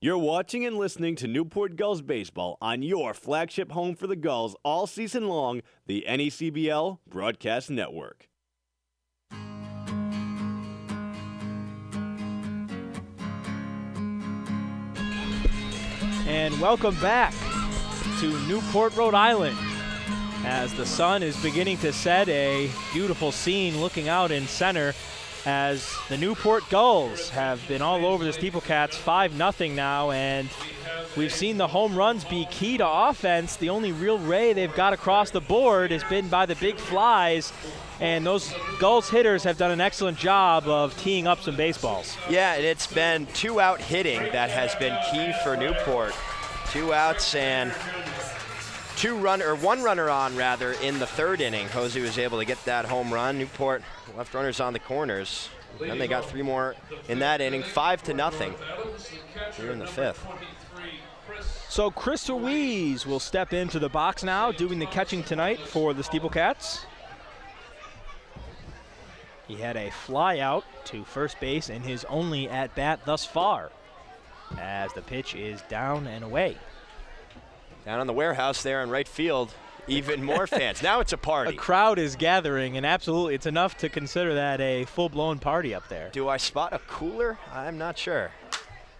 You're watching and listening to Newport Gulls baseball on your flagship home for the Gulls all season long, the NECBL Broadcast Network. And welcome back to Newport, Rhode Island, as the sun is beginning to set. A beautiful scene looking out in center as the Newport Gulls have been all over the SteepleCats 5-0 now, and we've seen the home runs be key to offense. The only real ray they've got across the board has been by the big flies, and those Gulls hitters have done an excellent job of teeing up some baseballs. Yeah, and it's been 2-out hitting that has been key for Newport. 2 outs and one runner on rather in the 3rd inning. Hosey was able to get that home run. Newport left runners on the corners. Then they got 3 more in that inning, 5-0 here in the 5th. So Chris Ruiz will step into the box now, doing the catching tonight for the SteepleCats. He had a fly out to first base in his only at-bat thus far, as the pitch is down and away. Down on the warehouse there in right field, even more fans. Now it's a party. A crowd is gathering, and absolutely, it's enough to consider that a full-blown party up there. Do I spot a cooler? I'm not sure.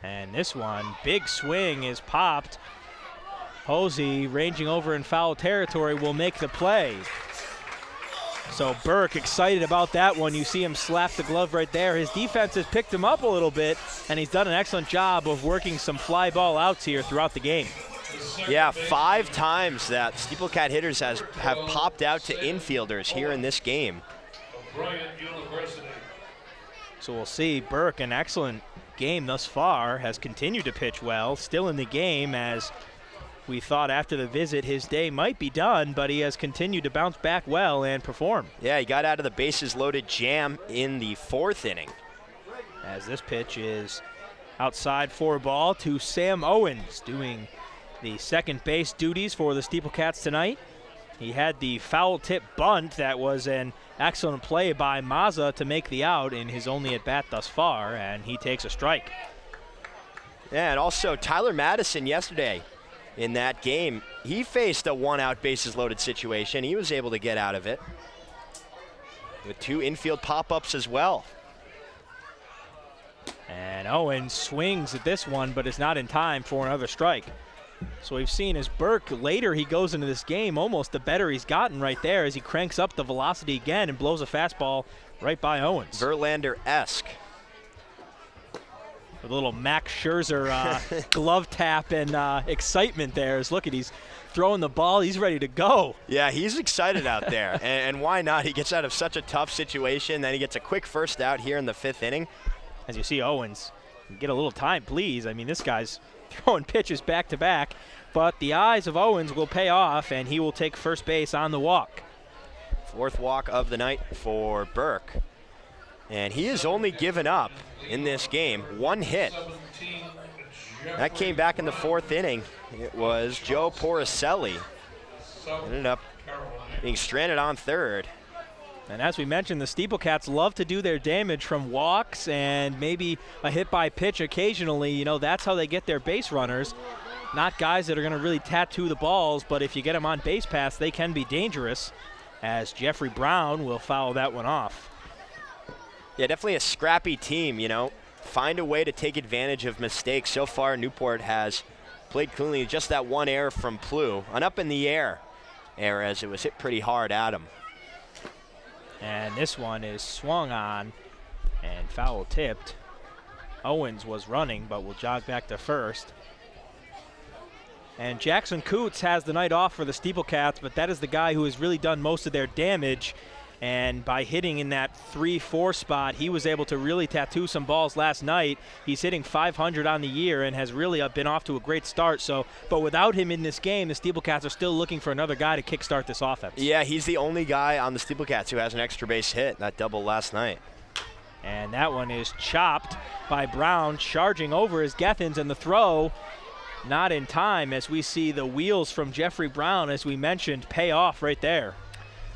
And this one, big swing is popped. Hosey, ranging over in foul territory, will make the play. So Burke excited about that one. You see him slap the glove right there. His defense has picked him up a little bit, and he's done an excellent job of working some fly ball outs here throughout the game. Yeah, 5 times that SteepleCat hitters have popped out to infielders here in this game. So we'll see. Burke, an excellent game thus far, has continued to pitch well, still in the game, as we thought after the visit his day might be done, but he has continued to bounce back well and perform. Yeah, he got out of the bases loaded jam in the 4th inning. As this pitch is outside for a ball to Sam Owens, doing the second base duties for the SteepleCats tonight. He had the foul tip bunt that was an excellent play by Mazza to make the out in his only at bat thus far, and he takes a strike. Yeah, and also Tyler Madison yesterday in that game, he faced a 1-out bases loaded situation. He was able to get out of it with 2 infield pop-ups as well. And Owens swings at this one, but is not in time for another strike. So we've seen as Burke, later he goes into this game, almost the better he's gotten right there as he cranks up the velocity again and blows a fastball right by Owens. Verlander-esque. With a little Max Scherzer glove tap and excitement there. Look at, he's throwing the ball, he's ready to go. Yeah, he's excited out there, and why not? He gets out of such a tough situation, then he gets a quick first out here in the 5th inning. As you see Owens, get a little time, please. I mean, this guy's throwing pitches back to back, but the eyes of Owens will pay off, and he will take first base on the walk. Fourth walk of the night for Burke. And he has only given up in this game 1 hit. That came back in the 4th inning. It was Joe Porcelli. Ended up being stranded on third. And as we mentioned, the SteepleCats love to do their damage from walks and maybe a hit by pitch occasionally. You know, that's how they get their base runners. Not guys that are going to really tattoo the balls, but if you get them on base paths, they can be dangerous, as Jeffrey Brown will foul that one off. Yeah, definitely a scrappy team, you know. Find a way to take advantage of mistakes. So far, Newport has played cleanly. Just that one error from Plu. An up in the air error as it was hit pretty hard at him. And this one is swung on and foul tipped. Owens was running, but will jog back to first. And Jackson Coots has the night off for the SteepleCats, but that is the guy who has really done most of their damage. And by hitting in that 3-4 spot, he was able to really tattoo some balls last night. He's hitting .500 on the year and has really been off to a great start. So, but without him in this game, the SteepleCats are still looking for another guy to kickstart this offense. Yeah, he's the only guy on the SteepleCats who has an extra base hit, that double last night. And that one is chopped by Brown, charging over his Gethins, and the throw not in time, as we see the wheels from Jeffrey Brown, as we mentioned, pay off right there.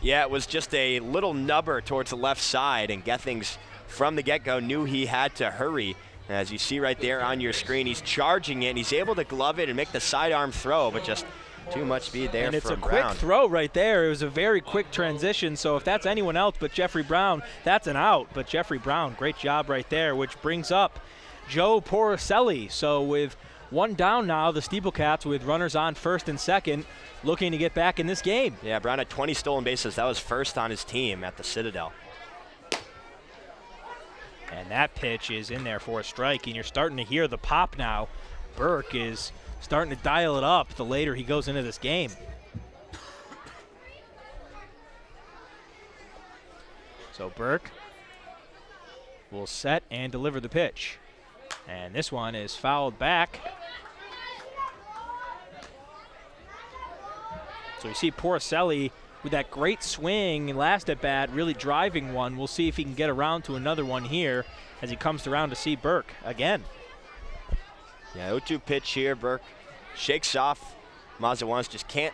Yeah, it was just a little nubber towards the left side, and Gethings from the get-go knew he had to hurry. As you see right there on your screen, he's charging it, and he's able to glove it and make the sidearm throw, but just too much speed there. And it's a Brown. quick throw right there. It was a very quick transition, so if that's anyone else but Jeffrey Brown, that's an out. But Jeffrey Brown, great job right there, which brings up Joe Porcelli. So with one down now, the SteepleCats with runners on first and second, looking to get back in this game. Yeah, Brown had 20 stolen bases. That was first on his team at the Citadel. And that pitch is in there for a strike, and you're starting to hear the pop now. Burke is starting to dial it up the later he goes into this game. So Burke will set and deliver the pitch. And this one is fouled back. So you see Porcelli with that great swing last at bat, really driving one. We'll see if he can get around to another one here as he comes around to see Burke again. Yeah, 0-2 pitch here. Burke shakes off Mazza once, just can't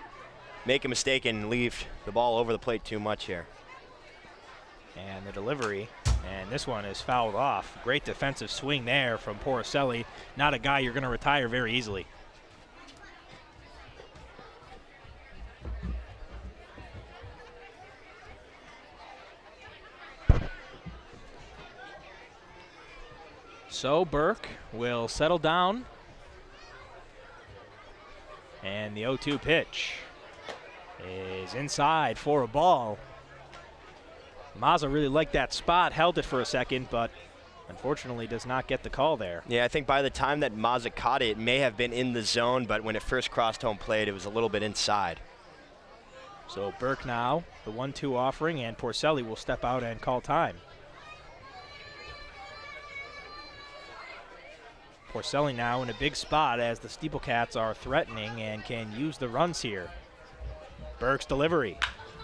make a mistake and leave the ball over the plate too much here. And the delivery, and this one is fouled off. Great defensive swing there from Porcelli. Not a guy you're going to retire very easily. So Burke will settle down. And the 0-2 pitch is inside for a ball. Mazza really liked that spot, held it for a second, but unfortunately does not get the call there. Yeah, I think by the time that Mazza caught it, it may have been in the zone, but when it first crossed home plate, it was a little bit inside. So Burke now, the 1-2 offering, and Porcelli will step out and call time. Porcelli now in a big spot as the SteepleCats are threatening and can use the runs here. Burke's delivery.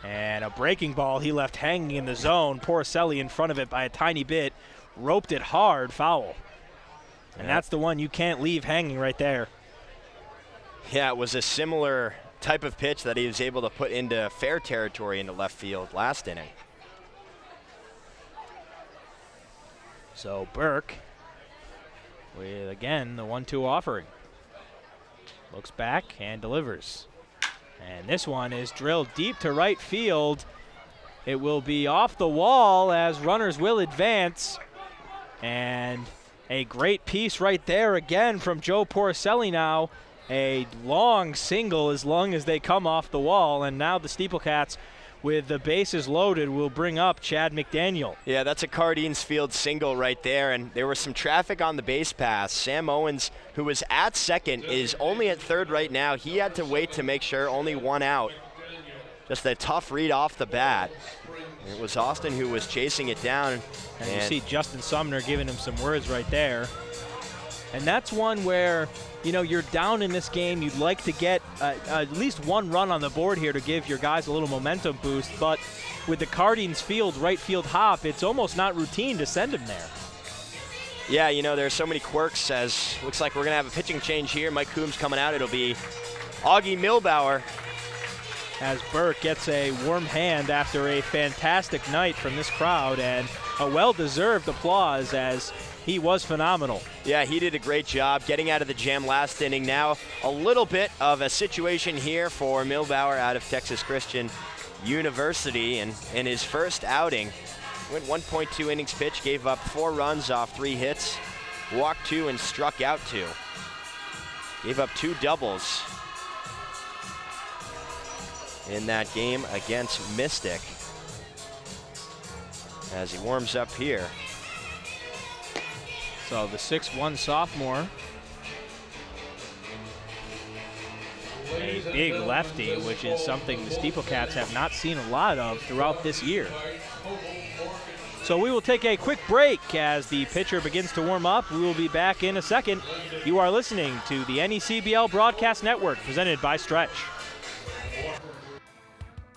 And a breaking ball he left hanging in the zone. Porcelli in front of it by a tiny bit. Roped it hard, foul. And that's the one you can't leave hanging right there. Yeah, it was a similar type of pitch that he was able to put into fair territory into left field last inning. So Burke with, again, the 1-2 offering. Looks back and delivers. And this one is drilled deep to right field. It will be off the wall as runners will advance. And a great piece right there again from Joe Porcelli now. A long single as long as they come off the wall. And now the SteepleCats, with the bases loaded, will bring up Chad McDaniel. Yeah, that's a Cardines Field single right there, and there was some traffic on the base pass. Sam Owens, who was at second, is only at third right now. He had to wait to make sure, only one out. Just a tough read off the bat. It was Austin who was chasing it down. And you see Justin Sumner giving him some words right there. And that's one where, you know, you're down in this game. You'd like to get at least one run on the board here to give your guys a little momentum boost. But with the Cardines field, right field hop, it's almost not routine to send him there. Yeah, you know, there's so many quirks as looks like we're going to have a pitching change here. Mike Coombs coming out. It'll be Augie Milbauer. As Burke gets a warm hand after a fantastic night from this crowd, and a well-deserved applause as he was phenomenal. Yeah, he did a great job getting out of the jam last inning. Now a little bit of a situation here for Milbauer out of Texas Christian University, and in his first outing, went 1.2 innings pitched, gave up 4 runs off 3 hits, walked 2 and struck out 2. Gave up 2 doubles in that game against Mystic. As he warms up here. So the 6'1" sophomore, a big lefty, which is something the SteepleCats have not seen a lot of throughout this year. So we will take a quick break as the pitcher begins to warm up. We will be back in a second. You are listening to the NECBL Broadcast Network, presented by Stretch.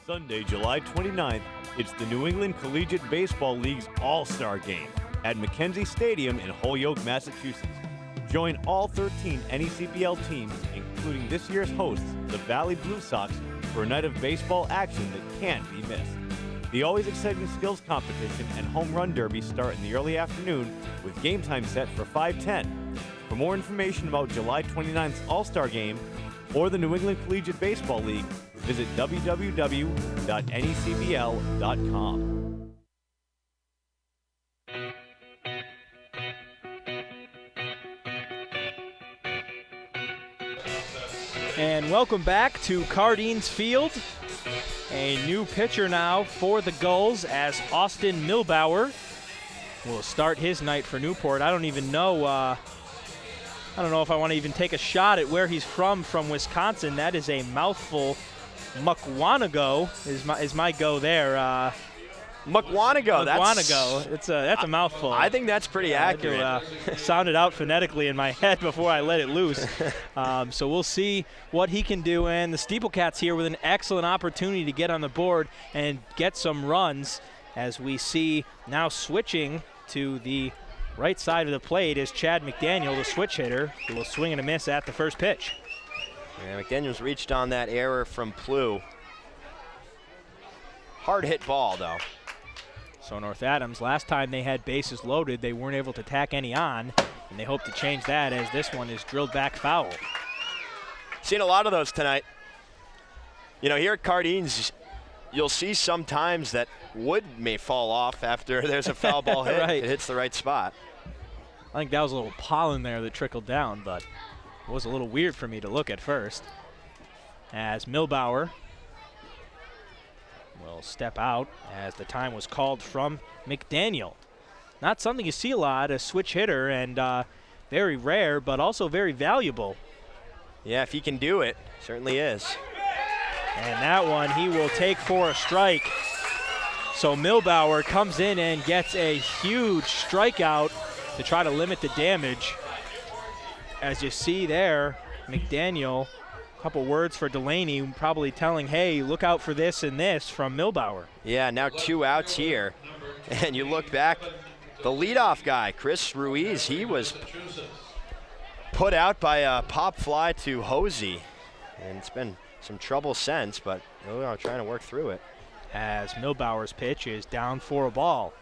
Sunday, July 29th, it's the New England Collegiate Baseball League's All-Star Game at Mackenzie Stadium in Holyoke, Massachusetts. Join all 13 NECBL teams, including this year's hosts, the Valley Blue Sox, for a night of baseball action that can't be missed. The always exciting skills competition and home run derby start in the early afternoon with game time set for 5:10. For more information about July 29th's All-Star Game or the New England Collegiate Baseball League, visit www.necbl.com. And welcome back to Cardines Field. A new pitcher now for the Gulls as Austin Milbauer will start his night for Newport. I don't even know, I don't know if I want to even take a shot at where he's from Wisconsin. That is a mouthful. Mukwonago is my go there. Mukwonago. That's a mouthful. I think that's pretty accurate. I had to sound it out phonetically in my head before I let it loose. So we'll see what he can do. And the SteepleCats here with an excellent opportunity to get on the board and get some runs, as we see now switching to the right side of the plate is Chad McDaniel, the switch hitter, who will swing and a miss at the first pitch. Yeah, McDaniel's reached on that error from Plew. Hard hit ball, though. So North Adams, last time they had bases loaded, they weren't able to tack any on, and they hope to change that as this one is drilled back foul. Seen a lot of those tonight. You know, here at Cardines, you'll see sometimes that wood may fall off after there's a foul ball hit. Right. It hits the right spot. I think that was a little pollen there that trickled down, but it was a little weird for me to look at first. As Milbauer will step out as the time was called from McDaniel. Not something you see a lot, a switch hitter, and very rare, but also very valuable. Yeah, if he can do it, certainly is. And that one he will take for a strike. So Milbauer comes in and gets a huge strikeout to try to limit the damage. As you see there, McDaniel, a couple words for Delaney, probably telling, hey, look out for this and this from Milbauer. Yeah, now 2 outs here. And you look back, the leadoff guy, Chris Ruiz, he was put out by a pop fly to Hosey. And it's been some trouble since, but we're trying to work through it. As Milbauer's pitch is down for a ball.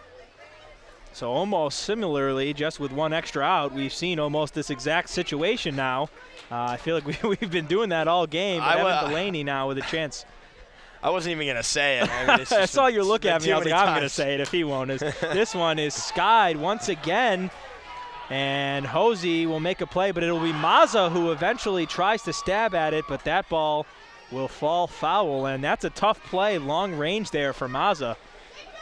So almost similarly, just with one extra out, we've seen almost this exact situation now. I feel like we've been doing that all game. But Evan Delaney now with a chance. I wasn't even going to say it. I mean, I saw your look at me. I was like, I'm going to say it if he won't. This one is skied once again. And Hosey will make a play, but it'll be Mazza who eventually tries to stab at it, but that ball will fall foul. And that's a tough play, long range there for Mazza.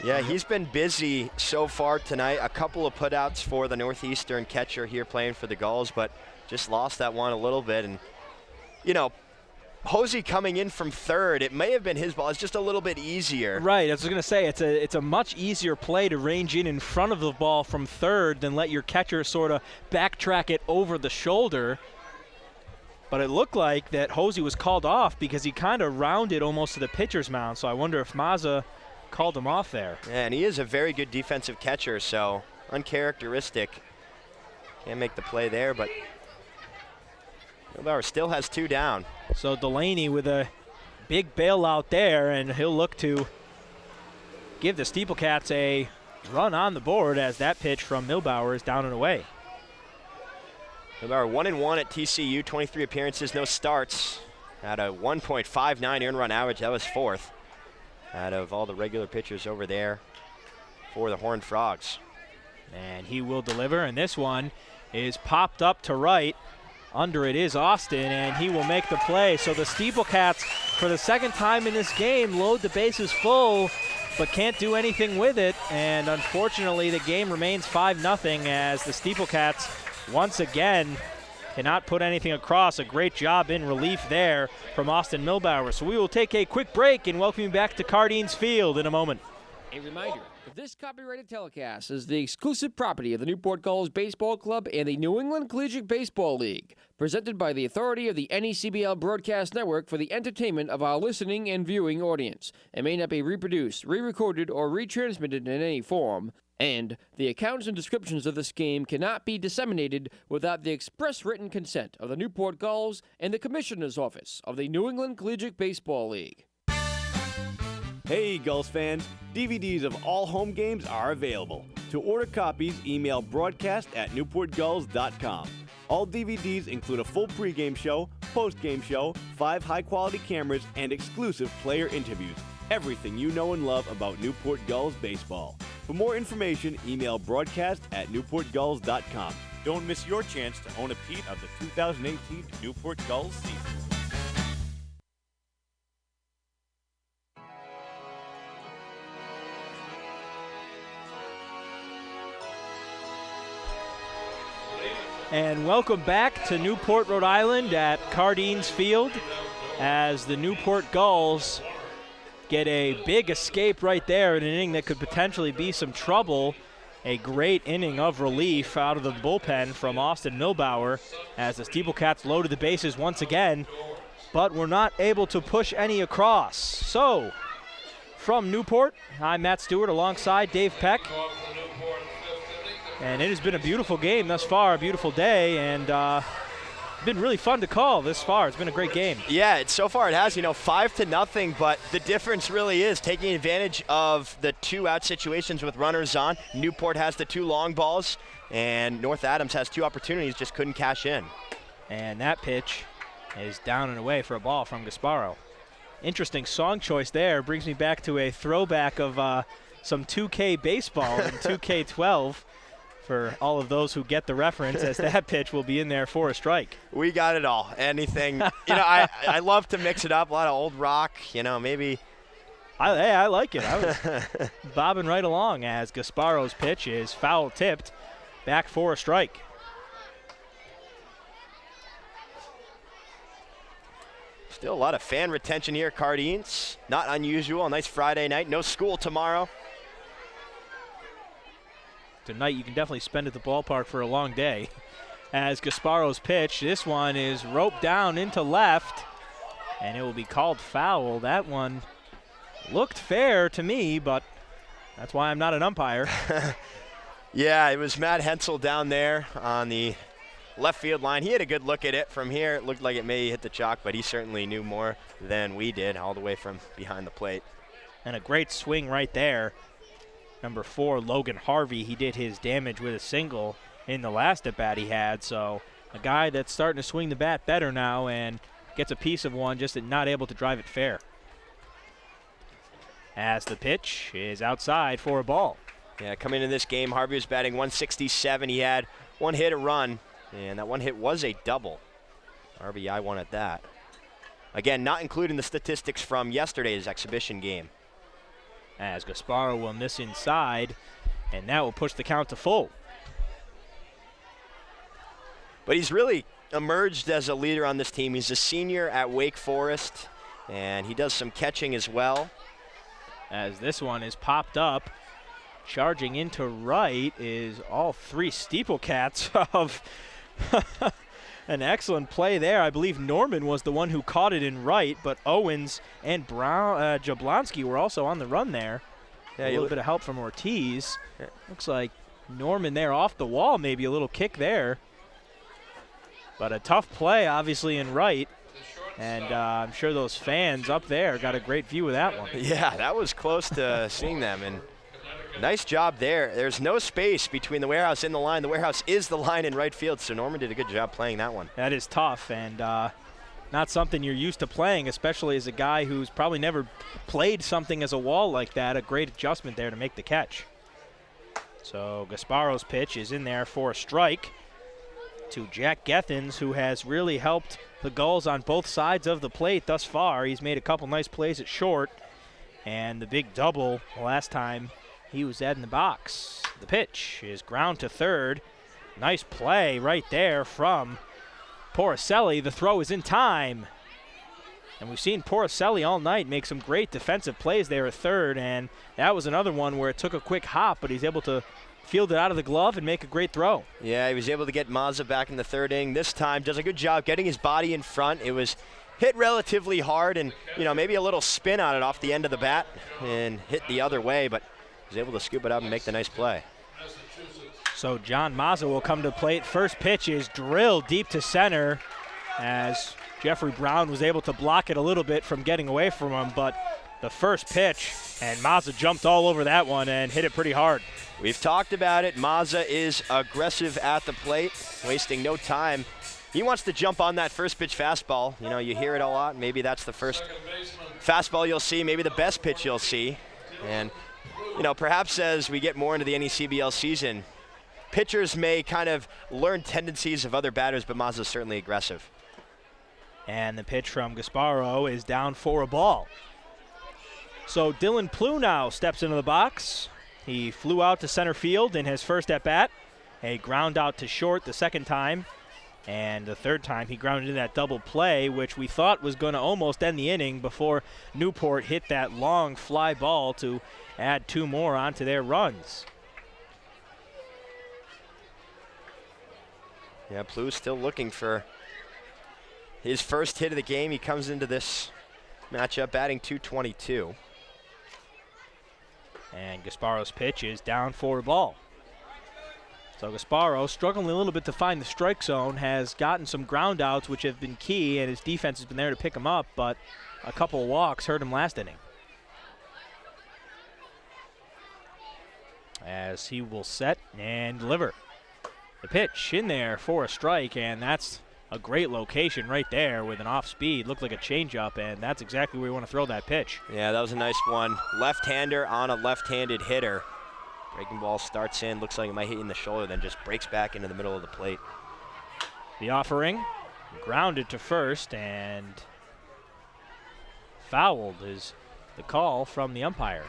Yeah, he's been busy so far tonight. A couple of putouts for the Northeastern catcher here playing for the Gulls, but just lost that one a little bit. And, you know, Hosey coming in from third, it may have been his ball. It's just a little bit easier. Right, I was going to say, it's a much easier play to range in front of the ball from third than let your catcher sort of backtrack it over the shoulder. But it looked like that Hosey was called off because he kind of rounded almost to the pitcher's mound. So I wonder if Mazza called him off there. Yeah, and he is a very good defensive catcher, so uncharacteristic. Can't make the play there, but Milbauer still has 2 down. So Delaney with a big bailout there, and he'll look to give the SteepleCats a run on the board as that pitch from Milbauer is down and away. Milbauer 1-1 at TCU, 23 appearances, no starts. At a 1.59 earned run average, that was 4th out of all the regular pitchers over there for the Horned Frogs. And he will deliver, and this one is popped up to right. Under it is Austin, and he will make the play. So the SteepleCats, for the second time in this game, load the bases full, but can't do anything with it. And unfortunately, the game remains 5-0 as the SteepleCats once again cannot put anything across. A great job in relief there from Austin Milbauer. So we will take a quick break and welcome you back to Cardines Field in a moment. A reminder that this copyrighted telecast is the exclusive property of the Newport Gulls Baseball Club and the New England Collegiate Baseball League, presented by the authority of the NECBL Broadcast Network for the entertainment of our listening and viewing audience. It may not be reproduced, re-recorded, or retransmitted in any form, and the accounts and descriptions of this game cannot be disseminated without the express written consent of the Newport Gulls and the Commissioner's Office of the New England Collegiate Baseball League. Hey, Gulls fans, DVDs of all home games are available. To order copies, email broadcast@newportgulls.com. All DVDs include a full pregame show, postgame show, 5 high-quality cameras, and exclusive player interviews. Everything you know and love about Newport Gulls baseball. For more information, email broadcast@newportgulls.com. Don't miss your chance to own a piece of the 2018 Newport Gulls season. And welcome back to Newport, Rhode Island at Cardines Field as the Newport Gulls get a big escape right there in an inning that could potentially be some trouble. A great inning of relief out of the bullpen from Austin Milbauer as the SteepleCats loaded the bases once again, but were not able to push any across. So, from Newport, I'm Matt Stewart alongside Dave Peck. And it has been a beautiful game thus far, a beautiful day, and been really fun to call this far. It's been a great game. Yeah, so far it has, 5-0, but the difference really is taking advantage of the 2-out situations with runners on. Newport has the 2 long balls, and North Adams has 2 opportunities, just couldn't cash in. And that pitch is down and away for a ball from Gasparo. Interesting song choice there. Brings me back to a throwback of some 2K baseball in 2K12. For all of those who get the reference, as that pitch will be in there for a strike. We got it all. Anything. I love to mix it up. A lot of old rock, maybe. I like it. I was bobbing right along as Gasparo's pitch is foul tipped back for a strike. Still a lot of fan retention here at Cardines. Not unusual. A nice Friday night. No school tomorrow. Tonight you can definitely spend at the ballpark for a long day. As Gasparo's pitch, this one is roped down into left, and it will be called foul. That one looked fair to me, but that's why I'm not an umpire. Yeah, it was Matt Hensel down there on the left field line. He had a good look at it from here. It looked like it may hit the chalk, but he certainly knew more than we did all the way from behind the plate. And a great swing right there. Number 4, Logan Harvey, he did his damage with a single in the last at-bat he had. So a guy that's starting to swing the bat better now and gets a piece of one, just not able to drive it fair. As the pitch is outside for a ball. Yeah, coming into this game, Harvey was batting 167. He had 1 hit, a run, and that 1 hit was a double. RBI 1 at that. Again, not including the statistics from yesterday's exhibition game. As Gasparo will miss inside, and that will push the count to full. But he's really emerged as a leader on this team. He's a senior at Wake Forest, and he does some catching as well. As this one is popped up, charging into right is all 3 SteepleCats of an excellent play there. I believe Norman was the one who caught it in right, but Owens and Jablonski were also on the run there. a little bit of help from Ortiz. Looks like Norman there off the wall, maybe a little kick there. But a tough play, obviously, in right. And I'm sure those fans up there got a great view of that one. Yeah, that was close to seeing them. And nice job there. There's no space between the warehouse and the line. The warehouse is the line in right field, so Norman did a good job playing that one. That is tough and not something you're used to playing, especially as a guy who's probably never played something as a wall like that. A great adjustment there to make the catch. So Gasparo's pitch is in there for a strike to Jack Gethens, who has really helped the Gulls on both sides of the plate thus far. He's made a couple nice plays at short, and the big double last time he was in the box. The pitch is ground to third. Nice play right there from Porcelli. The throw is in time. And we've seen Porcelli all night make some great defensive plays there at third, and that was another one where it took a quick hop, but he's able to field it out of the glove and make a great throw. Yeah, he was able to get Mazza back in the third inning. This time does a good job getting his body in front. It was hit relatively hard and, maybe a little spin on it off the end of the bat and hit the other way, but he was able to scoop it up and make the nice play. So John Mazza will come to plate. First pitch is drilled deep to center as Jeffrey Brown was able to block it a little bit from getting away from him, but the first pitch, and Mazza jumped all over that one and hit it pretty hard. We've talked about it. Mazza is aggressive at the plate, wasting no time. He wants to jump on that first pitch fastball. You hear it a lot. Maybe that's the first fastball you'll see, maybe the best pitch you'll see. And, perhaps as we get more into the NECBL season, pitchers may kind of learn tendencies of other batters, but Mazza's certainly aggressive. And the pitch from Gasparo is down for a ball. So Dylan Plew now steps into the box. He flew out to center field in his first at-bat. A ground out to short the second time. And the third time he grounded in that double play, which we thought was going to almost end the inning before Newport hit that long fly ball to add two more onto their runs. Yeah, Plew's still looking for his first hit of the game. He comes into this matchup batting .222. And Gasparo's pitch is down for a ball. So Gasparo, struggling a little bit to find the strike zone, has gotten some ground outs, which have been key, and his defense has been there to pick him up, but a couple of walks hurt him last inning. As he will set and deliver. The pitch in there for a strike, and that's a great location right there with an off speed. Looked like a changeup, and that's exactly where you want to throw that pitch. Yeah, that was a nice one. Left-hander on a left-handed hitter. Breaking ball starts in, looks like it might hit you in the shoulder, then just breaks back into the middle of the plate. The offering, grounded to first, and fouled is the call from the umpire.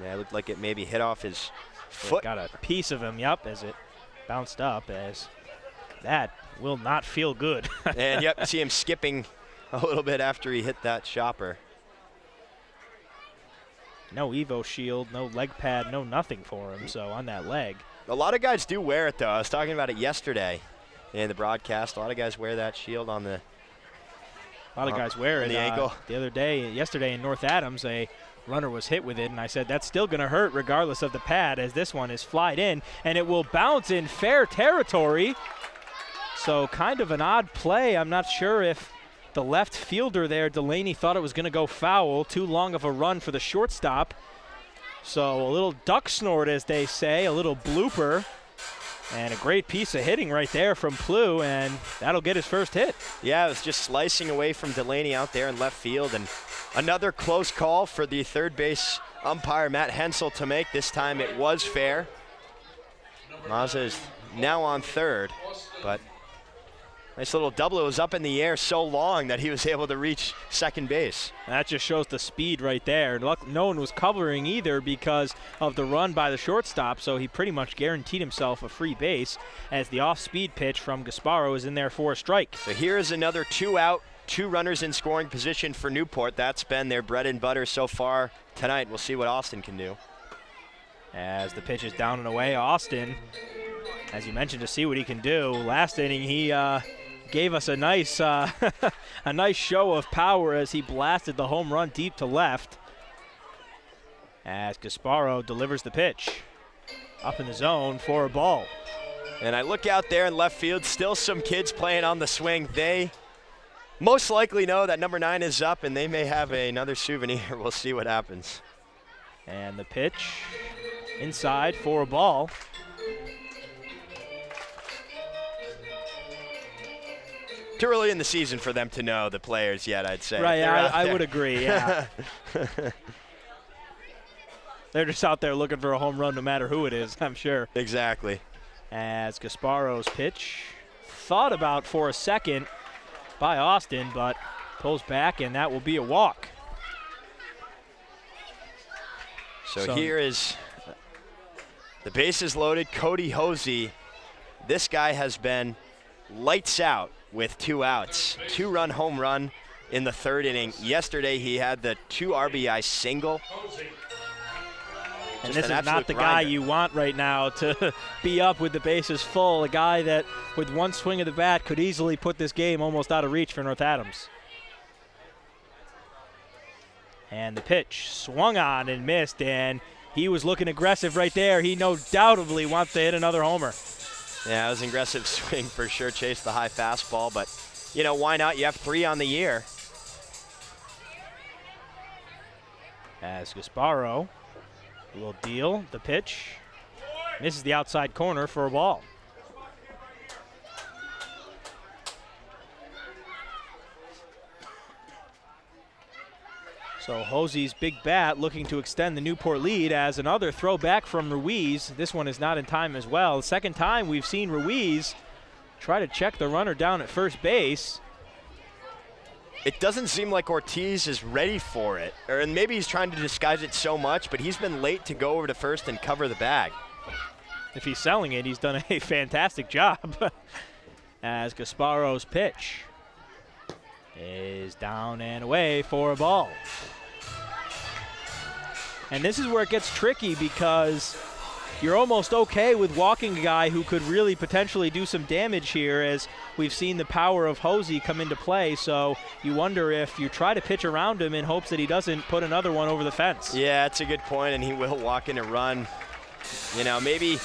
Yeah, it looked like it maybe hit off his foot. Got a piece of him, as it bounced up, as that will not feel good. And see him skipping a little bit after he hit that chopper. No Evo shield, no leg pad, no nothing for him, so on that leg. A lot of guys do wear it, though. I was talking about it yesterday in the broadcast. A lot of guys wear that shield on the A lot of guys wear it. The ankle. Yesterday in North Adams, a runner was hit with it, and I said that's still going to hurt regardless of the pad, as this one is flied in, and it will bounce in fair territory. So kind of an odd play. I'm not sure if the left fielder there, Delaney, thought it was going to go foul. Too long of a run for the shortstop. So a little duck snort, as they say, a little blooper. And a great piece of hitting right there from Plew, and that'll get his first hit. Yeah, it was just slicing away from Delaney out there in left field. And another close call for the third base umpire, Matt Hensel, to make. This time it was fair. Mazza is now on third, but nice little double. It was up in the air so long that he was able to reach second base. That just shows the speed right there. No one was covering either because of the run by the shortstop, so he pretty much guaranteed himself a free base as the off-speed pitch from Gasparo is in there for a strike. So here is another 2 out, 2 runners in scoring position for Newport. That's been their bread and butter so far tonight. We'll see what Austin can do. As the pitch is down and away, Austin, as you mentioned, to see what he can do. Last inning, he gave us a nice a nice show of power as he blasted the home run deep to left. as Gasparo delivers the pitch. Up in the zone for a ball. And I look out there in left field, still some kids playing on the swing. They most likely know that number 9 is up, and they may have another souvenir. We'll see what happens. And the pitch inside for a ball. Too early in the season for them to know the players yet, I'd say. Right, I would agree, yeah. They're just out there looking for a home run no matter who it is, I'm sure. Exactly. As Gasparo's pitch thought about for a second by Austin, but pulls back, and that will be a walk. So here is the bases loaded, Cody Hosey. This guy has been lights out with 2 outs. 2-run home run in the 3rd inning. Yesterday he had the 2 RBI single. And this is not the guy you want right now to be up with the bases full, a guy that with one swing of the bat could easily put this game almost out of reach for North Adams. And the pitch swung on and missed, and he was looking aggressive right there. He no doubtably wants to hit another homer. Yeah, it was an aggressive swing for sure. Chased the high fastball, but, you know, why not? You have 3 on the year. As Gasparo will deal the pitch. Misses the outside corner for a ball. So Hosey's big bat looking to extend the Newport lead as another throwback from Ruiz. This one is not in time as well. The second time we've seen Ruiz try to check the runner down at first base. It doesn't seem like Ortiz is ready for it, and maybe he's trying to disguise it so much, but he's been late to go over to first and cover the bag. If he's selling it, he's done a fantastic job. As Gasparo's pitch is down and away for a ball. And this is where it gets tricky because you're almost okay with walking a guy who could really potentially do some damage here, as we've seen the power of Hosey come into play. So you wonder if you try to pitch around him in hopes that he doesn't put another one over the fence. Yeah, that's a good point, and he will walk in and run. You know, maybe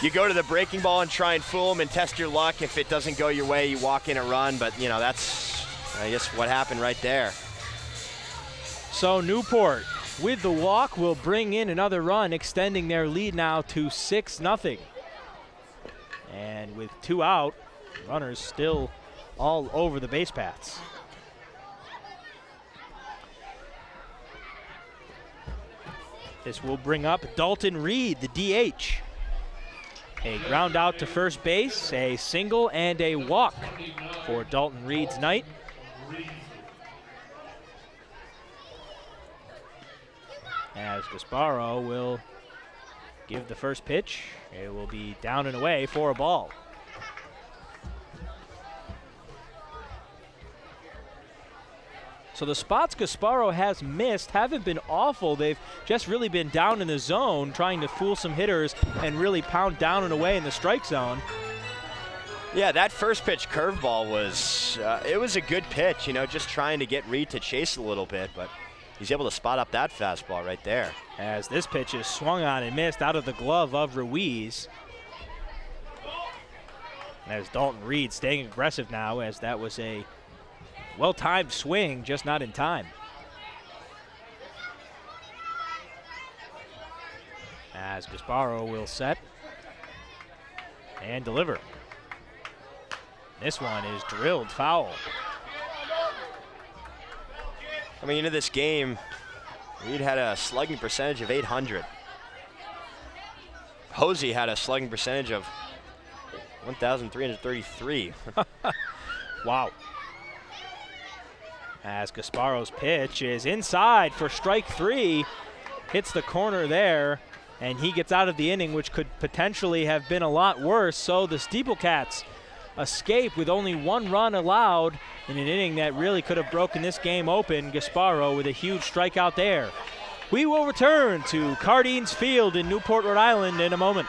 you go to the breaking ball and try and fool him and test your luck. If it doesn't go your way, you walk in and run. But, you know, that's, I guess, what happened right there. So Newport, with the walk, will bring in another run, extending their lead now to 6-0. And with 2 out, runners still all over the base paths. This will bring up Dalton Reed, the DH. A ground out to first base, a single, and a walk for Dalton Reed's night. As Gasparo will give the first pitch. It will be down and away for a ball. So the spots Gasparo has missed haven't been awful. They've just really been down in the zone, trying to fool some hitters and really pound down and away in the strike zone. Yeah, that first pitch curveball was, it was a good pitch, you know, just trying to get Reed to chase a little bit, but he's able to spot up that fastball right there. As this pitch is swung on and missed out of the glove of Ruiz. As Dalton Reed staying aggressive now, as that was a well-timed swing, just not in time. As Gasparo will set and deliver. This one is drilled foul. Coming into this game, Reed had a slugging percentage of .800. Hosey had a slugging percentage of 1,333. Wow. As Gasparo's pitch is inside for strike 3. Hits the corner there, and he gets out of the inning, which could potentially have been a lot worse. So the SteepleCats escape with only 1 run allowed in an inning that really could have broken this game open. Gasparo with a huge strikeout there. We will return to Cardines Field in Newport, Rhode Island in a moment.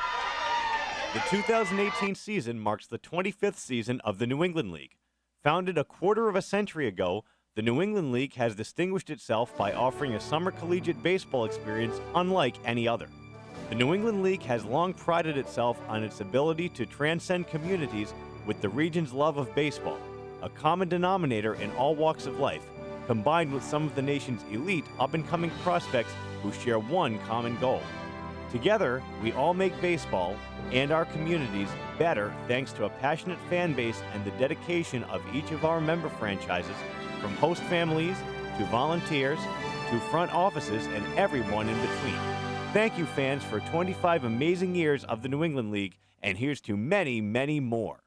The 2018 season marks the 25th season of the New England League. Founded a quarter of a century ago, The New England League has distinguished itself by offering a summer collegiate baseball experience unlike any other. The New England League has long prided itself on its ability to transcend communities with the region's love of baseball, a common denominator in all walks of life, combined with some of the nation's elite up-and-coming prospects who share one common goal. Together, we all make baseball and our communities better thanks to a passionate fan base and the dedication of each of our member franchises, from host families to volunteers to front offices and everyone in between. Thank you, fans, for 25 amazing years of the New England League, and here's to many, many more.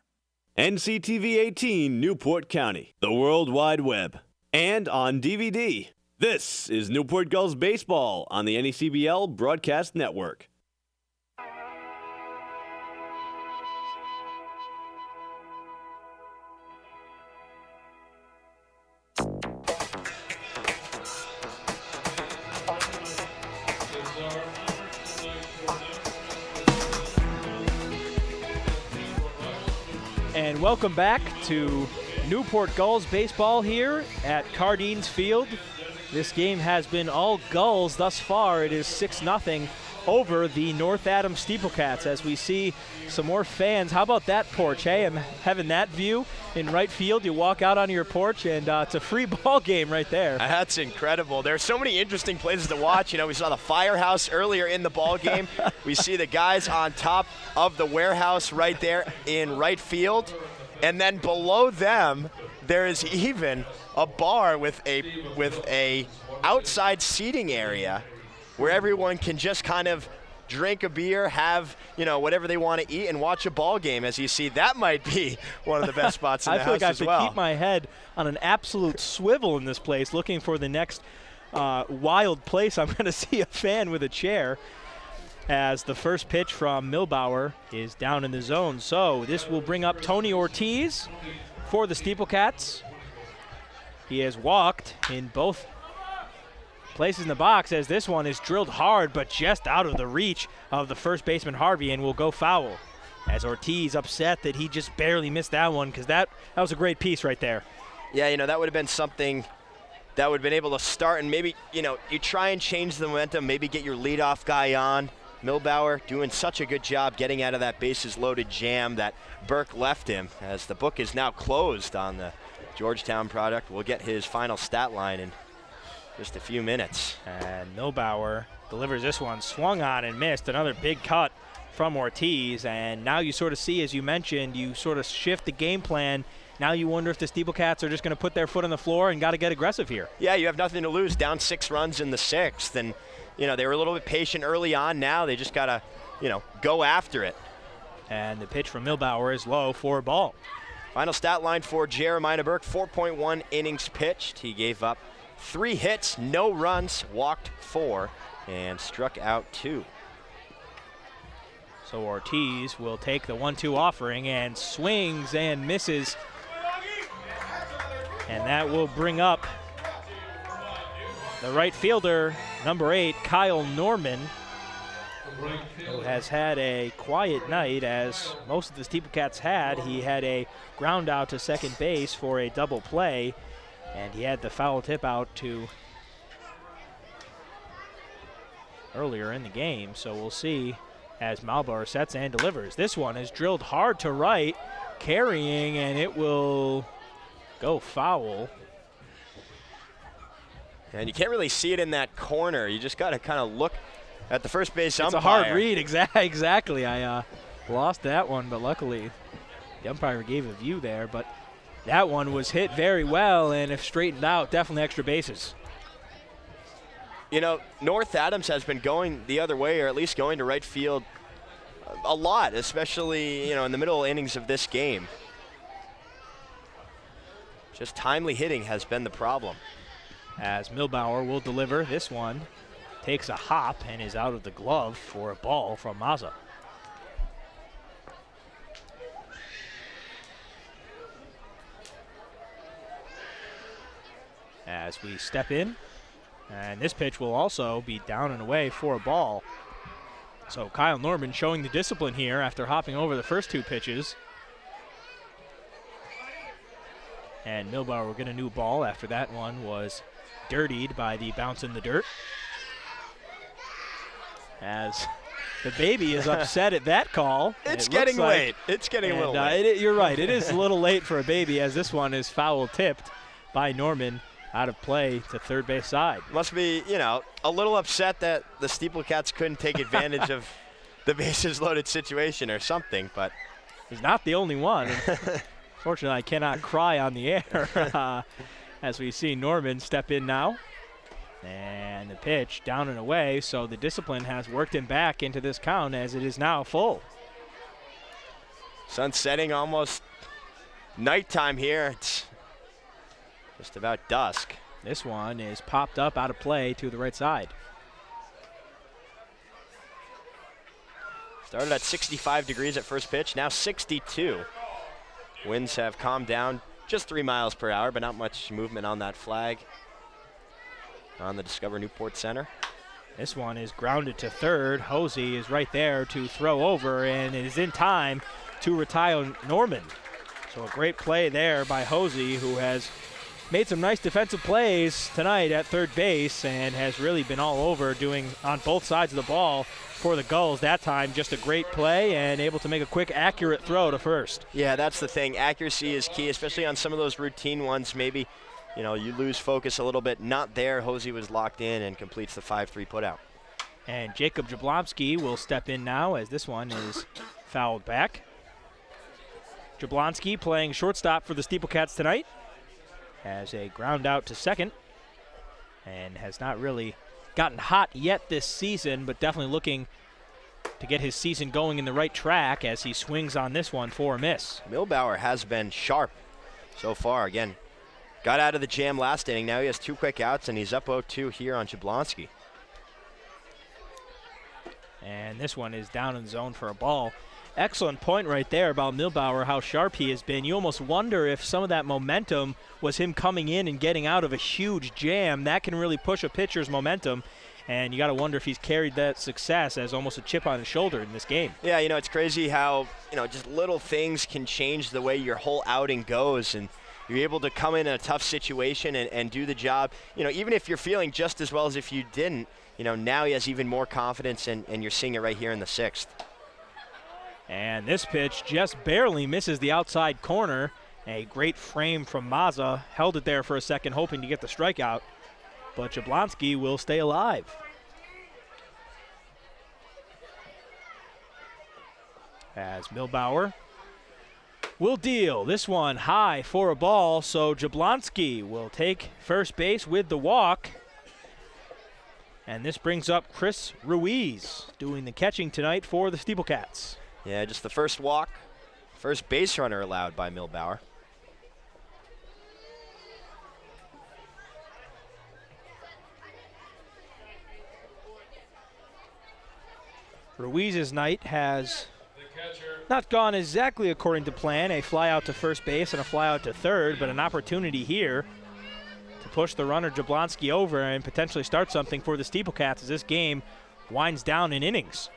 NCTV 18, Newport County, the World Wide Web, and on DVD. This is Newport Gulls Baseball on the NECBL Broadcast Network. And welcome back to Newport Gulls baseball here at Cardines Field. This game has been all Gulls thus far. It is 6-0 over the North Adams SteepleCats as we see some more fans. How about that porch? Hey, I'm having that view in right field. You walk out onto your porch and it's a free ball game right there. That's incredible. There's so many interesting places to watch. You know, we saw the firehouse earlier in the ball game. We see the guys on top of the warehouse right there in right field. And then below them, there is even a bar with a outside seating area where everyone can just kind of drink a beer, have, you know, whatever they want to eat, and watch a ball game. As you see, that might be one of the best spots in the house as well. I feel like I have to keep my head on an absolute swivel in this place, looking for the next wild place I'm going to see a fan with a chair, as the first pitch from Milbauer is down in the zone. So this will bring up Tony Ortiz for the SteepleCats. He has walked in both places in the box, as this one is drilled hard but just out of the reach of the first baseman Harvey and will go foul. As Ortiz upset that he just barely missed that one, because that was a great piece right there. Yeah, you know, that would have been something that would have been able to start, and maybe, you know, you try and change the momentum, maybe get your leadoff guy on. Milbauer doing such a good job getting out of that bases loaded jam that Burke left him, as the book is now closed on the Georgetown product. We'll get his final stat line in just a few minutes. And Milbauer delivers this one, swung on and missed. Another big cut from Ortiz, and now you sort of see, as you mentioned, you sort of shift the game plan. Now you wonder if the SteepleCats are just going to put their foot on the floor and got to get aggressive here. Yeah, you have nothing to lose, down 6 runs in the 6th, and you know, they were a little bit patient early on. Now they just got to, you know, go after it. And the pitch from Milbauer is low for a ball. Final stat line for Jeremiah Burke, 4.1 innings pitched. He gave up 3 hits, no runs, walked 4, and struck out 2. So Ortiz will take the 1-2 offering and swings and misses. And that will bring up the right fielder, number 8, Kyle Norman, who has had a quiet night, as most of the SteepleCats had. He had a ground out to second base for a double play, and he had the foul tip out to earlier in the game. So we'll see as Milbauer sets and delivers. This one is drilled hard to right, carrying, and it will go foul. And you can't really see it in that corner. You just got to kind of look at the first base umpire. It's a hard read, exactly. I lost that one, but luckily the umpire gave a view there. But that one was hit very well, and if straightened out, definitely extra bases. You know, North Adams has been going the other way, or at least going to right field a lot, especially, you know, in the middle innings of this game. Just timely hitting has been the problem. As Milbauer will deliver this one, takes a hop and is out of the glove for a ball from Mazza. As we step in, and this pitch will also be down and away for a ball. So Kyle Norman showing the discipline here after hopping over the first 2 pitches. And Milbauer will get a new ball after that one was dirtied by the bounce in the dirt. As the baby is upset at that call. It's getting late. It's getting a little late. You're right. It is a little late for a baby, as this one is foul tipped by Norman out of play to third base side. Must be, a little upset that the SteepleCats couldn't take advantage of the bases loaded situation or something, but he's not the only one. Fortunately, I cannot cry on the air as we see Norman step in now. And the pitch down and away, so the discipline has worked him back into this count as it is now full. Sun setting, almost nighttime here. It's just about dusk. This one is popped up out of play to the right side. Started at 65 degrees at first pitch, now 62. Winds have calmed down just 3 miles per hour, but not much movement on that flag on the Discover Newport Center. This one is grounded to third. Hosey is right there to throw over, and it is in time to retire Norman. So a great play there by Hosey, who has made some nice defensive plays tonight at third base and has really been all over doing on both sides of the ball for the Gulls. That time just a great play and able to make a quick, accurate throw to first. Yeah, that's the thing. Accuracy is key, especially on some of those routine ones. Maybe you lose focus a little bit. Not there. Hosey was locked in and completes the 5-3 putout. And Jacob Jablonski will step in now as this one is fouled back. Jablonski playing shortstop for the SteepleCats tonight has a ground out to second and has not really gotten hot yet this season, but definitely looking to get his season going in the right track as he swings on this one for a miss. Milbauer has been sharp so far. Again, got out of the jam last inning. Now he has 2 quick outs, and he's up 0-2 here on Jablonski. And this one is down in the zone for a ball. Excellent point right there about Milbauer, how sharp he has been. You almost wonder if some of that momentum was him coming in and getting out of a huge jam. That can really push a pitcher's momentum, and you got to wonder if he's carried that success as almost a chip on his shoulder in this game. Yeah, it's crazy how, just little things can change the way your whole outing goes, and you're able to come in a tough situation and do the job. Even if you're feeling just as well as if you didn't, now he has even more confidence, and you're seeing it right here in the 6th. And this pitch just barely misses the outside corner. A great frame from Mazza. Held it there for a second, hoping to get the strikeout. But Jablonski will stay alive. As Milbauer will deal this one high for a ball, so Jablonski will take first base with the walk. And this brings up Chris Ruiz doing the catching tonight for the SteepleCats. Yeah, just the first walk, first base runner allowed by Milbauer. Ruiz's night has not gone exactly according to plan. A fly out to first base and a fly out to third, but an opportunity here to push the runner Jablonski over and potentially start something for the SteepleCats as this game winds down in innings.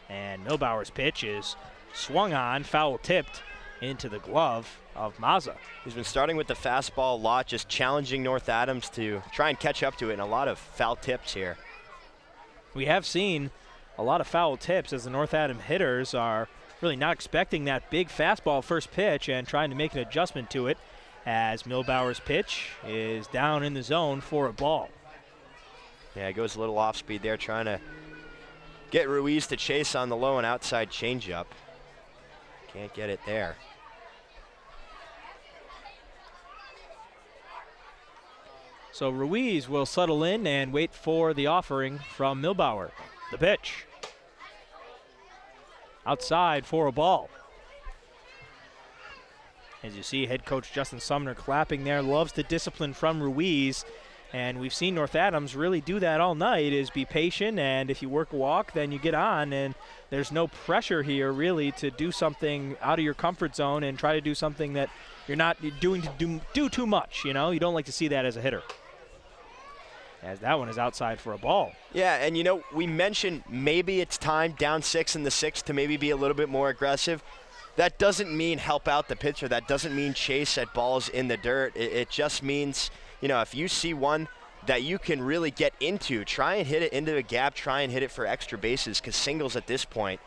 And Milbauer's pitch is swung on, foul tipped into the glove of Mazza. He's been starting with the fastball a lot, just challenging North Adams to try and catch up to it, and a lot of foul tips here. We have seen a lot of foul tips as the North Adams hitters are really not expecting that big fastball first pitch and trying to make an adjustment to it as Milbauer's pitch is down in the zone for a ball. Yeah, it goes a little off speed there, trying to get Ruiz to chase on the low and outside changeup. Can't get it there. So Ruiz will settle in and wait for the offering from Milbauer. The pitch. Outside for a ball. As you see, head coach Justin Sumner clapping there, loves the discipline from Ruiz. And we've seen North Adams really do that all night, is be patient, and if you work a walk, then you get on, and there's no pressure here really to do something out of your comfort zone and try to do something that you're not doing to do too much, you don't like to see that as a hitter. As that one is outside for a ball. Yeah, and we mentioned maybe it's time down 6 in the 6th to maybe be a little bit more aggressive. that doesn't mean help out the pitcher. That doesn't mean chase at balls in the dirt. It just means, if you see one that you can really get into, try and hit it into the gap, try and hit it for extra bases, because singles at this point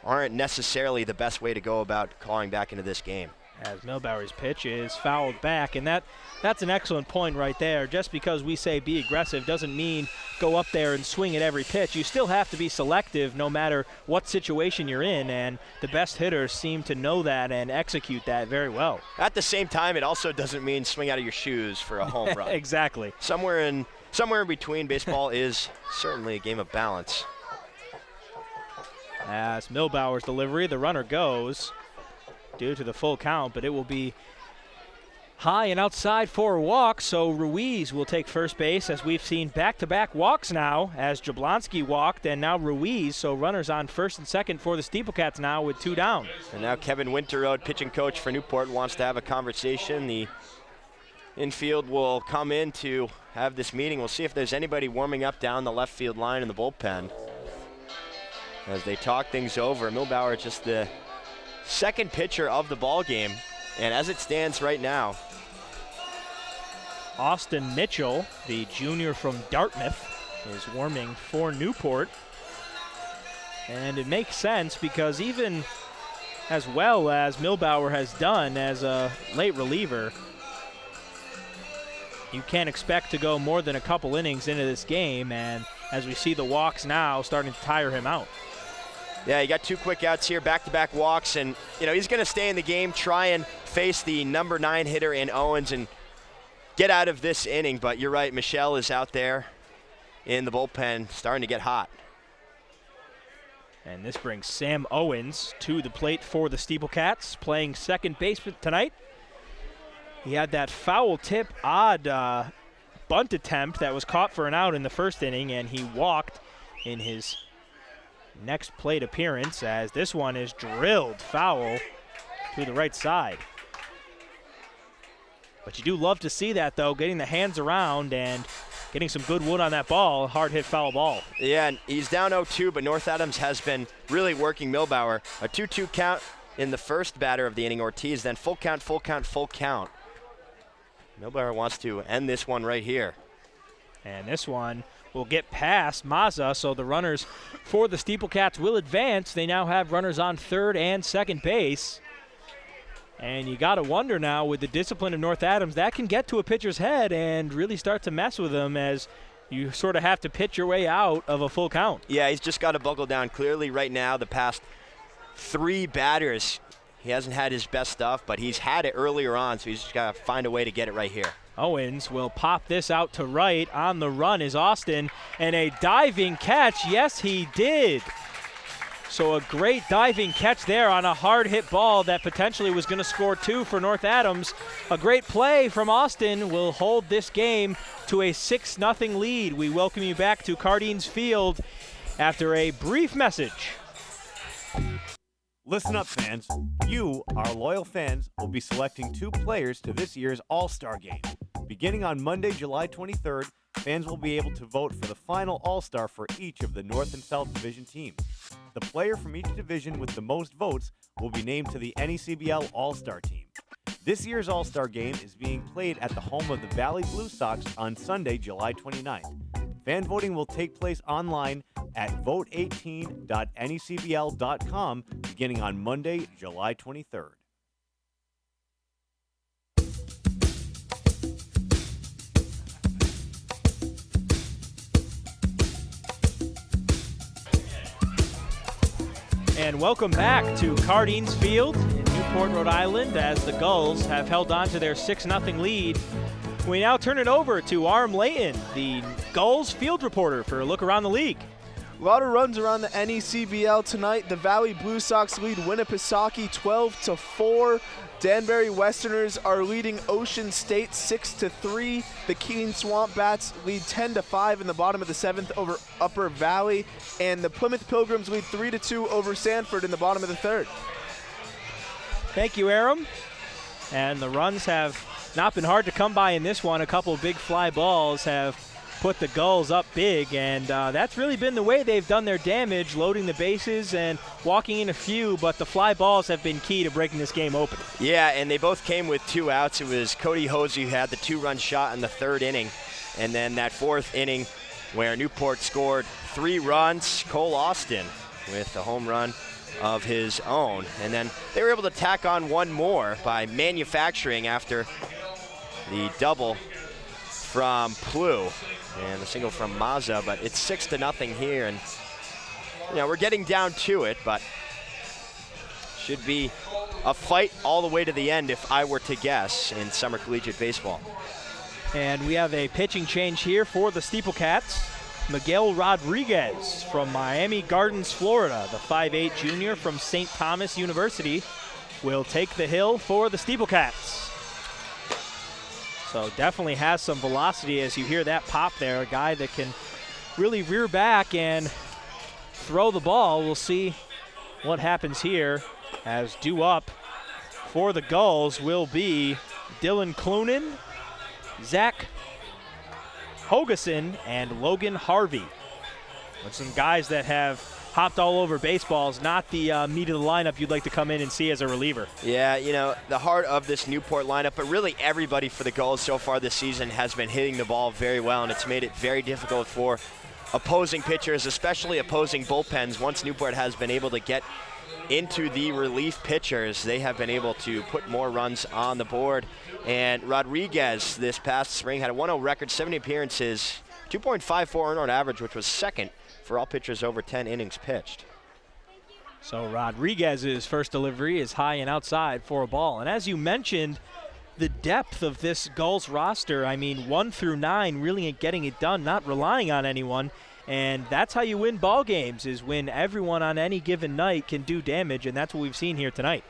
aren't necessarily the best way to go about calling back into this game. As Milbauer's pitch is fouled back, and that's an excellent point right there. Just because we say be aggressive doesn't mean go up there and swing at every pitch. You still have to be selective no matter what situation you're in, and the best hitters seem to know that and execute that very well. At the same time, it also doesn't mean swing out of your shoes for a home run. Exactly. Somewhere in between, baseball is certainly a game of balance. As Milbauer's delivery, the runner goes due to the full count, but it will be high and outside for a walk, so Ruiz will take first base, as we've seen back-to-back walks now, as Jablonski walked and now Ruiz, so runners on first and second for the SteepleCats now with 2 down. And now Kevin Winterroad, pitching coach for Newport, wants to have a conversation. The infield will come in to have this meeting. We'll see if there's anybody warming up down the left field line in the bullpen as they talk things over. Milbauer just the second pitcher of the ball game, and as it stands right now, Austin Mitchell, the junior from Dartmouth, is warming for Newport. And it makes sense because even as well as Milbauer has done as a late reliever, you can't expect to go more than a couple innings into this game, and as we see the walks now starting to tire him out. Yeah, he got 2 quick outs here, back-to-back walks, and he's going to stay in the game, try and face the number 9 hitter in Owens and get out of this inning. But you're right, Michelle is out there in the bullpen, starting to get hot. And this brings Sam Owens to the plate for the SteepleCats, playing second base tonight. He had that foul tip, odd bunt attempt that was caught for an out in the first inning, and he walked in his next plate appearance, as this one is drilled foul to the right side. But you do love to see that, though, getting the hands around and getting some good wood on that ball, hard hit foul ball. Yeah, and he's down 0-2, but North Adams has been really working Milbauer. A 2-2 count in the first batter of the inning, Ortiz, then full count, full count, full count. Milbauer wants to end this one right here. And this one will get past Mazza, so the runners for the SteepleCats will advance. They now have runners on third and second base. And you got to wonder now, with the discipline of North Adams, that can get to a pitcher's head and really start to mess with him, as you sort of have to pitch your way out of a full count. Yeah, he's just got to buckle down. Clearly right now, the past 3 batters, he hasn't had his best stuff, but he's had it earlier on, so he's just got to find a way to get it right here. Owens will pop this out to right. On the run is Austin, and a diving catch. Yes, he did. So a great diving catch there on a hard hit ball that potentially was going to score 2 for North Adams. A great play from Austin will hold this game to a 6-0 lead. We welcome you back to Cardines Field after a brief message. Listen up, fans. You, our loyal fans, will be selecting 2 players to this year's All-Star Game. Beginning on Monday, July 23rd, fans will be able to vote for the final All-Star for each of the North and South Division teams. The player from each division with the most votes will be named to the NECBL All-Star Team. This year's All-Star Game is being played at the home of the Valley Blue Sox on Sunday, July 29th. Fan voting will take place online at vote18.necbl.com beginning on Monday, July 23rd. And welcome back to Cardines Field in Newport, Rhode Island, as the Gulls have held on to their 6-0 lead. We now turn it over to Arm Layton, the Gulls field reporter, for a look around the league. A lot of runs around the NECBL tonight. The Valley Blue Sox lead Winnipesaukee 12-4. Danbury Westerners are leading Ocean State 6-3. The Keene Swamp Bats lead 10-5 in the bottom of the 7th over Upper Valley. And the Plymouth Pilgrims lead 3-2 over Sanford in the bottom of the 3rd. Thank you, Aram. And the runs have not been hard to come by in this one. A couple of big fly balls have put the Gulls up big, and that's really been the way they've done their damage, loading the bases and walking in a few, but the fly balls have been key to breaking this game open. Yeah, and they both came with 2 outs. It was Cody Hosey who had the 2-run shot in the 3rd inning, and then that 4th inning where Newport scored 3 runs, Cole Austin with a home run of his own, and then they were able to tack on 1 more by manufacturing after the double from Plu and the single from Mazza, but it's 6-0 here, and we're getting down to it, but should be a fight all the way to the end if I were to guess in summer collegiate baseball. And we have a pitching change here for the SteepleCats. Miguel Rodriguez from Miami Gardens, Florida, the 5'8" junior from St. Thomas University, will take the hill for the SteepleCats. So definitely has some velocity as you hear that pop there. A guy that can really rear back and throw the ball. We'll see what happens here as due up for the Gulls will be Dylan Clunan, Zach Hogeson, and Logan Harvey. With some guys that have hopped all over baseballs, not the meat of the lineup you'd like to come in and see as a reliever. Yeah, the heart of this Newport lineup, but really everybody for the Gulls so far this season has been hitting the ball very well, and it's made it very difficult for opposing pitchers, especially opposing bullpens. Once Newport has been able to get into the relief pitchers, they have been able to put more runs on the board. And Rodriguez this past spring had a 1-0 record, 70 appearances, 2.54 earned run average, which was 2nd for all pitchers over 10 innings pitched. So Rodriguez's first delivery is high and outside for a ball. And as you mentioned, the depth of this Gulls roster, 1 through 9 really ain't getting it done, not relying on anyone. And that's how you win ball games, is when everyone on any given night can do damage, and that's what we've seen here tonight.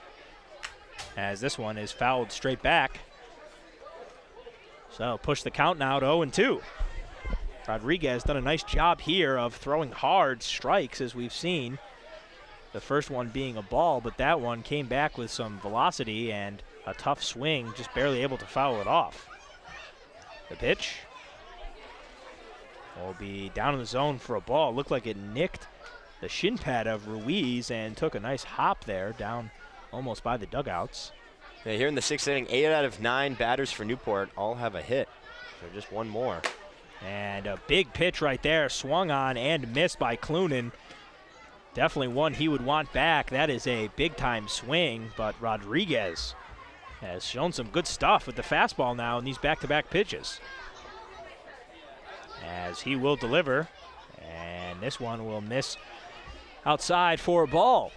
As this one is fouled straight back. So push the count now to 0-2. Rodriguez done a nice job here of throwing hard strikes, as we've seen. The first one being a ball, but that one came back with some velocity and a tough swing, just barely able to foul it off. The pitch will be down in the zone for a ball. Looked like it nicked the shin pad of Ruiz and took a nice hop there down almost by the dugouts. Yeah, here in the 6th inning, 8 out of 9 batters for Newport all have a hit. So just 1 more. And a big pitch right there, swung on and missed by Clunan. Definitely one he would want back. That is a big-time swing, but Rodriguez has shown some good stuff with the fastball now in these back-to-back pitches. As he will deliver, and this one will miss outside for a ball.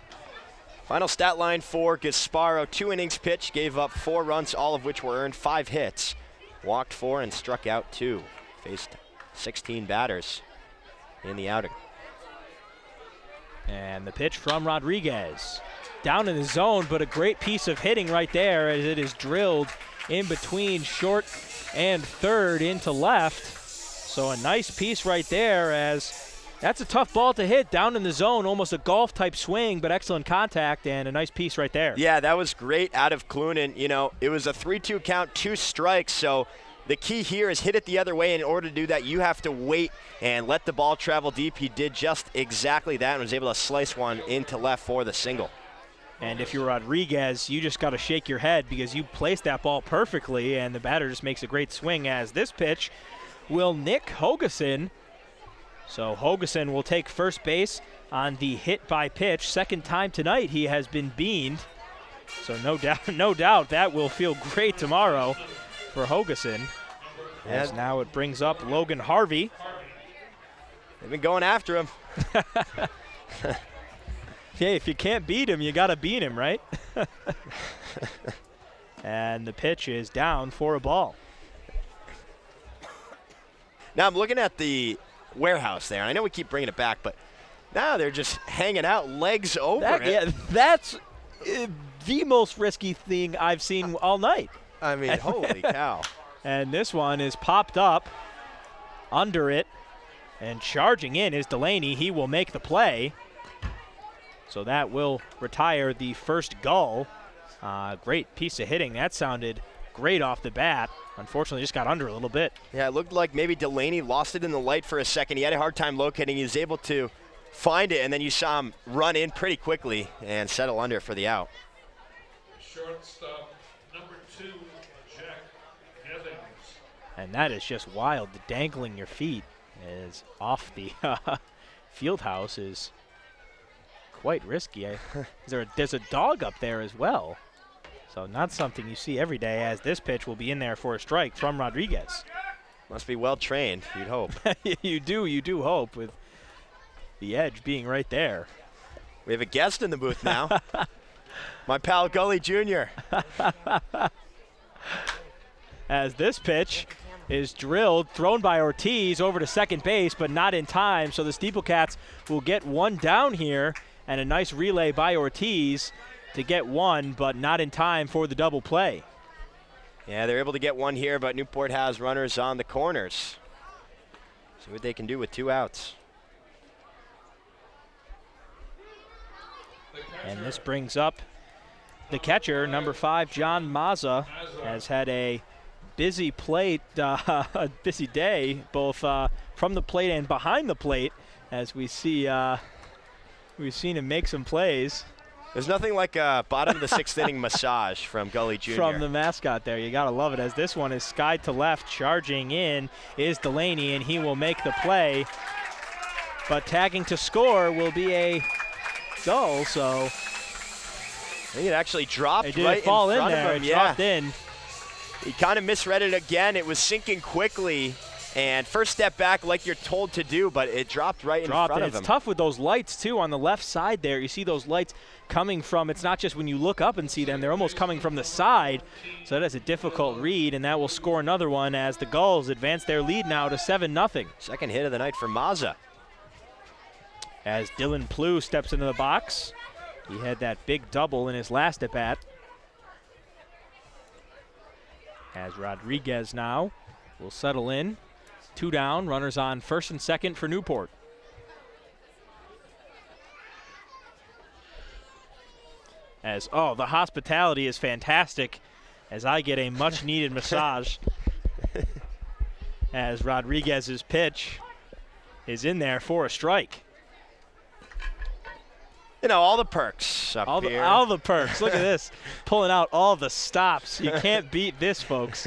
Final stat line for Gasparo, 2 innings pitched, gave up 4 runs, all of which were earned, 5 hits, walked 4 and struck out 2. Faced 16 batters in the outing. And the pitch from Rodriguez. Down in the zone, but a great piece of hitting right there as it is drilled in between short and third into left. So a nice piece right there, as that's a tough ball to hit down in the zone, almost a golf type swing, but excellent contact and a nice piece right there. Yeah, that was great out of Clunan. It was a 3-2 count, 2 strikes, so the key here is hit it the other way. In order to do that, you have to wait and let the ball travel deep. He did just exactly that and was able to slice one into left for the single. And if you're Rodriguez, you just got to shake your head because you placed that ball perfectly, and the batter just makes a great swing as this pitch will nick Hogeson. So Hogeson will take first base on the hit by pitch. Second time tonight he has been beaned. So no doubt that will feel great tomorrow for Hogeson. As now it brings up Logan Harvey. They've been going after him. Yeah, if you can't beat him, you got to beat him, right? And the pitch is down for a ball. Now I'm looking at the warehouse there. I know we keep bringing it back, but now they're just hanging out, legs over it. Yeah, that's the most risky thing I've seen all night. Holy cow. And this one is popped up under it, and charging in is Delaney. He will make the play. So that will retire the first Gull. Great piece of hitting. That sounded great off the bat. Unfortunately, just got under a little bit. Yeah, it looked like maybe Delaney lost it in the light for a second. He had a hard time locating. He was able to find it, and then you saw him run in pretty quickly and settle under for the out. Shortstop, number 2, Jack Evans. And that is just wild. The dangling your feet is off the field house is quite risky. There's a dog up there as well. So not something you see every day, as this pitch will be in there for a strike from Rodriguez. Must be well trained, you'd hope. You do hope, with the edge being right there. We have a guest in the booth now. My pal Gully Jr. As this pitch is drilled, thrown by Ortiz over to second base, but not in time. So the SteepleCats will get one down here, and a nice relay by Ortiz to get one, but not in time for the double play. Yeah, they're able to get one here, but Newport has runners on the corners. See what they can do with 2 outs. And this brings up the catcher, number 5, John Mazza, has had a busy plate, a busy day, both from the plate and behind the plate, as we see. We've seen him make some plays. There's nothing like a bottom of the 6th inning massage from Gully Jr. From the mascot there. You got to love it, as this one is skied to left. Charging in is Delaney, and he will make the play. But tagging to score will be a goal, so. I think it actually dropped it did right fall in front there. of him. It dropped in. He kind of misread it again. It was sinking quickly. And first step back like you're told to do, but it dropped right in front of him. It's tough with those lights, too, on the left side there. You see those lights coming from, it's not just when you look up and see them, they're almost coming from the side. So that is a difficult read, and that will score another one as the Gulls advance their lead now to 7-0. Second hit of the night for Mazza. As Dylan Plew steps into the box. He had that big double in his last at-bat. As Rodriguez now will settle in. 2 down, runners on first and second for Newport. As, the hospitality is fantastic as I get a much needed massage. As Rodriguez's pitch is in there for a strike. You know, all the perks up here. All the perks. Look at this. Pulling out all the stops. You can't beat this, folks.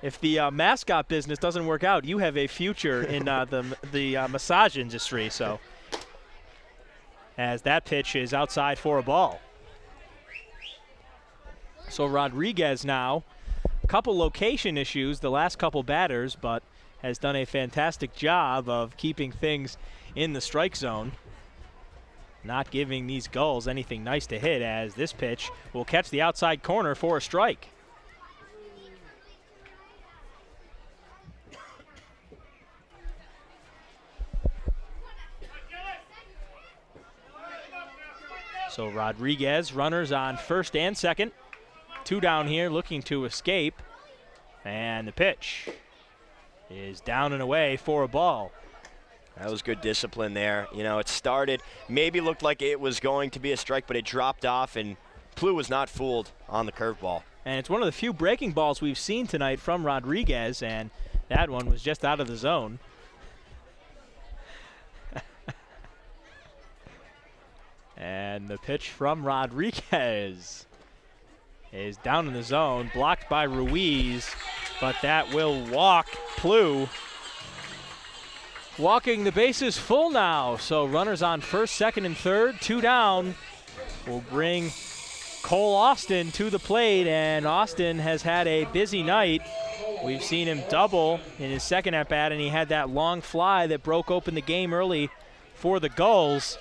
If the mascot business doesn't work out, you have a future in the massage industry. So, as that pitch is outside for a ball. So Rodriguez now, a couple location issues the last couple batters, but has done a fantastic job of keeping things in the strike zone. Not giving these Gulls anything nice to hit, as this pitch will catch the outside corner for a strike. So Rodriguez, runners on first and second. 2 down here, looking to escape. And the pitch is down and away for a ball. That was good discipline there. You know, it started, maybe looked like it was going to be a strike, but it dropped off, and Plew was not fooled on the curveball. And it's one of the few breaking balls we've seen tonight from Rodriguez, and that one was just out of the zone. And the pitch from Rodriguez is down in the zone, blocked by Ruiz, but that will walk Plew. Walking the bases full now, so runners on first, second, and third. 2 down will bring Cole Austin to the plate, and Austin has had a busy night. We've seen him double in his second at-bat, and he had that long fly that broke open the game early for the Gulls.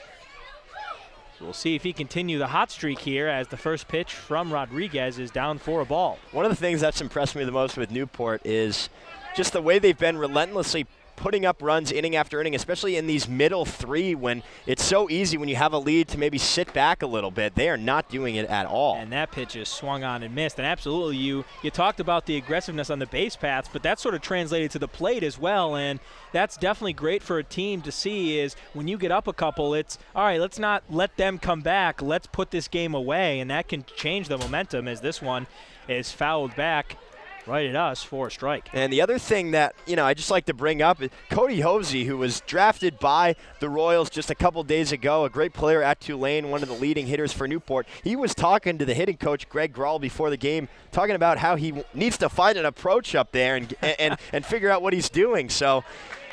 So we'll see if he continue the hot streak here, as the first pitch from Rodriguez is down for a ball. One of the things that's impressed me the most with Newport is just the way they've been relentlessly putting up runs inning after inning, especially in these middle three when it's so easy when you have a lead to maybe sit back a little bit. They are not doing it at all. And that pitch is swung on and missed. And absolutely, you talked about the aggressiveness on the base paths, but that sort of translated to the plate as well. And that's definitely great for a team to see is when you get up a couple, it's, all right, let's not let them come back. Let's put this game away. And that can change the momentum as this one is fouled back right at us for a strike. And the other thing that, I just like to bring up is Cody Hosey, who was drafted by the Royals just a couple days ago, a great player at Tulane, one of the leading hitters for Newport. He was talking to the hitting coach, Greg Grawl, before the game, talking about how he needs to find an approach up there and figure out what he's doing. So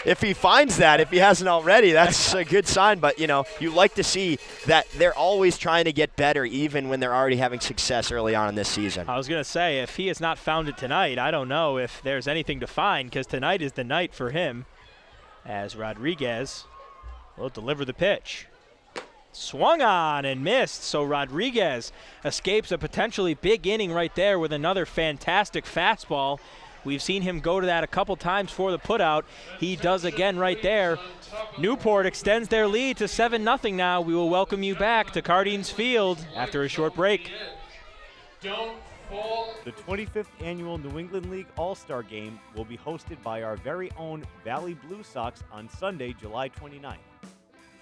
if he finds that, if he hasn't already, that's a good sign. But, you like to see that they're always trying to get better, even when they're already having success early on in this season. I was going to say, if he has not found it tonight, I don't know if there's anything to find, because tonight is the night for him as Rodriguez will deliver the pitch. Swung on and missed, so Rodriguez escapes a potentially big inning right there with another fantastic fastball. We've seen him go to that a couple times for the putout. He does again right there. Newport extends their lead to 7-0 now. We will welcome you back to Cardines Field after a short break. The 25th Annual New England League All-Star Game will be hosted by our very own Valley Blue Sox on Sunday, July 29th.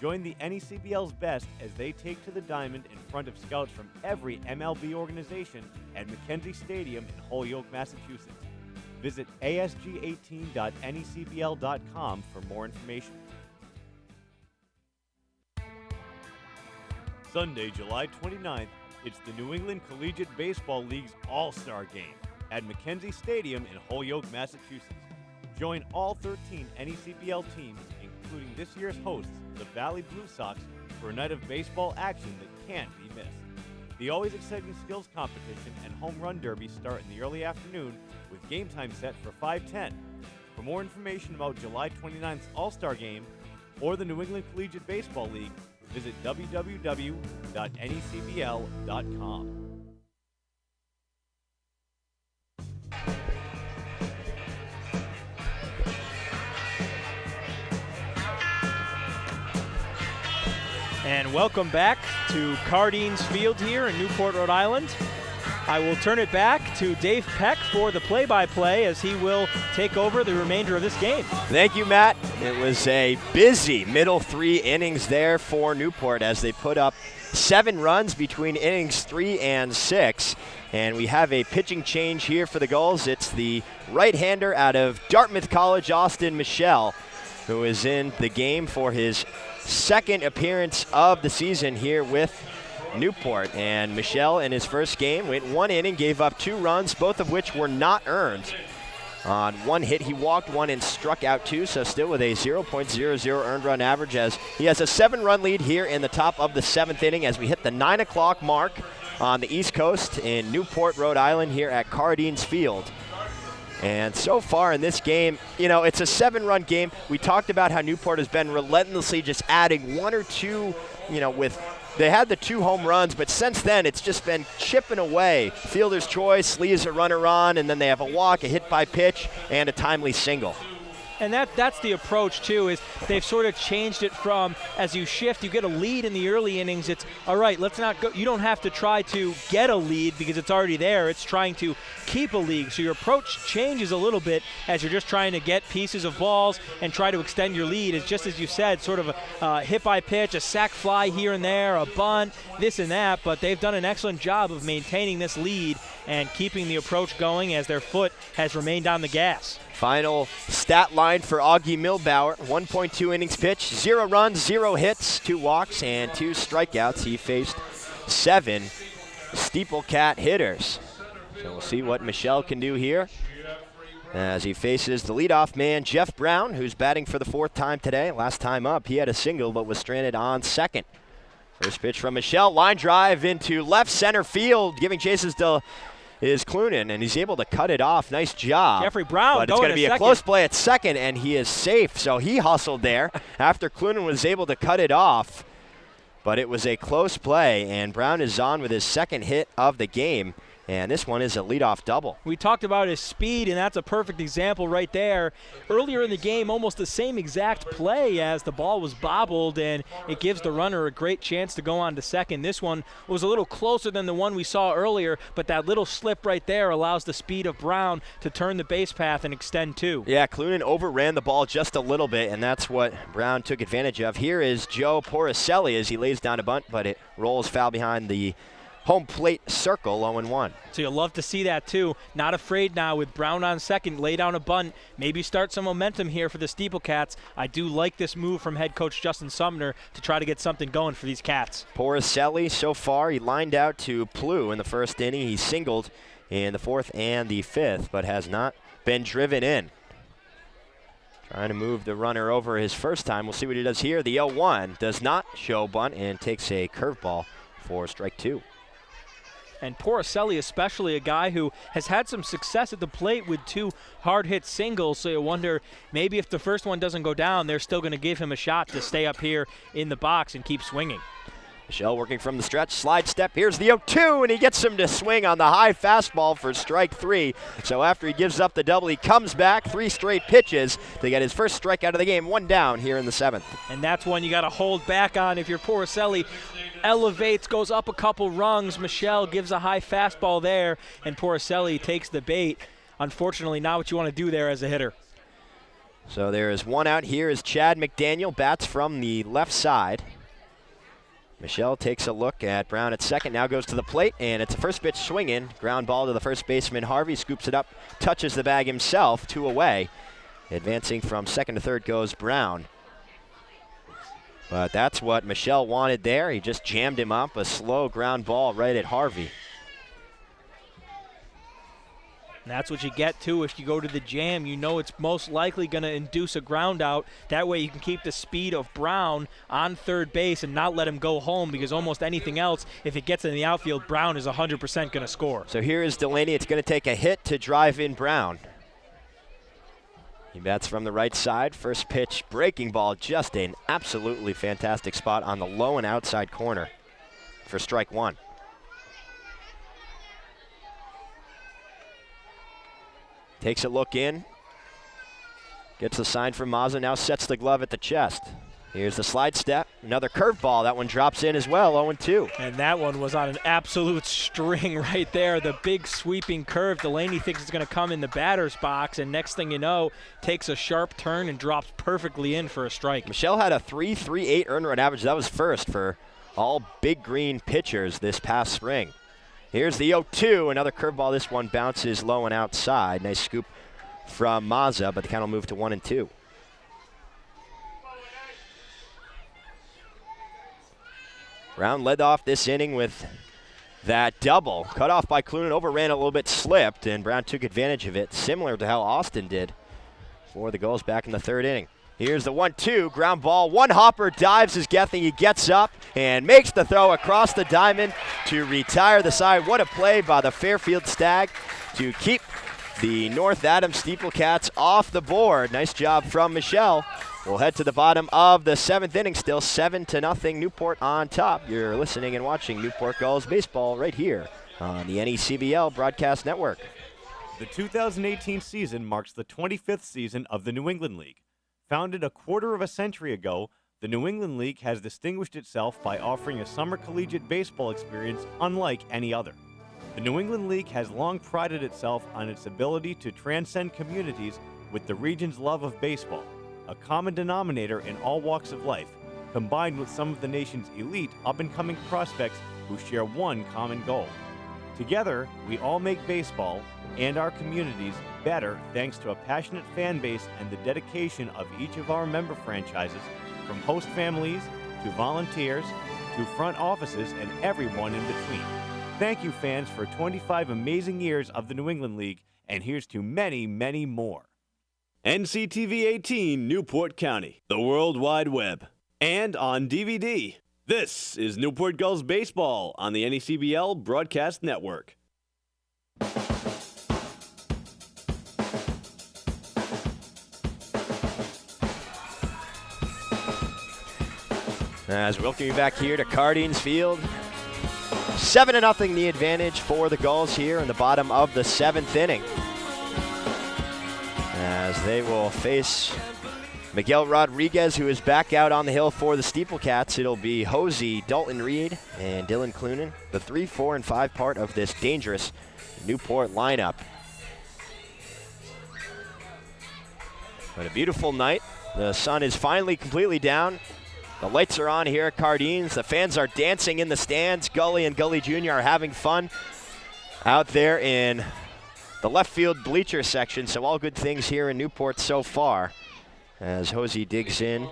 Join the NECBL's best as they take to the diamond in front of scouts from every MLB organization at Mackenzie Stadium in Holyoke, Massachusetts. Visit asg18.necbl.com for more information. Sunday, July 29th, it's the New England Collegiate Baseball League's All-Star Game at Mackenzie Stadium in Holyoke, Massachusetts. Join all 13 NECBL teams, including this year's hosts, the Valley Blue Sox, for a night of baseball action that can't be missed. The always exciting skills competition and home run derby start in the early afternoon with game time set for 5:10. For more information about July 29th's All-Star Game or the New England Collegiate Baseball League, visit www.necbl.com. And welcome back to Cardines Field here in Newport, Rhode Island. I will turn it back to Dave Peck for the play-by-play as he will take over the remainder of this game. Thank you, Matt. It was a busy middle 3 innings there for Newport as they put up 7 runs between innings 3 and 6. And we have a pitching change here for the Gulls. It's the right-hander out of Dartmouth College, Austin Michelle, who is in the game for his second appearance of the season here with Newport. And Michelle in his first game went 1 inning, gave up 2 runs, both of which were not earned. On 1 hit, he walked 1 and struck out 2, so still with a 0.00 earned run average as he has a 7-run lead here in the top of the 7th inning as we hit the 9 o'clock mark on the East Coast in Newport, Rhode Island here at Cardines Field. And so far in this game, it's a 7-run game. We talked about how Newport has been relentlessly just adding 1 or 2, they had the 2 home runs, but since then it's just been chipping away. Fielder's choice, leaves a runner on, and then they have a walk, a hit by pitch, and a timely single. And that's the approach, too, is they've sort of changed it from as you shift, you get a lead in the early innings. It's, all right, let's not go. You don't have to try to get a lead because it's already there. It's trying to keep a lead. So your approach changes a little bit as you're just trying to get pieces of balls and try to extend your lead. It's just as you said, sort of a hit by pitch, a sac fly here and there, a bunt, this and that. But they've done an excellent job of maintaining this lead and keeping the approach going as their foot has remained on the gas. Final stat line for Augie Milbauer, 1.2 innings pitched, 0 runs, 0 hits, 2 walks, and 2 strikeouts. He faced 7 SteepleCat hitters. So we'll see what Michelle can do here as he faces the leadoff man, Jeff Brown, who's batting for the 4th time today. Last time up, he had a single but was stranded on second. First pitch from Michelle, line drive into left center field, giving chases to is Clunan, and he's able to cut it off. Nice job. Jeffrey Brown, but it's going to be a close play at second, and he is safe. So he hustled there after Clunan was able to cut it off. But it was a close play, and Brown is on with his 2nd hit of the game. and this one is a leadoff double. We talked about his speed, and that's a perfect example right there. Earlier in the game, almost the same exact play as the ball was bobbled, and it gives the runner a great chance to go on to second. This one was a little closer than the one we saw earlier, but that little slip right there allows the speed of Brown to turn the base path and extend two. Yeah, Clunan overran the ball just a little bit, and that's what Brown took advantage of. Here is Joe Porcelli as he lays down a bunt, but it rolls foul behind the home plate circle, 0-1. So you'll love to see that too. Not afraid now with Brown on second, lay down a bunt, maybe start some momentum here for the SteepleCats. I do like this move from head coach Justin Sumner to try to get something going for these Cats. Porcelli, so far, he lined out to Plu in the first inning. He singled in the fourth and the fifth, but has not been driven in. Trying to move the runner over his first time. We'll see what he does here. The 0-1 does not show bunt and takes a curveball for strike two. And Porcelli, especially a guy who has had some success at the plate with two hard-hit singles, so you wonder maybe if the first one doesn't go down, they're still going to give him a shot to stay up here in the box and keep swinging. Michelle working from the stretch, slide step, here's the 0-2, and he gets him to swing on the high fastball for strike three. So after he gives up the double, he comes back, 3 straight pitches to get his first strikeout of the game, 1 down here in the 7th. And that's one you got to hold back on if you're Porcelli. Elevates, goes up a couple rungs. Michelle gives a high fastball there, and Porcelli takes the bait. Unfortunately, not what you want to do there as a hitter. So there is one out here as Chad McDaniel bats from the left side. Michelle takes a look at Brown at second, now goes to the plate, and it's a first pitch swinging. Ground ball to the first baseman, Harvey, scoops it up, touches the bag himself, 2 away. Advancing from second to third goes Brown. But that's what Michelle wanted there. He just jammed him up, a slow ground ball right at Harvey. And that's what you get, too. If you go to the jam, you know it's most likely going to induce a ground out. That way you can keep the speed of Brown on third base and not let him go home, because almost anything else, if it gets in the outfield, Brown is 100% going to score. So here is Delaney. It's going to take a hit to drive in Brown. He bats from the right side. First pitch, breaking ball, just an absolutely fantastic spot on the low and outside corner for strike one. Takes a look in. Gets the sign from Mazza, now sets the glove at the chest. Here's the slide step, another curveball. That one drops in as well, 0-2. And that one was on an absolute string right there. The big sweeping curve. Delaney thinks it's going to come in the batter's box, and next thing you know, takes a sharp turn and drops perfectly in for a strike. Michelle had a 3.38 earned run average. That was first for all Big Green pitchers this past spring. Here's the 0-2, another curveball. This one bounces low and outside. Nice scoop from Mazza, but the count will move to 1-2. Brown led off this inning with that double. Cut off by Clunan, overran a little bit, slipped, and Brown took advantage of it, similar to how Austin did for the Gulls back in the third inning. Here's the 1-2, ground ball. One hopper dives as Gething. He gets up and makes the throw across the diamond to retire the side. What a play by the Fairfield Stag to keep the North Adams SteepleCats off the board. Nice job from Michelle. We'll head to the bottom of the 7th inning, still 7-0 Newport on top. You're listening and watching Newport Gulls baseball right here on the NECBL Broadcast Network. The 2018 season marks the 25th season of the New England League. Founded a quarter of a century ago, the New England League has distinguished itself by offering a summer collegiate baseball experience unlike any other. The New England League has long prided itself on its ability to transcend communities with the region's love of baseball, a common denominator in all walks of life, combined with some of the nation's elite up-and-coming prospects who share one common goal. Together, we all make baseball and our communities better thanks to a passionate fan base and the dedication of each of our member franchises, from host families to volunteers to front offices and everyone in between. Thank you, fans, for 25 amazing years of the New England League, and here's to many, many more. NCTV 18 Newport County, the World Wide Web, and on DVD. This is Newport Gulls Baseball on the NECBL Broadcast Network. As we welcome you back here to Cardines Field, 7-0 the advantage for the Gulls here in the bottom of the 7th inning, as they will face Miguel Rodriguez, who is back out on the hill for the SteepleCats. It'll be Hosey, Dalton Reed, and Dylan Clunan, the 3, 4, and 5 part of this dangerous Newport lineup. But a beautiful night. The sun is finally completely down. The lights are on here at Cardines. The fans are dancing in the stands. Gully and Gully Jr. are having fun out there in the left field bleacher section. So all good things here in Newport so far. As Hosey digs in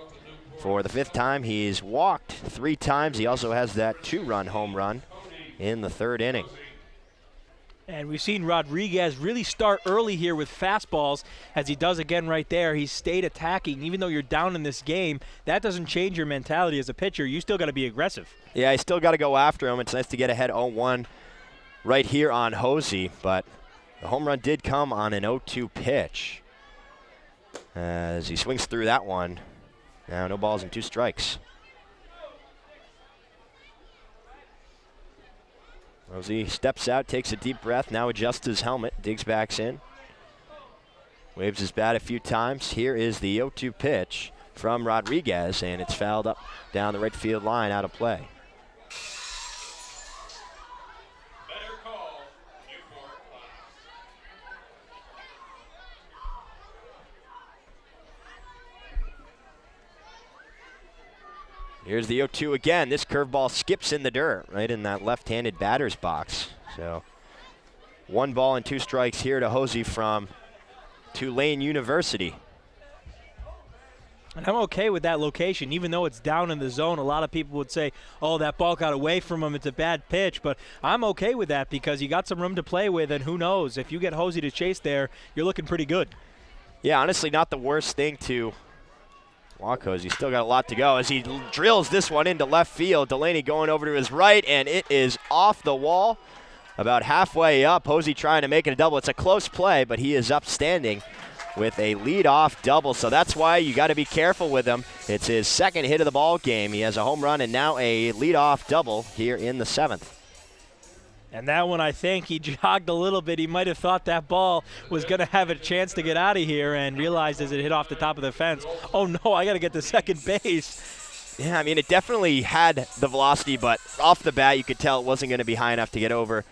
for the 5th time. He's walked 3 times. He also has that 2-run home run in the 3rd inning. And we've seen Rodriguez really start early here with fastballs, as he does again right there. He's stayed attacking. Even though you're down in this game, that doesn't change your mentality as a pitcher. You still got to be aggressive. Yeah, you still got to go after him. It's nice to get ahead 0-1 right here on Hosey, but the home run did come on an 0-2 pitch. As he swings through that one. Now no balls and 2 strikes. Hosey steps out, takes a deep breath, now adjusts his helmet, digs back in. Waves his bat a few times. Here is the 0-2 pitch from Rodriguez, and it's fouled up down the right field line, out of play. Here's the 0-2 again. This curveball skips in the dirt, right in that left-handed batter's box. So 1 ball and 2 strikes here to Hosey from Tulane University. And I'm okay with that location, even though it's down in the zone. A lot of people would say, oh, that ball got away from him, it's a bad pitch. But I'm okay with that because you got some room to play with, and who knows, if you get Hosey to chase there, you're looking pretty good. Yeah, honestly, not the worst thing to walk Hosey. He's still got a lot to go as he drills this one into left field. Delaney going over to his right, and it is off the wall about halfway up. Hosey trying to make it a double. It's a close play, but he is upstanding with a lead-off double, so that's why you got to be careful with him. It's his 2nd hit of the ball game. He has a home run and now a lead-off double here in the 7th. And that one, I think he jogged a little bit. He might have thought that ball was going to have a chance to get out of here and realized as it hit off the top of the fence, oh, no, I got to get to second base. Yeah, I mean, it definitely had the velocity, but off the bat you could tell it wasn't going to be high enough to get over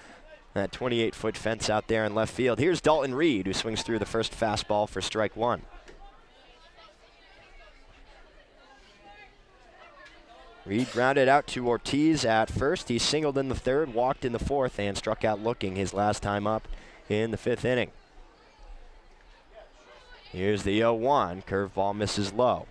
that 28-foot fence out there in left field. Here's Dalton Reed, who swings through the first fastball for strike 1. Reed grounded out to Ortiz at first. He singled in the 3rd, walked in the 4th, and struck out looking his last time up in the 5th inning. Here's the 0-1. Curveball misses low.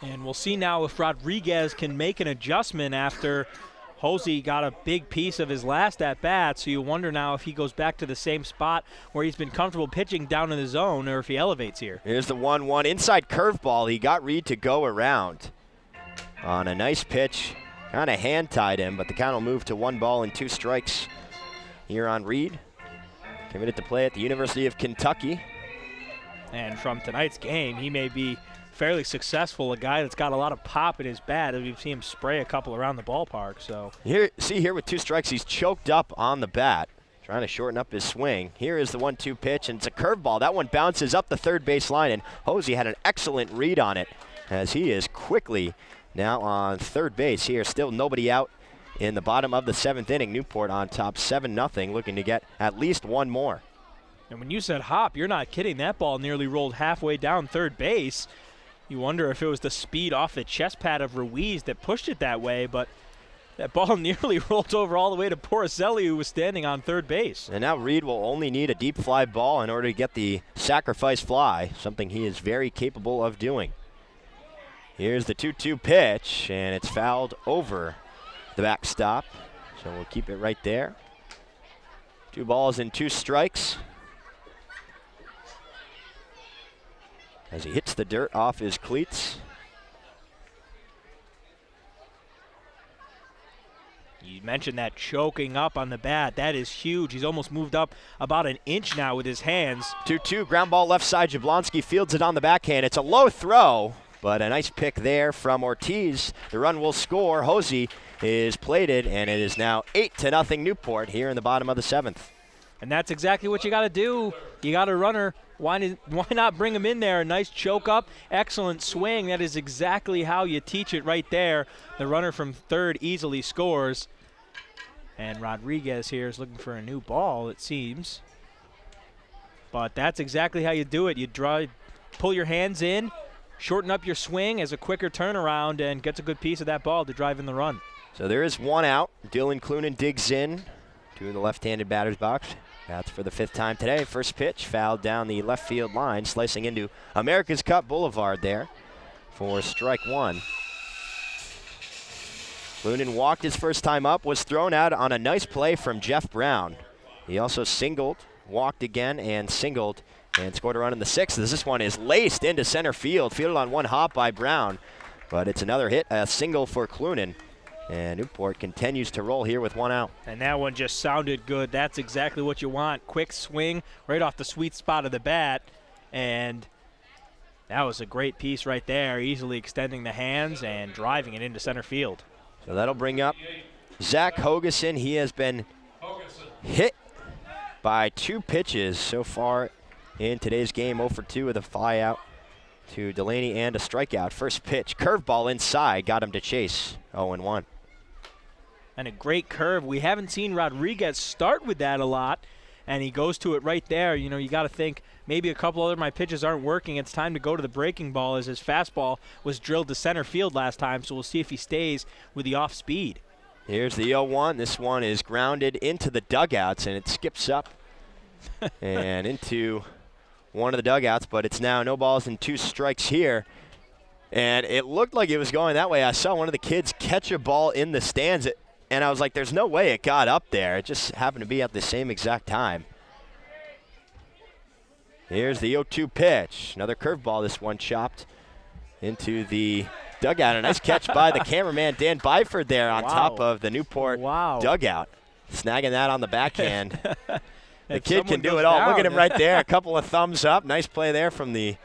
And we'll see now if Rodriguez can make an adjustment after Hosey got a big piece of his last at-bat, so you wonder now if he goes back to the same spot where he's been comfortable pitching down in the zone or if he elevates here. Here's the 1-1 inside curveball. He got Reed to go around on a nice pitch. Kind of hand-tied him, but the count will move to 1 ball and 2 strikes here on Reed. Committed to play at the University of Kentucky. And from tonight's game, he may be fairly successful, a guy that's got a lot of pop in his bat, as we've seen him spray a couple around the ballpark. So here with 2 strikes, he's choked up on the bat, trying to shorten up his swing. Here is the 1-2 pitch, and it's a curveball. That one bounces up the 3rd base line, and Hosey had an excellent read on it as he is quickly now on 3rd base here. Still nobody out in the bottom of the 7th inning. Newport on top 7-0, looking to get at least 1 more. And when you said hop, you're not kidding. That ball nearly rolled halfway down 3rd base. You wonder if it was the speed off the chest pad of Ruiz that pushed it that way, but that ball nearly rolled over all the way to Porcelli, who was standing on 3rd base. And now Reed will only need a deep fly ball in order to get the sacrifice fly, something he is very capable of doing. Here's the 2-2 pitch, and it's fouled over the backstop, so we'll keep it right there. 2 balls and 2 strikes. As he hits the dirt off his cleats. You mentioned that choking up on the bat. That is huge. He's almost moved up about an inch now with his hands. 2-2, ground ball left side. Jablonski fields it on the backhand. It's a low throw, but a nice pick there from Ortiz. The run will score. Hosey is plated, and it is now 8-0 Newport here in the bottom of the 7th. And that's exactly what you got to do. You got a runner. Why not bring him in there? A nice choke up, excellent swing. That is exactly how you teach it right there. The runner from third easily scores. And Rodriguez here is looking for a new ball, it seems. But that's exactly how you do it. You pull your hands in, shorten up your swing as a quicker turnaround, and gets a good piece of that ball to drive in the run. So there is one out. Dylan Clunan digs in to the left-handed batter's box. That's for the 5th time today. First pitch fouled down the left field line, slicing into America's Cup Boulevard there for strike 1. Clunan walked his first time up, was thrown out on a nice play from Jeff Brown. He also singled, walked again, and singled, and scored a run in the 6th. This one is laced into center field, fielded on one hop by Brown. But it's another hit, a single for Clunan. And Newport continues to roll here with one out. And that one just sounded good. That's exactly what you want. Quick swing right off the sweet spot of the bat. And that was a great piece right there, easily extending the hands and driving it into center field. So that'll bring up Zach Hogeson. He has been hit by 2 pitches so far in today's game. 0 for 2 with a flyout to Delaney and a strikeout. First pitch, curveball inside, got him to chase. 0-1. And a great curve. We haven't seen Rodriguez start with that a lot, and he goes to it right there. You know, you got to think maybe a couple other my pitches aren't working. It's time to go to the breaking ball, as his fastball was drilled to center field last time, so we'll see if he stays with the off speed. Here's the 0-1. This one is grounded into the dugouts, and it skips up and into one of the dugouts, but it's now no balls and 2 strikes here. And it looked like it was going that way. I saw one of the kids catch a ball in the stands, and I was like, there's no way it got up there. It just happened to be at the same exact time. Here's the 0-2 pitch. Another curveball, this one chopped into the dugout. A nice catch by the cameraman, Dan Byford, there on top of the Newport dugout. Snagging that on the backhand. The kid can do it all. Look at him right there. A couple of thumbs up. Nice play there from the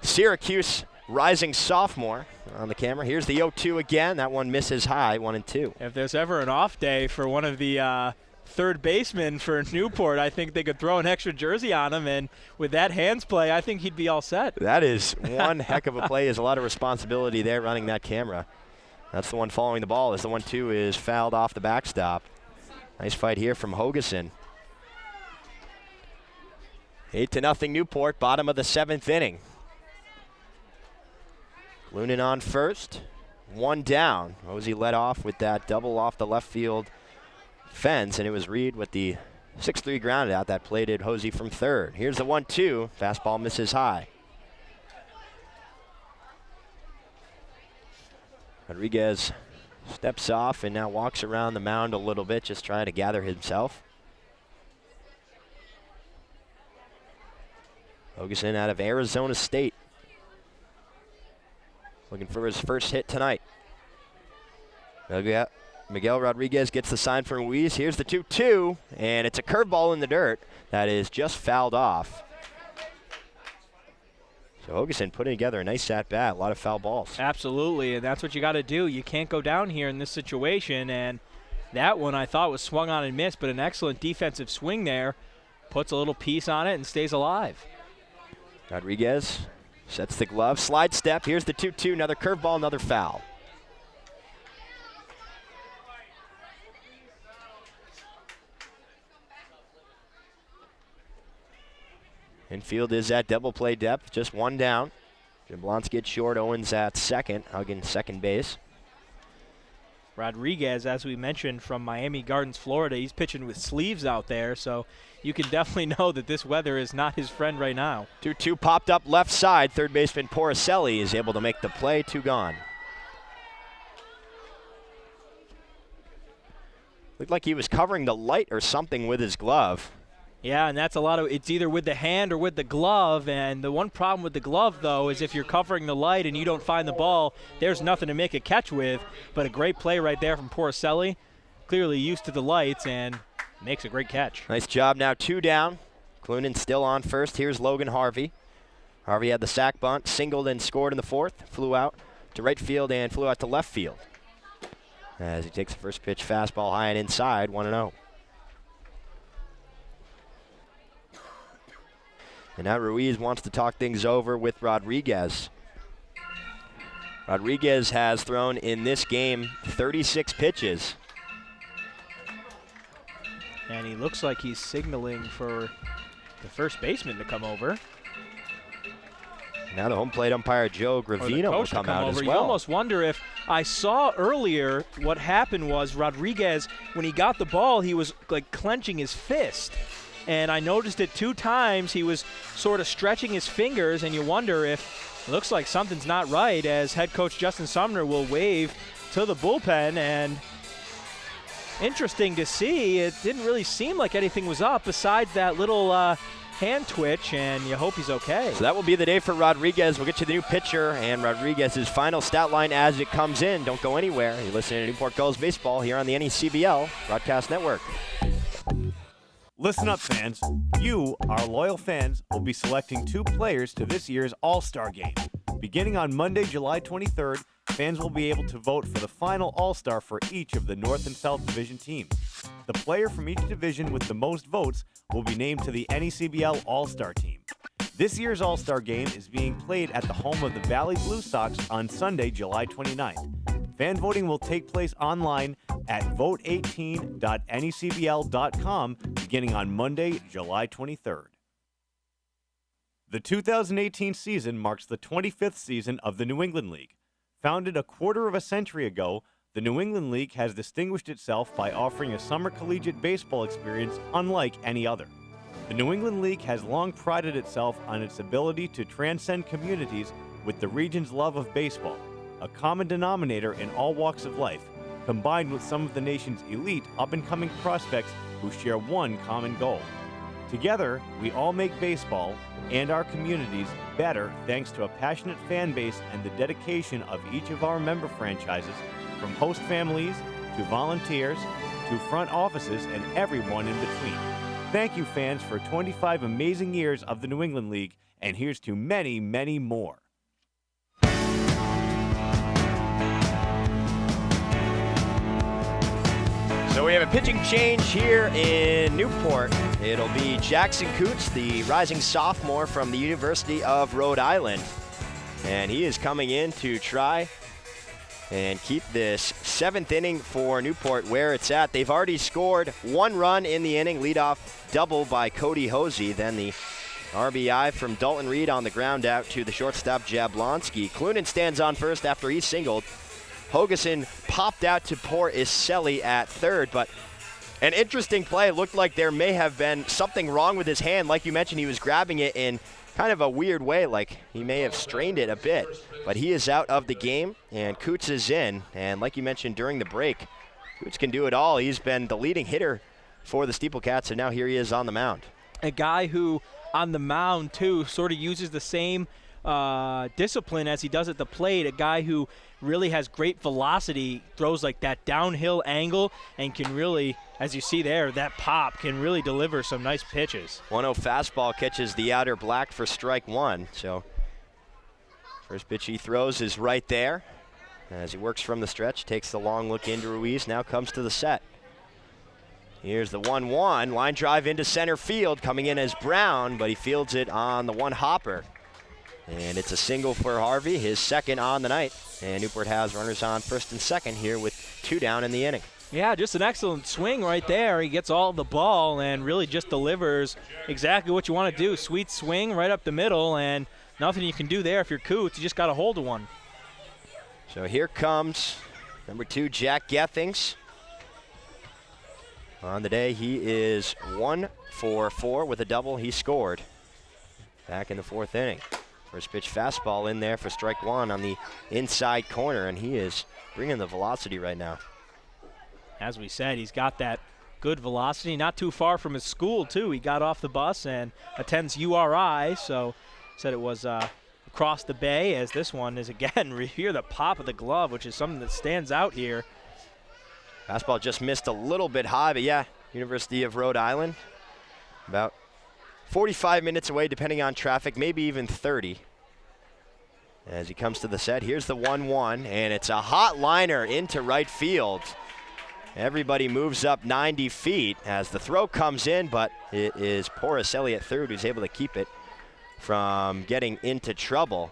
Syracuse rising sophomore on the camera. Here's the 0-2 again. That one misses high, 1-2. If there's ever an off day for one of the third basemen for Newport, I think they could throw an extra jersey on him, and with that hands play, I think he'd be all set. That is one heck of a play. There's a lot of responsibility there running that camera. That's the one following the ball as the 1-2 is fouled off the backstop. Nice fight here from Hogeson. 8-0 Newport, bottom of the 7th inning. Clunan on first, 1 down. Hosey led off with that double off the left field fence, and it was Reed with the 6-3 grounded out that plated Hosey from third. Here's the 1-2. Fastball misses high. Rodriguez steps off and now walks around the mound a little bit, just trying to gather himself. Hogeson out of Arizona State. Looking for his first hit tonight. Miguel Rodriguez gets the sign from Ruiz. Here's the 2-2, and it's a curveball in the dirt that is just fouled off. So Hogeson putting together a nice at-bat, a lot of foul balls. Absolutely, and that's what you got to do. You can't go down here in this situation, and that one I thought was swung on and missed, but an excellent defensive swing there. Puts a little piece on it and stays alive. Rodriguez sets the glove, slide step. Here's the 2-2, another curveball, another foul. Infield is at double play depth, just 1 down. Jablonski at short, Owens at second, hugging second base. Rodriguez, as we mentioned, from Miami Gardens, Florida, he's pitching with sleeves out there, so you can definitely know that this weather is not his friend right now. 2-2 popped up left side. Third baseman Porcelli is able to make the play. 2 gone. Looked like he was covering the light or something with his glove. Yeah, and that's a lot of, it's either with the hand or with the glove, and the one problem with the glove, though, is if you're covering the light and you don't find the ball, there's nothing to make a catch with, but a great play right there from Porcelli, clearly used to the lights, and makes a great catch. Nice job now, 2 down. Clunan still on first. Here's Logan Harvey. Harvey had the sack bunt, singled and scored in the fourth, flew out to right field and flew out to left field. As he takes the first pitch fastball high and inside, 1-0. And now Ruiz wants to talk things over with Rodriguez. Rodriguez has thrown in this game 36 pitches. And he looks like he's signaling for the first baseman to come over. Now the home plate umpire Joe Gravino will come out as well. You almost wonder if I saw earlier what happened was Rodriguez, when he got the ball, he was like clenching his fist. And I noticed it 2 times. He was sort of stretching his fingers, and you wonder if it looks like something's not right as head coach Justin Sumner will wave to the bullpen. And interesting to see. It didn't really seem like anything was up besides that little hand twitch, and you hope he's okay. So that will be the day for Rodriguez. We'll get you the new pitcher and Rodriguez's final stat line as it comes in. Don't go anywhere. You're listening to Newport Gulls Baseball here on the NECBL Broadcast Network. Listen up, fans. You, our loyal fans, will be selecting 2 players to this year's All-Star Game. Beginning on Monday, July 23rd, fans will be able to vote for the final All-Star for each of the North and South Division teams. The player from each division with the most votes will be named to the NECBL All-Star Team. This year's All-Star Game is being played at the home of the Valley Blue Sox on Sunday, July 29th. Fan voting will take place online at vote18.necbl.com beginning on Monday, July 23rd. The 2018 season marks the 25th season of the New England League. Founded a quarter of a century ago, the New England League has distinguished itself by offering a summer collegiate baseball experience unlike any other. The New England League has long prided itself on its ability to transcend communities with the region's love of baseball, a common denominator in all walks of life, combined with some of the nation's elite up-and-coming prospects who share one common goal. Together, we all make baseball and our communities better thanks to a passionate fan base and the dedication of each of our member franchises, from host families to volunteers to front offices and everyone in between. Thank you, fans, for 25 amazing years of the New England League, and here's to many, many more. So we have a pitching change here in Newport. It'll be Jackson Coots, the rising sophomore from the University of Rhode Island. And he is coming in to try and keep this 7th inning for Newport where it's at. They've already scored 1 run in the inning, leadoff double by Cody Hosey. Then the RBI from Dalton Reed on the ground out to the shortstop Jablonski. Clunan stands on first after he singled. Hogeson popped out to poor Iselli at third, but an interesting play. It looked like there may have been something wrong with his hand. Like you mentioned, he was grabbing it in kind of a weird way, like he may have strained it a bit. But he is out of the game, and Coots is in. And like you mentioned during the break, Coots can do it all. He's been the leading hitter for the SteepleCats, and now here he is on the mound. A guy who, on the mound, too, sort of uses the same discipline as he does at the plate. A guy who really has great velocity, throws like that downhill angle, and can really, as you see there, that pop can really deliver some nice pitches. 1-0 fastball catches the outer black for strike 1. So first pitch he throws is right there. As he works from the stretch, takes the long look into Ruiz, now comes to the set. Here's the 1-1, line drive into center field, coming in as Brown, but he fields it on the one hopper. And it's a single for Harvey, his second on the night. And Newport has runners on first and second here with 2 down in the inning. Yeah, just an excellent swing right there. He gets all the ball and really just delivers exactly what you want to do. Sweet swing right up the middle, and nothing you can do there if you're Coots. You just got a hold of one. So here comes number 2, Jack Gethings. On the day, he is 1 for 4 with a double. He scored back in the 4th inning. First pitch fastball in there for strike 1 on the inside corner, and he is bringing the velocity right now. As we said, he's got that good velocity, not too far from his school, too. He got off the bus and attends URI, so said it was across the bay, as this one is, again, hear the pop of the glove, which is something that stands out here. Fastball just missed a little bit high, but yeah, University of Rhode Island, about 45 minutes away, depending on traffic, maybe even 30. As he comes to the set, here's the 1-1, and it's a hot liner into right field. Everybody moves up 90 feet as the throw comes in, but it is Porcelli at third who's able to keep it from getting into trouble.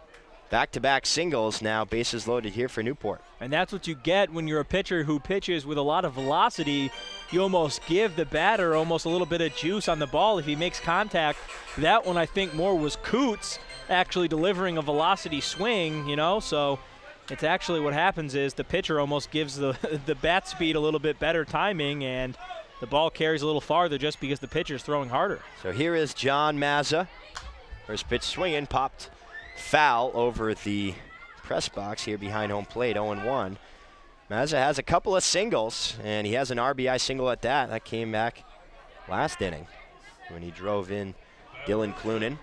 Back-to-back singles now, bases loaded here for Newport. And that's what you get when you're a pitcher who pitches with a lot of velocity. You almost give the batter almost a little bit of juice on the ball if he makes contact. That one, I think, more was Coots actually delivering a velocity swing, you know, so it's actually what happens is the pitcher almost gives the bat speed a little bit better timing, and the ball carries a little farther just because the pitcher's throwing harder. So here is John Mazza. First pitch swinging, popped foul over the press box here behind home plate, 0-1. Mazza has a couple of singles, and he has an RBI single at that. That came back last inning when he drove in Dylan Clunan.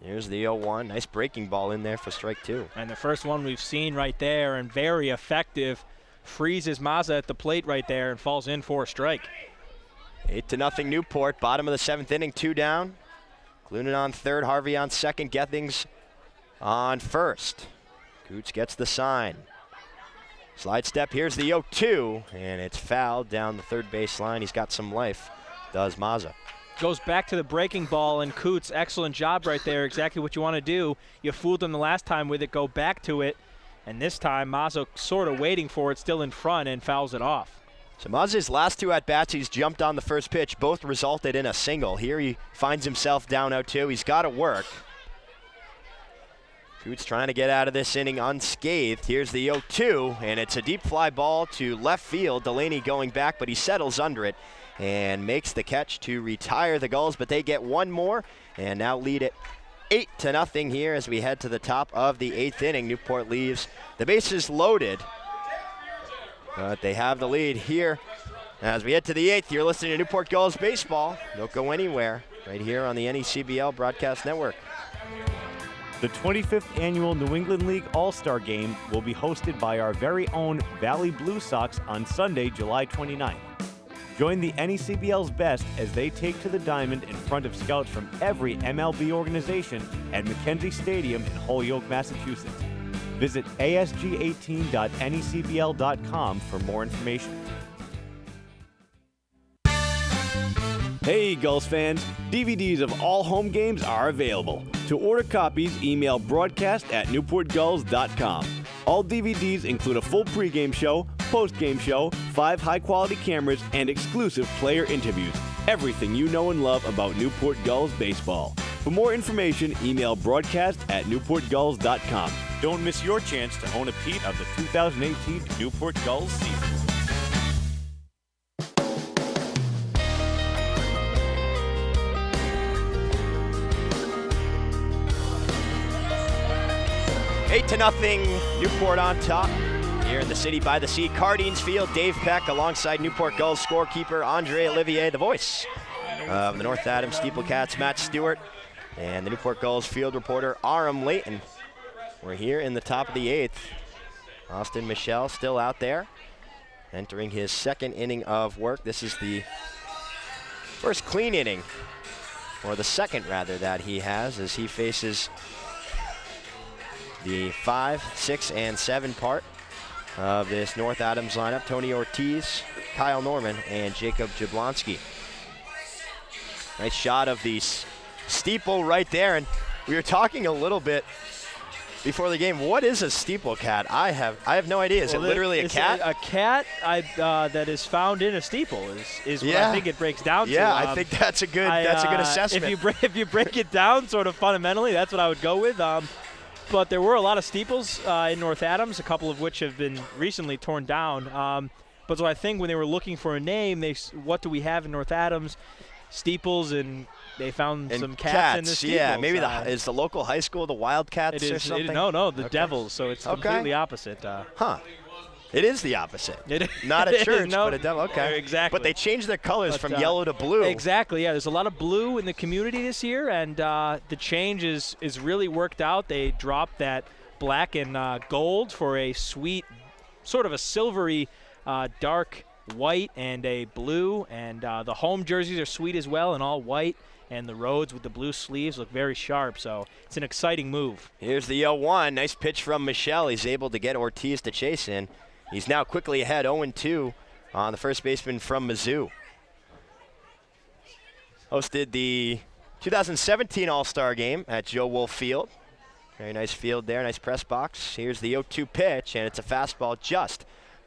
Here's the 0-1. Nice breaking ball in there for strike two. And the first one we've seen right there, and very effective. Freezes Mazza at the plate right there and falls in for a strike. 8-0 Newport. Bottom of the seventh inning, 2 down. Clunan on third, Harvey on second, Gethings on first. Coots gets the sign. Slide step, here's the 0-2, and it's fouled down the third base line. He's got some life, does Mazza. Goes back to the breaking ball, and Coots, excellent job right there, exactly what you want to do. You fooled him the last time with it, go back to it, and this time Mazza sort of waiting for it, still in front, and fouls it off. So Mazza's last 2 at-bats, he's jumped on the first pitch, both resulted in a single. Here he finds himself down 0-2, he's got to work. Coots trying to get out of this inning unscathed. Here's the 0-2, and it's a deep fly ball to left field. Delaney going back, but he settles under it and makes the catch to retire the Gulls, but they get one more and now lead it 8-0 here as we head to the top of the 8th inning. Newport leaves the bases loaded, but they have the lead here. As we head to the 8th, you're listening to Newport Gulls Baseball. Don't go anywhere, right here on the NECBL Broadcast Network. The 25th Annual New England League All-Star Game will be hosted by our very own Valley Blue Sox on Sunday, July 29th. Join the NECBL's best as they take to the diamond in front of scouts from every MLB organization at Mackenzie Stadium in Holyoke, Massachusetts. Visit asg18.necbl.com for more information. Hey, Gulls fans, DVDs of all home games are available. To order copies, email broadcast@newportgulls.com. All DVDs include a full pregame show, postgame show, 5 high-quality cameras, and exclusive player interviews. Everything you know and love about Newport Gulls baseball. For more information, email broadcast@newportgulls.com. Don't miss your chance to own a piece of the 2018 Newport Gulls season. 8-0 Newport on top here in the city by the sea. Cardines Field, Dave Peck alongside Newport Gulls scorekeeper Andre Olivier, the voice of the North Adams SteepleCats, Matt Stewart, and the Newport Gulls field reporter Aram Layton. We're here in the top of the 8th. Austin Michelle still out there, entering his second inning of work. This is the first clean inning, or the second rather, that he has as he faces the 5, 6, and 7 part of this North Adams lineup. Tony Ortiz, Kyle Norman, and Jacob Jablonski. Nice shot of the steeple right there. And we were talking a little bit before the game. What is a steeplecat? I have no idea. Is it literally a cat? A cat that is found in a steeple is what I think it breaks down to. Yeah, I think that's a good assessment. If you break it down sort of fundamentally, that's what I would go with. But there were a lot of steeples in North Adams, a couple of which have been recently torn down. But so I think when they were looking for a name, what do we have in North Adams? Steeples, and they found some cats in the steeples. Yeah, maybe is the local high school the Wildcats or something? No, the Devils, so it's completely opposite. It is the opposite. Not a church, but a devil. Okay. Exactly. But they changed their colors from yellow to blue. Exactly, yeah. There's a lot of blue in the community this year, and the change is really worked out. They dropped that black and gold for a sweet, sort of a silvery, dark white and a blue, and the home jerseys are sweet as well, and all white, and the roads with the blue sleeves look very sharp, so it's an exciting move. Here's the 0-1. Nice pitch from Michelle. He's able to get Ortiz to chase in. He's now quickly ahead 0-2 on the first baseman from Mizzou. Hosted the 2017 All-Star Game at Joe Wolf Field. Very nice field there, nice press box. Here's the 0-2 pitch, and it's a fastball just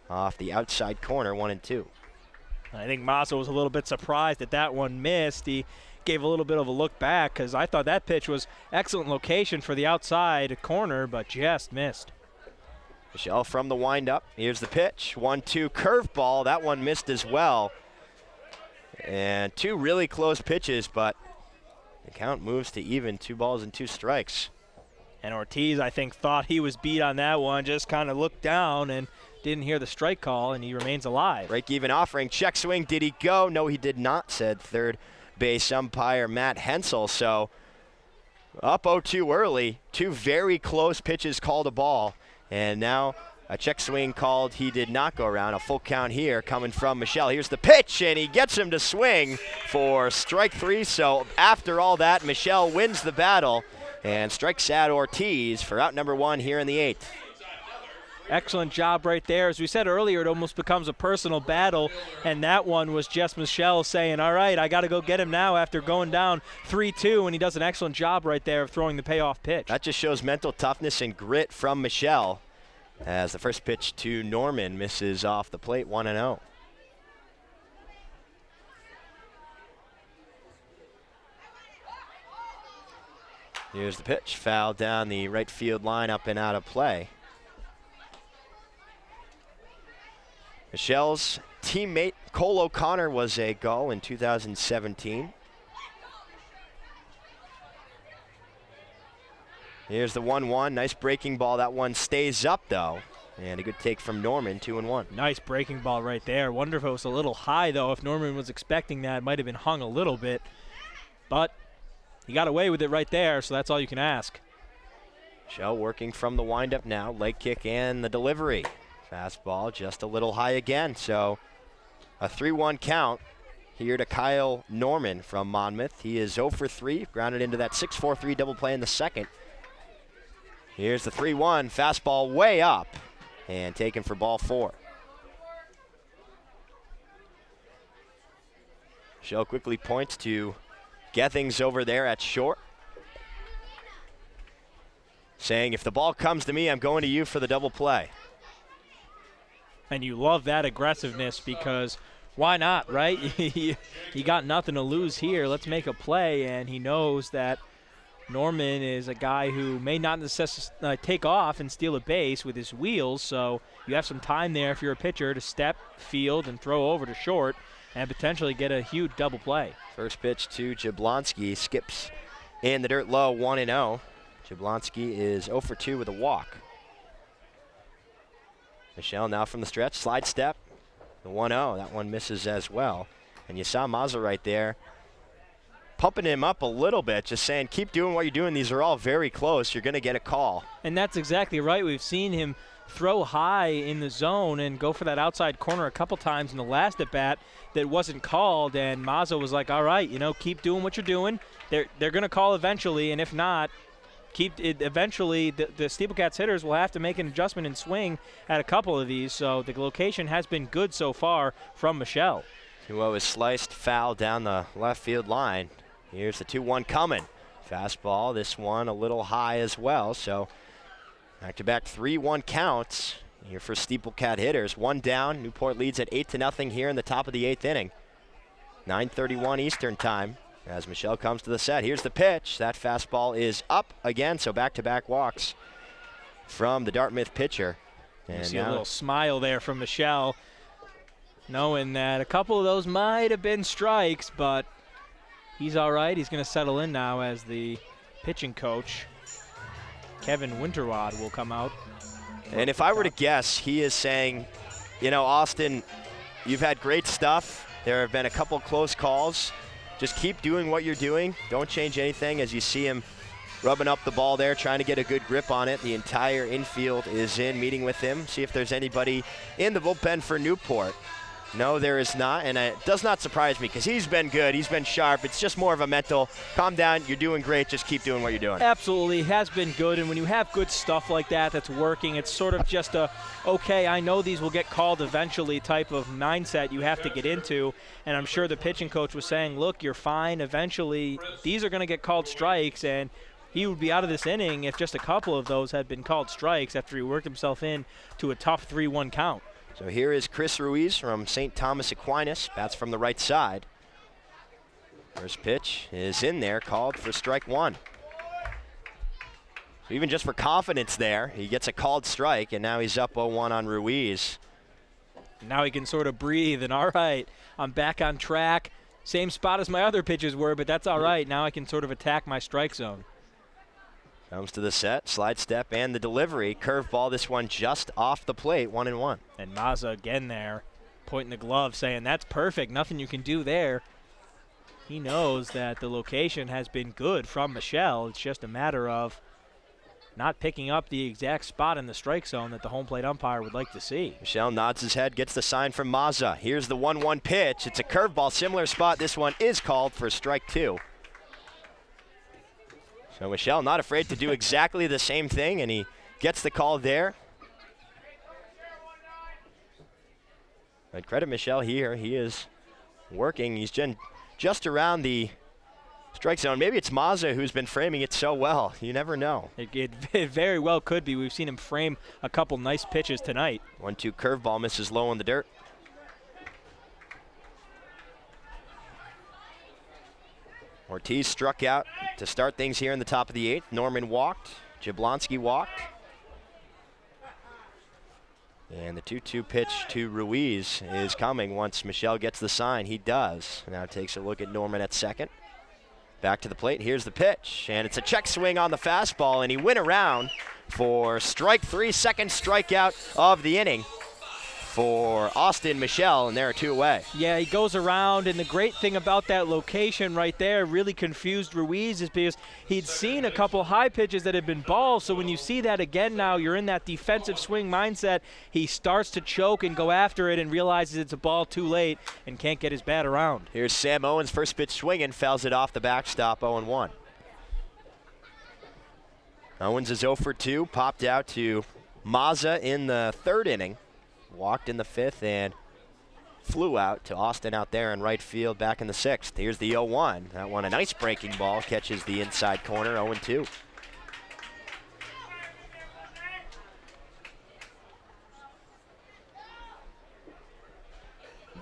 off the outside corner, 1-2. I think Mazza was a little bit surprised that that one missed. He gave a little bit of a look back because I thought that pitch was excellent location for the outside corner, but just missed. Michelle from the windup. Here's the pitch. 1-2 curveball. That one missed as well. And two really close pitches, but the count moves to even. 2 balls and 2 strikes. And Ortiz, I think, thought he was beat on that one, just kind of looked down and didn't hear the strike call, and he remains alive. Break even offering. Check swing. Did he go? No, he did not, said third base umpire Matt Hensel. So up 0-2 early. 2 very close pitches called a ball. And now a check swing called. He did not go around. A full count here coming from Michelle. Here's the pitch, and he gets him to swing for strike 3. So after all that, Michelle wins the battle and strikes out Ortiz for out number 1 here in the 8th. Excellent job right there. As we said earlier, it almost becomes a personal battle, and that one was just Michelle saying, all right, I got to go get him now after going down 3-2, and he does an excellent job right there of throwing the payoff pitch. That just shows mental toughness and grit from Michelle as the first pitch to Norman misses off the plate, 1-0. Here's the pitch, foul down the right field line, up and out of play. Michelle's teammate Cole O'Connor was a Gull in 2017. Here's the 1-1, nice breaking ball. That one stays up though, and a good take from Norman, 2-1. Nice breaking ball right there. Wonder if it was a little high though. If Norman was expecting that, it might have been hung a little bit, but he got away with it right there, so that's all you can ask. Michelle working from the windup now, leg kick and the delivery. Fastball just a little high again, so a 3-1 count here to Kyle Norman from Monmouth. He is 0 for 3, grounded into that 6-4-3 double play in the second. Here's the 3-1, fastball way up and taken for ball 4. Michelle quickly points to Gethings over there at short, saying, if the ball comes to me, I'm going to you for the double play. And you love that aggressiveness because why not, right? You got nothing to lose here. Let's make a play, and he knows that Norman is a guy who may not necessarily take off and steal a base with his wheels, so you have some time there if you're a pitcher to step, field, and throw over to short and potentially get a huge double play. First pitch to Jablonski, skips in the dirt low, 1-0. Jablonski is 0 for 2 with a walk. Michelle now from the stretch, slide step, the 1-0. That one misses as well. And you saw Mazza right there pumping him up a little bit, just saying, keep doing what you're doing. These are all very close. You're going to get a call. And that's exactly right. We've seen him throw high in the zone and go for that outside corner a couple times in the last at-bat that wasn't called, and Mazza was like, all right, keep doing what you're doing. They're going to call eventually, and if not, eventually the SteepleCats hitters will have to make an adjustment and swing at a couple of these, so the location has been good so far from Michelle. 2-0 is sliced foul down the left field line. Here's the 2-1 coming. Fastball, this one a little high as well, so back-to-back 3-1 counts here for SteepleCat hitters. 1 down, Newport leads at 8-0 here in the top of the 8th inning. 9:31 Eastern time. As Michelle comes to the set, here's the pitch. That fastball is up again, so back-to-back walks from the Dartmouth pitcher. And you see a little smile there from Michelle, knowing that a couple of those might have been strikes, but he's all right. He's going to settle in now as the pitching coach, Kevin Winterwad, will come out. And if I were to guess, he is saying, Austin, you've had great stuff. There have been a couple close calls. Just keep doing what you're doing. Don't change anything. As you see him rubbing up the ball there, trying to get a good grip on it. The entire infield is in, meeting with him. See if there's anybody in the bullpen for Newport. No, there is not, and it does not surprise me because he's been good. He's been sharp. It's just more of a mental, calm down, you're doing great, just keep doing what you're doing. Absolutely, has been good, and when you have good stuff like that that's working, it's sort of just a, okay, I know these will get called eventually type of mindset you have to get into, and I'm sure the pitching coach was saying, look, you're fine, eventually these are going to get called strikes, and he would be out of this inning if just a couple of those had been called strikes after he worked himself in to a tough 3-1 count. So here is Chris Ruiz from St. Thomas Aquinas, bats from the right side. First pitch is in there, called for strike one. So even just for confidence there, he gets a called strike, and now he's up 0-1 on Ruiz. Now he can sort of breathe, and all right, I'm back on track. Same spot as my other pitches were, but that's all right. Now I can sort of attack my strike zone. Comes to the set, slide step, and the delivery. Curveball, this one just off the plate, 1-1. And Mazza again there, pointing the glove, saying that's perfect, nothing you can do there. He knows that the location has been good from Michelle. It's just a matter of not picking up the exact spot in the strike zone that the home plate umpire would like to see. Michelle nods his head, gets the sign from Mazza. Here's the 1-1 pitch. It's a curveball, similar spot. This one is called for strike two. So Michelle not afraid to do exactly the same thing, and he gets the call there. But credit Michelle here. He is working. He's just around the strike zone. Maybe it's Mazza who's been framing it so well. You never know. It very well could be. We've seen him frame a couple nice pitches tonight. 1-2 curveball misses low in the dirt. Ortiz struck out to start things here in the top of the eighth. Norman walked. Jablonski walked. And the 2-2 pitch to Ruiz is coming once Michelle gets the sign. He does. Now takes a look at Norman at second. Back to the plate. Here's the pitch. And it's a check swing on the fastball, and he went around for strike three, second strikeout of the inning for Austin Michelle, and there are two away. Yeah, he goes around, and the great thing about that location right there really confused Ruiz is because he'd seen a couple high pitches that had been balls, so when you see that again now, you're in that defensive swing mindset. He starts to choke and go after it and realizes it's a ball too late and can't get his bat around. Here's Sam Owens, first pitch swinging, fouls it off the backstop, 0-1. Owens is 0 for 2, popped out to Mazza in the third inning. Walked in the fifth and flew out to Austin out there in right field back in the sixth. Here's the 0-1. That one a nice breaking ball, catches the inside corner, 0-2.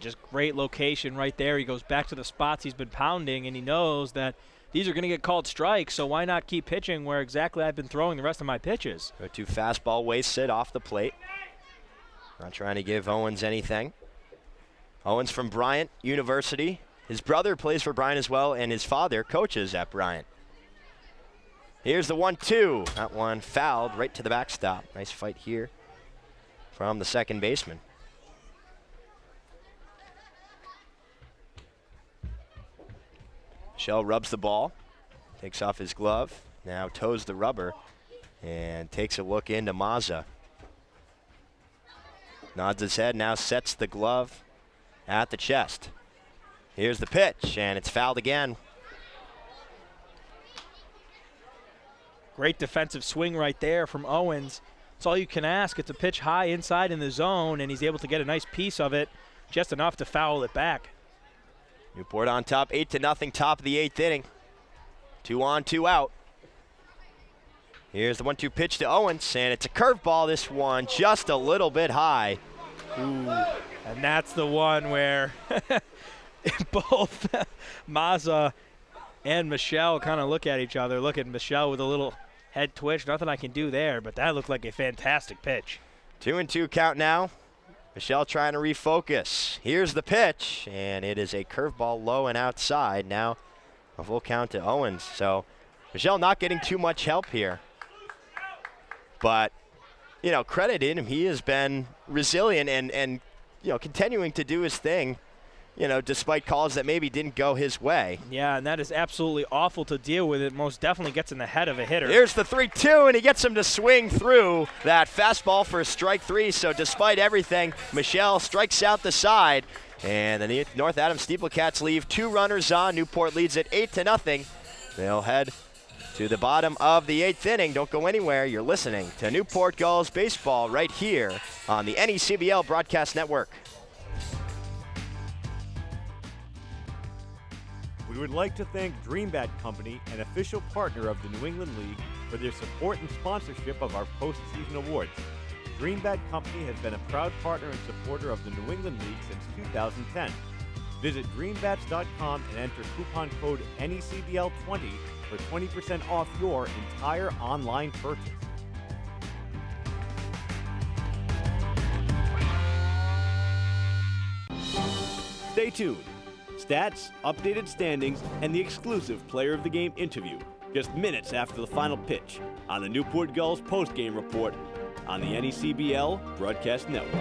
Just great location right there. He goes back to the spots he's been pounding, and he knows that these are going to get called strikes, so why not keep pitching where exactly I've been throwing the rest of my pitches? 0-2 fastball, wasted off the plate. Not trying to give Owens anything. Owens from Bryant University. His brother plays for Bryant as well, and his father coaches at Bryant. Here's the 1-2. That one fouled right to the backstop. Nice fight here from the second baseman. Michelle rubs the ball, takes off his glove, now toes the rubber, and takes a look into Mazza. Nods his head, now sets the glove at the chest. Here's the pitch, and it's fouled again. Great defensive swing right there from Owens. It's all you can ask. It's a pitch high inside in the zone, and he's able to get a nice piece of it, just enough to foul it back. Newport on top, 8-0, top of the eighth inning. 2 on, 2 out. Here's the 1-2 pitch to Owens, and it's a curveball, this one, just a little bit high. Ooh, and that's the one where both Mazza and Michelle kind of look at each other. Look at Michelle with a little head twitch. Nothing I can do there, but that looked like a fantastic pitch. 2-2 count now. Michelle trying to refocus. Here's the pitch, and it is a curveball low and outside. Now a full count to Owens. So Michelle not getting too much help here. But, you know, credit him. He has been resilient and you know, continuing to do his thing, you know, despite calls that maybe didn't go his way. Yeah, and that is absolutely awful to deal with. It most definitely gets in the head of a hitter. Here's the 3-2, and he gets him to swing through that fastball for strike three. So despite everything, Michelle strikes out the side, And the North Adams SteepleCats leave 2 runners on. Newport leads it 8-0. They'll head to the bottom of the 8th inning. Don't go anywhere. You're listening to Newport Gulls baseball right here on the NECBL Broadcast Network. We would like to thank DreamBat Company, an official partner of the New England League, for their support and sponsorship of our postseason awards. DreamBat Company has been a proud partner and supporter of the New England League since 2010. Visit dreambats.com and enter coupon code NECBL20 for 20% off your entire online purchase. Stay tuned. Stats, updated standings, and the exclusive Player of the Game interview just minutes after the final pitch on the Newport Gulls post-game report on the NECBL Broadcast Network.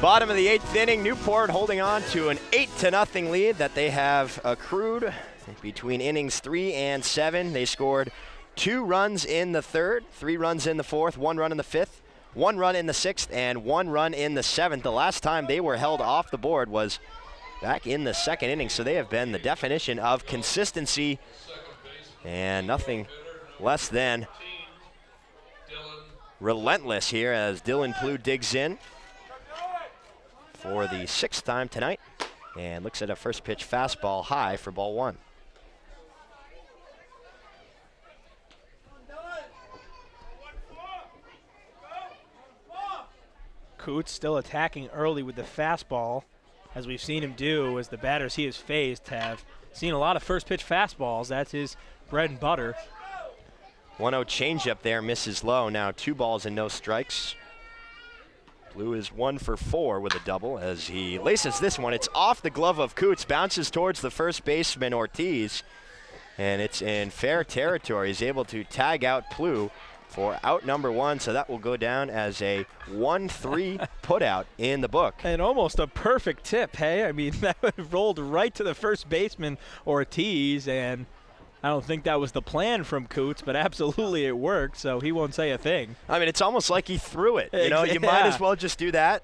Bottom of the 8th inning, Newport holding on to an 8-0 lead that they have accrued between innings 3 and 7. They scored 2 runs in the 3rd, 3 runs in the 4th, 1 run in the 5th, 1 run in the 6th, and 1 run in the 7th. The last time they were held off the board was back in the 2nd inning, so they have been the definition of consistency and nothing less than relentless here as Dylan Plew digs in for the 6th time tonight and looks at a first pitch fastball high for ball 1. Coots still attacking early with the fastball, as we've seen him do, as the batters he has faced have seen a lot of first pitch fastballs. That's his bread and butter. 1-0 changeup there, misses low. Now 2 balls and no strikes. Blue is 1 for 4 with a double as he laces this one. It's off the glove of Coots, bounces towards the first baseman Ortiz, and it's in fair territory. He's able to tag out Plew for out number 1, so that will go down as a 1-3 putout in the book. And almost a perfect tip, hey? I mean, that rolled right to the first baseman Ortiz, and I don't think that was the plan from Coots, but absolutely it worked, so he won't say a thing. I mean, it's almost like he threw it. You know, you might as well just do that.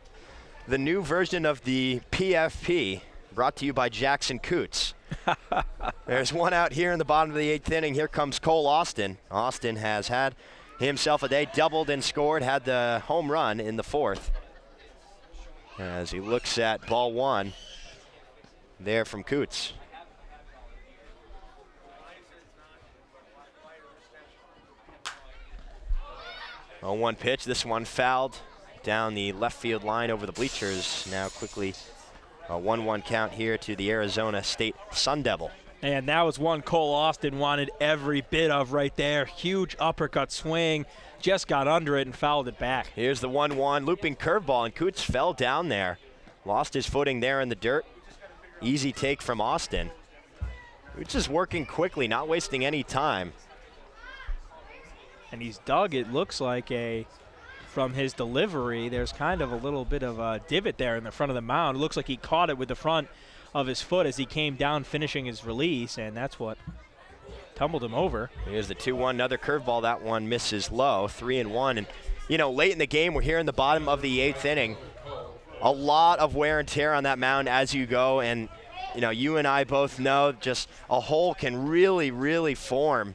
The new version of the PFP, brought to you by Jackson Coots. There's 1 out here in the bottom of the 8th inning. Here comes Cole Austin. Austin has had himself a day, doubled and scored, had the home run in the 4th. As he looks at ball 1 there from Coots. 0-1 pitch. This one fouled down the left field line over the bleachers. Now quickly a 1-1 count here to the Arizona State Sun Devil. And that was one Cole Austin wanted every bit of right there. Huge uppercut swing. Just got under it and fouled it back. Here's the 1-1 looping curveball, and Coots fell down there. Lost his footing there in the dirt. Easy take from Austin. Coots is working quickly, not wasting any time. And he's dug, it looks like, from his delivery, there's kind of a little bit of a divot there in the front of the mound. It looks like he caught it with the front of his foot as he came down finishing his release, and that's what tumbled him over. Here's the 2-1, another curveball. That one misses low, 3-1. And, you know, late in the game, we're here in the bottom of the 8th inning. A lot of wear and tear on that mound as you go, and, you know, you and I both know just a hole can really, really form.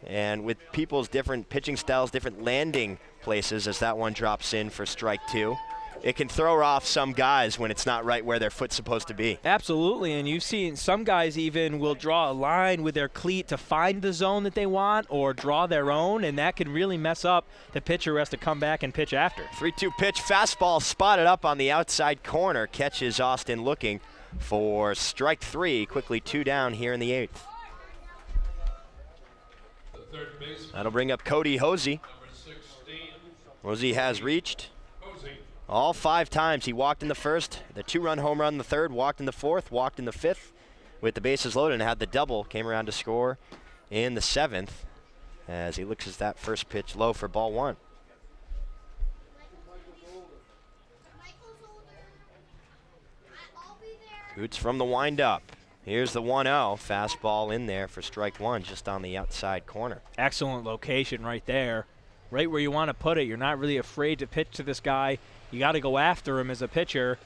And with people's different pitching styles, different landing places, as that one drops in for strike 2, it can throw off some guys when it's not right where their foot's supposed to be. Absolutely, and you've seen some guys even will draw a line with their cleat to find the zone that they want or draw their own, and that can really mess up the pitcher who has to come back and pitch after. 3-2 pitch, fastball spotted up on the outside corner, catches Austin looking for strike 3, quickly 2 down here in the 8th. That'll bring up Cody Hosey. Hosey has reached all 5 times. He walked in the 1st, the 2-run home run in the 3rd, walked in the 4th, walked in the 5th with the bases loaded and had the double, came around to score in the 7th as he looks at that first pitch low for ball 1. Coots from the windup. Here's the 1-0. Fastball in there for strike one, just on the outside corner. Excellent location right there. Right where you want to put it. You're not really afraid to pitch to this guy. You got to go after him as a pitcher.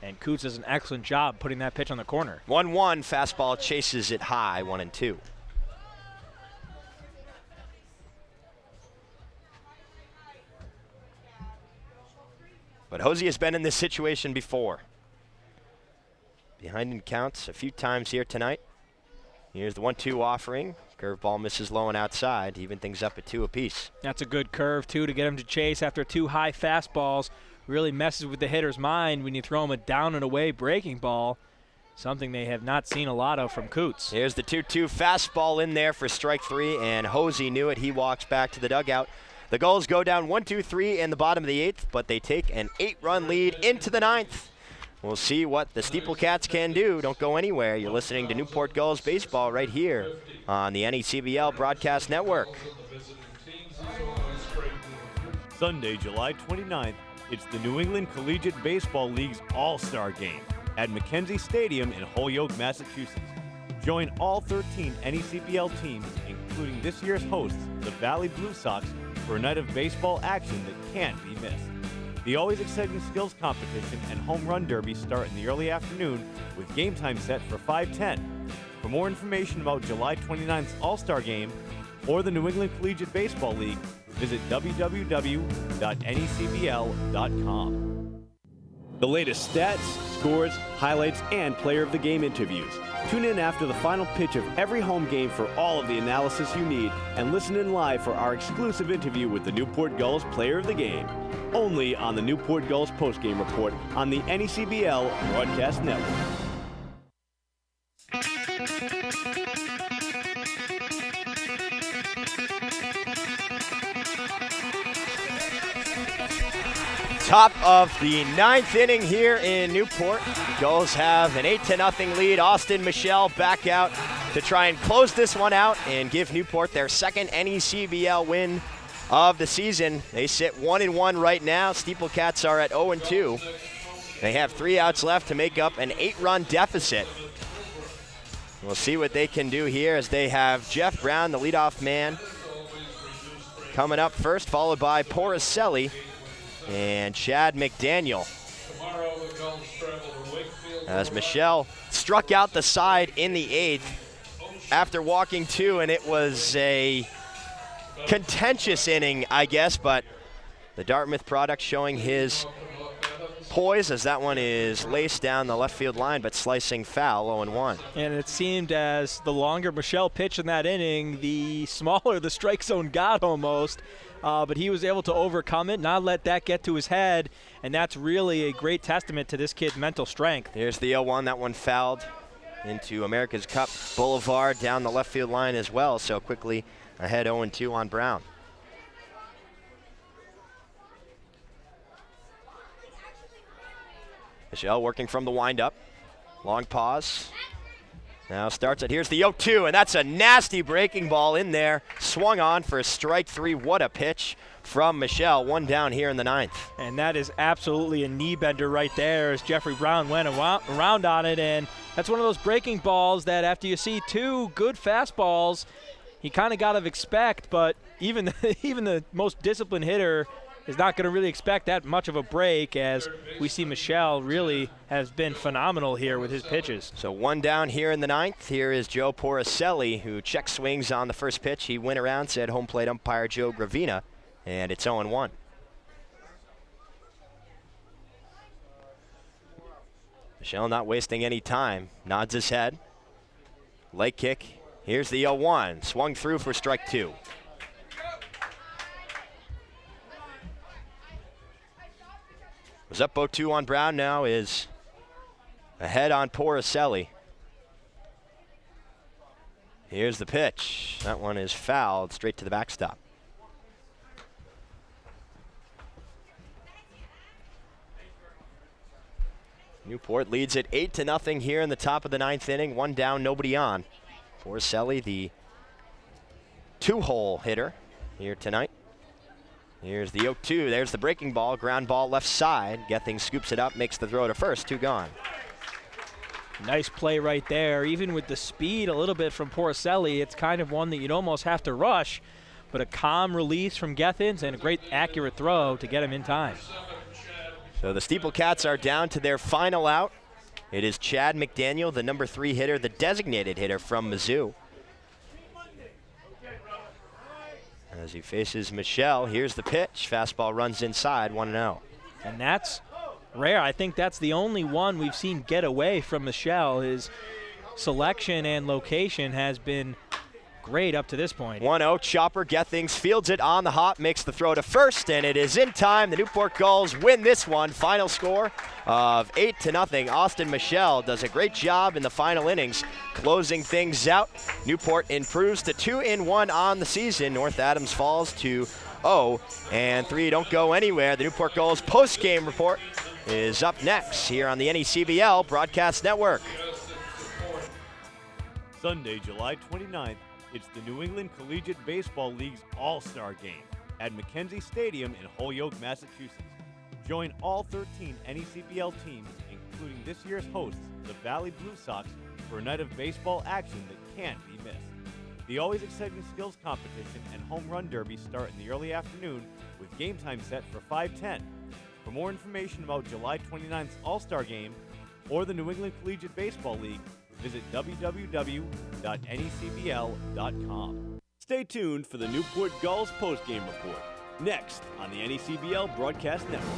And Coots does an excellent job putting that pitch on the corner. 1-1. Fastball chases it high, 1-2. But Hosey has been in this situation before. Behind in counts a few times here tonight. Here's the 1-2 offering. Curveball misses low and outside, even things up at 2 apiece. That's a good curve, too, to get him to chase after 2 high fastballs. Really messes with the hitter's mind when you throw him a down and away breaking ball. Something they have not seen a lot of from Coots. Here's the 2-2 fastball in there for strike 3, and Hosey knew it. He walks back to the dugout. The Gulls go down 1-2-3 in the bottom of the 8th, but they take an 8-run lead into the 9th. We'll see what the SteepleCats can do. Don't go anywhere. You're listening to Newport Gulls baseball right here on the NECBL Broadcast Network. Sunday, July 29th, it's the New England Collegiate Baseball League's All-Star Game at Mackenzie Stadium in Holyoke, Massachusetts. Join all 13 NECBL teams, including this year's hosts, the Valley Blue Sox, for a night of baseball action that can't be missed. The always exciting skills competition and home run derby start in the early afternoon with game time set for 5:10. For more information about July 29th's All-Star Game or the New England Collegiate Baseball League, visit www.necbl.com. The latest stats, scores, highlights, and player of the game interviews. Tune in after the final pitch of every home game for all of the analysis you need, and listen in live for our exclusive interview with the Newport Gulls player of the game. Only on the Newport Gulls postgame report on the NECBL Broadcast Network. Top of the 9th inning here in Newport. The Gulls have an 8-0 lead. Austin Michelle back out to try and close this one out and give Newport their second NECBL win of the season. They sit 1-1 right now. SteepleCats are at 0-2. They have 3 outs left to make up an 8-run deficit. We'll see what they can do here as they have Jeff Brown, the leadoff man, coming up first, followed by Porcelli and Chad McDaniel. As Michelle struck out the side in the 8th after walking 2, and it was a contentious inning, I guess, but the Dartmouth product showing his poise as that one is laced down the left field line, but slicing foul, 0-1. And it seemed as the longer Michelle pitched in that inning, the smaller the strike zone got almost. But he was able to overcome it, not let that get to his head, and that's really a great testament to this kid's mental strength. Here's the 0-1. That one fouled into America's Cup Boulevard down the left field line as well, so quickly ahead 0-2 on Brown. Michelle working from the windup. Long pause. Now starts it. Here's the 0-2, and that's a nasty breaking ball in there. Swung on for strike 3. What a pitch from Michelle. 1 down here in the 9th. And that is absolutely a knee bender right there as Jeffrey Brown went around on it. And that's one of those breaking balls that after you see 2 good fastballs, you kind of got to expect. But even the most disciplined hitter is not going to really expect that much of a break, as we see Michelle really has been phenomenal here with his pitches. So 1 down here in the 9th. Here is Joe Porcelli, who check swings on the first pitch. He went around, said home plate umpire Joe Gravina, and it's 0-1. Michelle not wasting any time. Nods his head. Leg kick. Here's the 0-1. Swung through for strike 2. Was up 0-2 on Brown, now is ahead on Porcelli. Here's the pitch. That one is fouled straight to the backstop. Newport leads it 8-0 here in the top of the 9th inning. 1 down, nobody on. Porcelli, the 2-hole hitter here tonight. Here's the 0-2. There's the breaking ball. Ground ball left side. Gething scoops it up, makes the throw to first. 2 gone. Nice play right there. Even with the speed a little bit from Porcelli, it's kind of one that you'd almost have to rush. But a calm release from Gethins and a great accurate throw to get him in time. So the SteepleCats are down to their final out. It is Chad McDaniel, the number 3 hitter, the designated hitter from Mizzou. As he faces Michelle, here's the pitch. Fastball runs inside, 1-0. And that's rare. I think that's the only one we've seen get away from Michelle. His selection and location has been great up to this point. 1-0, Chopper Gethings fields it on the hop, makes the throw to first, and it is in time. The Newport Gulls win this one. Final score of 8-0. Austin Michelle does a great job in the final innings, closing things out. Newport improves to 2-1 on the season. North Adams falls to 0-3. Don't go anywhere. The Newport Gulls post-game report is up next here on the NECBL Broadcast Network. Sunday, July 29th, it's the New England Collegiate Baseball League's All-Star Game at Mackenzie Stadium in Holyoke, Massachusetts. Join all 13 NECBL teams, including this year's hosts, the Valley Blue Sox, for a night of baseball action that can't be missed. The always exciting skills competition and home run derby start in the early afternoon with game time set for 5:10. For more information about July 29th's All-Star Game or the New England Collegiate Baseball League, visit www.necbl.com. Stay tuned for the Newport Gulls postgame report, next on the NECBL Broadcast Network.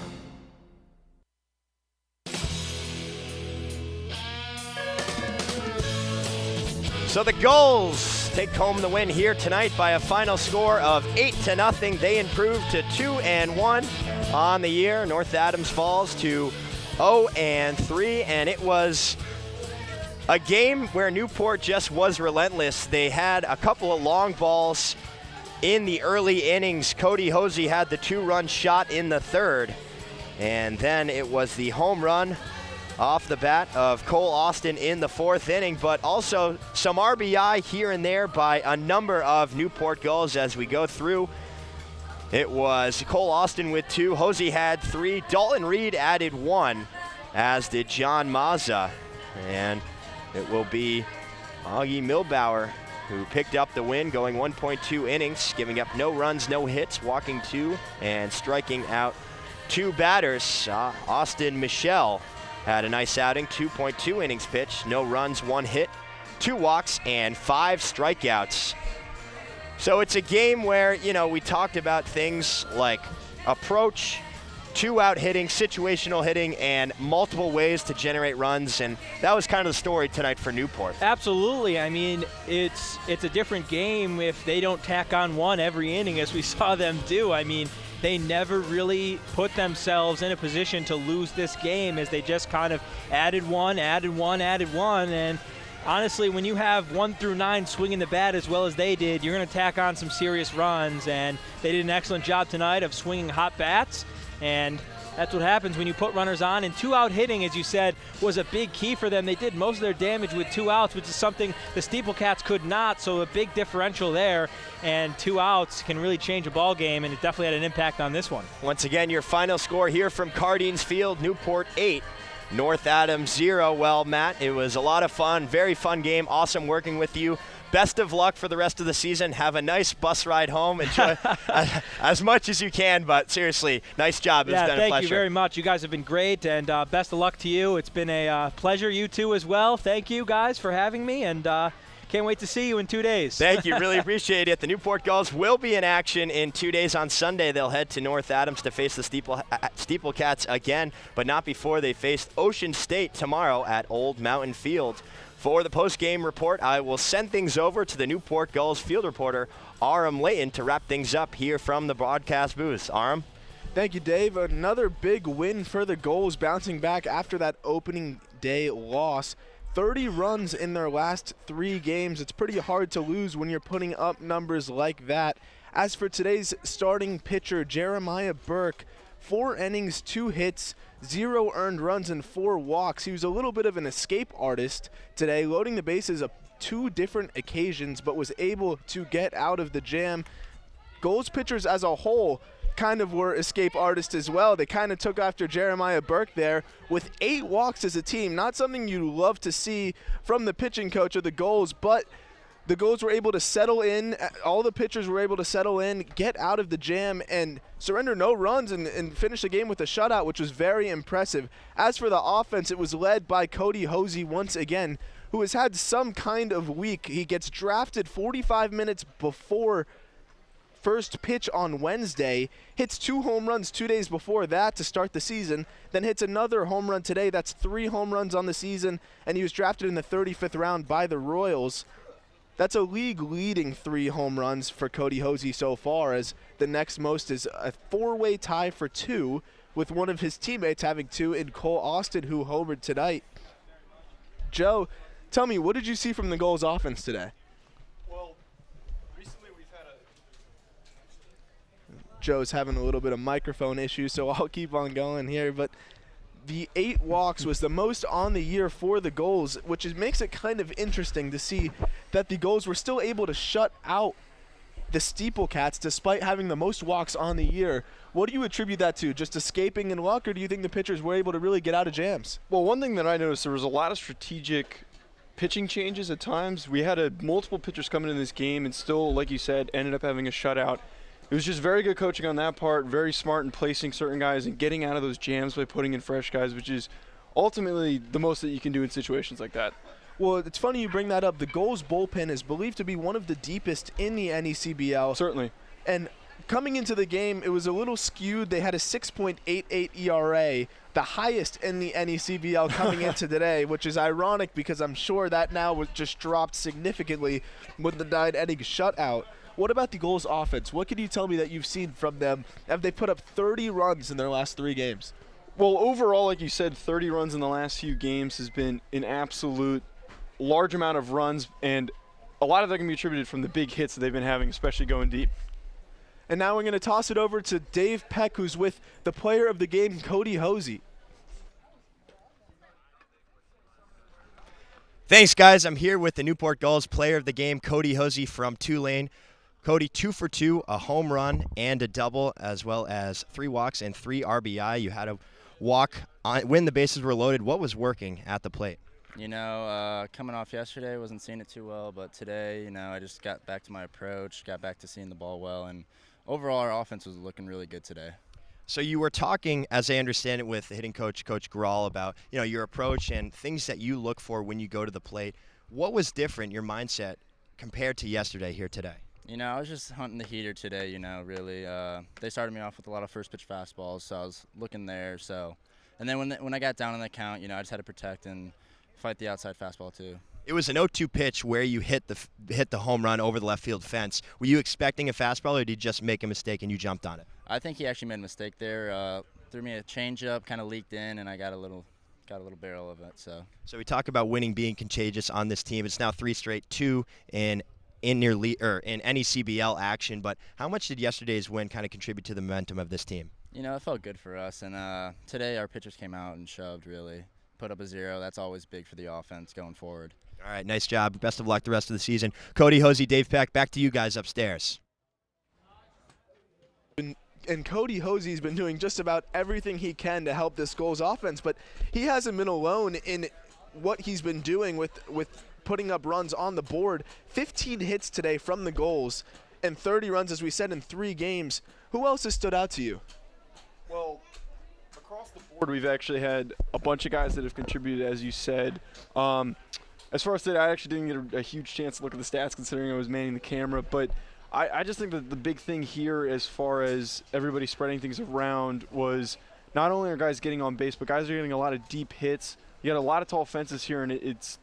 So the Gulls take home the win here tonight by a final score of 8-0. They improve to 2-1 on the year. North Adams falls to 0-3, and it was a game where Newport just was relentless. They had a couple of long balls in the early innings. Cody Hosey had the 2-run shot in the third, and then it was the home run off the bat of Cole Austin in the fourth inning, but also some RBI here and there by a number of Newport Gulls as we go through. It was Cole Austin with 2, Hosey had 3, Dalton Reed added 1, as did John Mazza, and it will be Augie Milbauer who picked up the win, going 1.2 innings, giving up no runs, no hits, walking 2, and striking out 2 batters. Austin Michelle had a nice outing, 2.2 innings pitched, no runs, 1 hit, 2 walks, and 5 strikeouts. So it's a game where, we talked about things like approach, 2-out hitting, situational hitting, and multiple ways to generate runs, and that was kind of the story tonight for Newport. Absolutely. I mean, it's a different game if they don't tack on 1 every inning, as we saw them do. I mean, they never really put themselves in a position to lose this game, as they just kind of added 1, and honestly, when you have 1 through 9 swinging the bat as well as they did, you're going to tack on some serious runs, and they did an excellent job tonight of swinging hot bats. And that's what happens when you put runners on. And 2-out hitting, as you said, was a big key for them. They did most of their damage with 2 outs, which is something the SteepleCats could not. So a big differential there. And 2 outs can really change a ball game, and it definitely had an impact on this one. Once again, your final score here from Cardines Field, Newport 8, North Adams 0. Well, Matt, it was a lot of fun, very fun game. Awesome working with you. Best of luck for the rest of the season. Have a nice bus ride home. Enjoy as much as you can, but seriously, nice job. It's been a pleasure. Thank you very much. You guys have been great, and best of luck to you. It's been a pleasure. You too as well. Thank you guys for having me, and can't wait to see you in 2 days. Thank you. Really appreciate it. The Newport Gulls will be in action in 2 days. On Sunday, they'll head to North Adams to face the SteepleCats again, but not before they face Ocean State tomorrow at Old Mountain Field. For the post-game report, I will send things over to the Newport Gulls field reporter, Aram Layton, to wrap things up here from the broadcast booth. Aram? Thank you, Dave. Another big win for the Gulls, bouncing back after that opening day loss. 30 runs in their last 3 games. It's pretty hard to lose when you're putting up numbers like that. As for today's starting pitcher, Jeremiah Burke, 4 innings, 2 hits, 0 earned runs, and 4 walks. He was a little bit of an escape artist today, loading the bases on 2 different occasions, but was able to get out of the jam. Gulls pitchers as a whole kind of were escape artists as well. They kind of took after Jeremiah Burke there with 8 walks as a team. Not something you love to see from the pitching coach of the Gulls, but the Gulls were able to settle in. All the pitchers were able to settle in, get out of the jam, and surrender no runs and finish the game with a shutout, which was very impressive. As for the offense, it was led by Cody Hosey once again, who has had some kind of week. He gets drafted 45 minutes before first pitch on Wednesday, hits 2 home runs 2 days before that to start the season, then hits another home run today. That's 3 home runs on the season, and he was drafted in the 35th round by the Royals. That's a league-leading 3 home runs for Cody Hosey so far, as the next most is a 4-way tie for 2, with one of his teammates having 2 in Cole Austin, who homered tonight. Joe, tell me, what did you see from the Gulls offense today? Well, recently we've had Joe's having a little bit of microphone issues, so I'll keep on going here, but the 8 walks was the most on the year for the Gulls, which makes it kind of interesting to see that the Gulls were still able to shut out the SteepleCats despite having the most walks on the year. What do you attribute that to? Just escaping and luck, or do you think the pitchers were able to really get out of jams? Well, one thing that I noticed, there was a lot of strategic pitching changes at times. We had multiple pitchers coming in this game and still, like you said, ended up having a shutout. It was just very good coaching on that part, very smart in placing certain guys and getting out of those jams by putting in fresh guys, which is ultimately the most that you can do in situations like that. Well, it's funny you bring that up. The Gulls bullpen is believed to be one of the deepest in the NECBL. Certainly. And coming into the game, it was a little skewed. They had a 6.88 ERA, the highest in the NECBL coming into today, which is ironic because I'm sure that now was just dropped significantly with the 9-inning shutout. What about the Gulls offense? What can you tell me that you've seen from them? Have they put up 30 runs in their last 3 games? Well, overall, like you said, 30 runs in the last few games has been an absolute large amount of runs, and a lot of that can be attributed from the big hits that they've been having, especially going deep. And now we're going to toss it over to Dave Peck, who's with the player of the game, Cody Hosey. Thanks, guys. I'm here with the Newport Gulls player of the game, Cody Hosey from Tulane. Cody, 2 for 2, a home run and a double, as well as 3 walks and 3 RBI. You had a walk when the bases were loaded. What was working at the plate? You know, coming off yesterday, wasn't seeing it too well, but today, you know, I just got back to my approach, got back to seeing the ball well, and overall our offense was looking really good today. So you were talking, as I understand it, with the hitting coach, Coach Grawl, about, you know, your approach and things that you look for when you go to the plate. What was different, your mindset, compared to yesterday here today? You know, I was just hunting the heater today, you know, really. They started me off with a lot of first pitch fastballs, so I was looking there. So, and then when I got down on the count, you know, I just had to protect and fight the outside fastball too. It was an 0-2 pitch where you hit the home run over the left field fence. Were you expecting a fastball, or did you just make a mistake and you jumped on it? I think he actually made a mistake there. Threw me a changeup, kind of leaked in, and I got a little barrel of it. So we talk about winning being contagious on this team. It's now 3 straight, 2 in NECBL action. But how much did yesterday's win kind of contribute to the momentum of this team? You know, it felt good for us, and today our pitchers came out and shoved, really. Put up a 0. That's always big for the offense going forward. All right, nice job. Best of luck the rest of the season. Cody Hosey, Dave Peck, back to you guys upstairs. And Cody Hosey's been doing just about everything he can to help this Gulls offense, but he hasn't been alone in what he's been doing with putting up runs on the board. 15 hits today from the Gulls and 30 runs, as we said, in 3 games. Who else has stood out to you? Well, across the board, we've actually had a bunch of guys that have contributed, as you said. As far as today, I actually didn't get a huge chance to look at the stats considering I was manning the camera, but I just think that the big thing here as far as everybody spreading things around was not only are guys getting on base, but guys are getting a lot of deep hits. You got a lot of tall fences here, and it's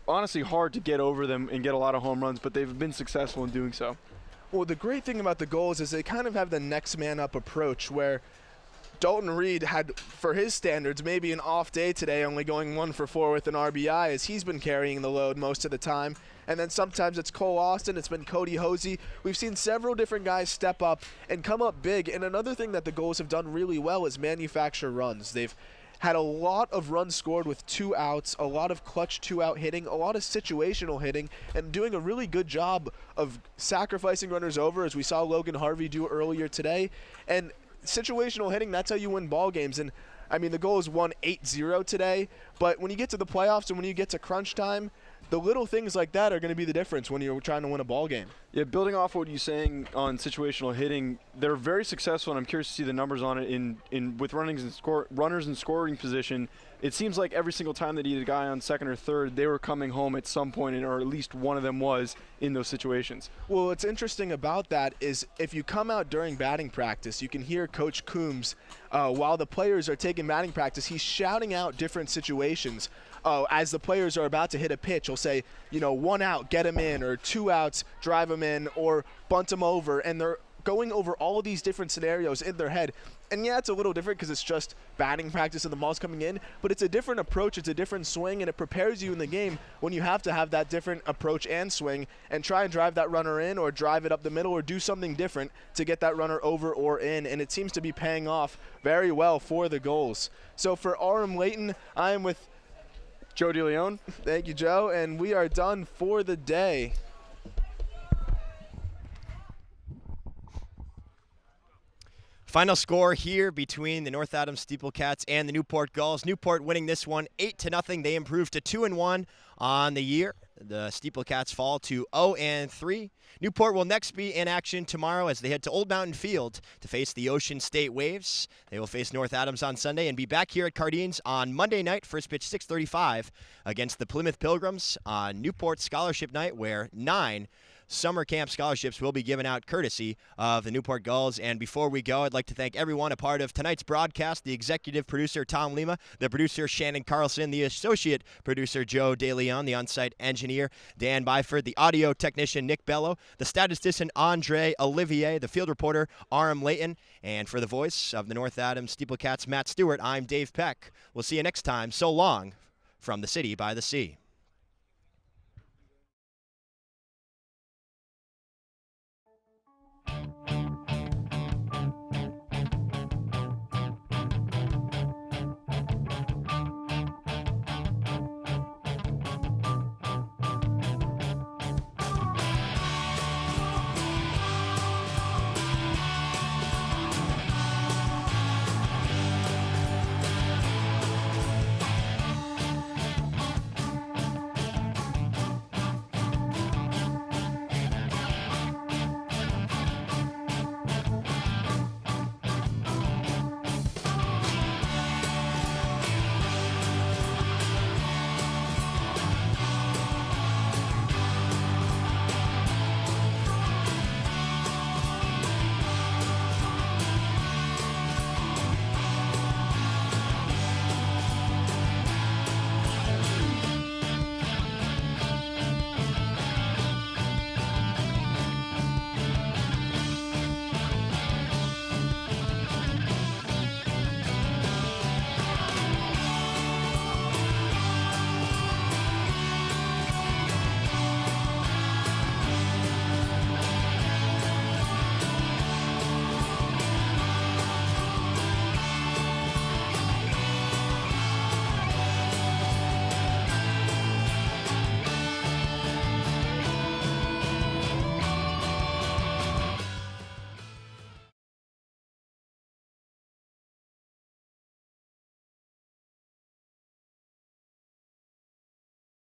honestly hard to get over them and get a lot of home runs, but they've been successful in doing so. Well, the great thing about the Gulls is they kind of have the next man up approach, where Dalton Reed had, for his standards, maybe an off day today, only going 1 for 4 with an RBI, as he's been carrying the load most of the time. And then sometimes it's Cole Austin, it's been Cody Hosey. We've seen several different guys step up and come up big. And another thing that the Gulls have done really well is manufacture runs. They've had a lot of runs scored with 2 outs, a lot of clutch 2-out hitting, a lot of situational hitting, and doing a really good job of sacrificing runners over, as we saw Logan Harvey do earlier today. And situational hitting, that's how you win ball games. And I mean, the Gulls won 8-0 today, but when you get to the playoffs and when you get to crunch time, the little things like that are going to be the difference when you're trying to win a ball game. Yeah, building off what you're saying on situational hitting, they're very successful, and I'm curious to see the numbers on it in with runners in scoring position. It seems like every single time they needed a guy on second or third, they were coming home at some point, or at least one of them was in those situations. Well, what's interesting about that is if you come out during batting practice, you can hear Coach Coombs, while the players are taking batting practice, he's shouting out different situations. As the players are about to hit a pitch, he'll say, 1 out, get him in, or 2 outs, drive him in, or bunt him over, and they're going over all of these different scenarios in their head. And yeah, it's a little different because it's just batting practice and the ball's coming in, but it's a different approach, it's a different swing, and it prepares you in the game when you have to have that different approach and swing and try and drive that runner in or drive it up the middle or do something different to get that runner over or in, and it seems to be paying off very well for the Gulls. So for RM Layton, I am with Joe DeLeon. Thank you, Joe, and we are done for the day. Final score here between the North Adams SteepleCats and the Newport Gulls. Newport winning this one 8-0. They improved to 2-1 on the year. The SteepleCats fall to 0-3. Newport will next be in action tomorrow as they head to Old Mountain Field to face the Ocean State Waves. They will face North Adams on Sunday and be back here at Cardines on Monday night, first pitch 6:35, against the Plymouth Pilgrims on Newport Scholarship Night, where 9 summer camp scholarships will be given out courtesy of the Newport Gulls. And before we go, I'd like to thank everyone a part of tonight's broadcast, the executive producer, Tom Lima, the producer, Shannon Carlson, the associate producer, Joe DeLeon, the on-site engineer, Dan Byford, the audio technician, Nick Bello, the statistician, Andre Olivier, the field reporter, RM Layton, and for the voice of the North Adams SteepleCats, Matt Stewart, I'm Dave Peck. We'll see you next time. So long from the city by the sea.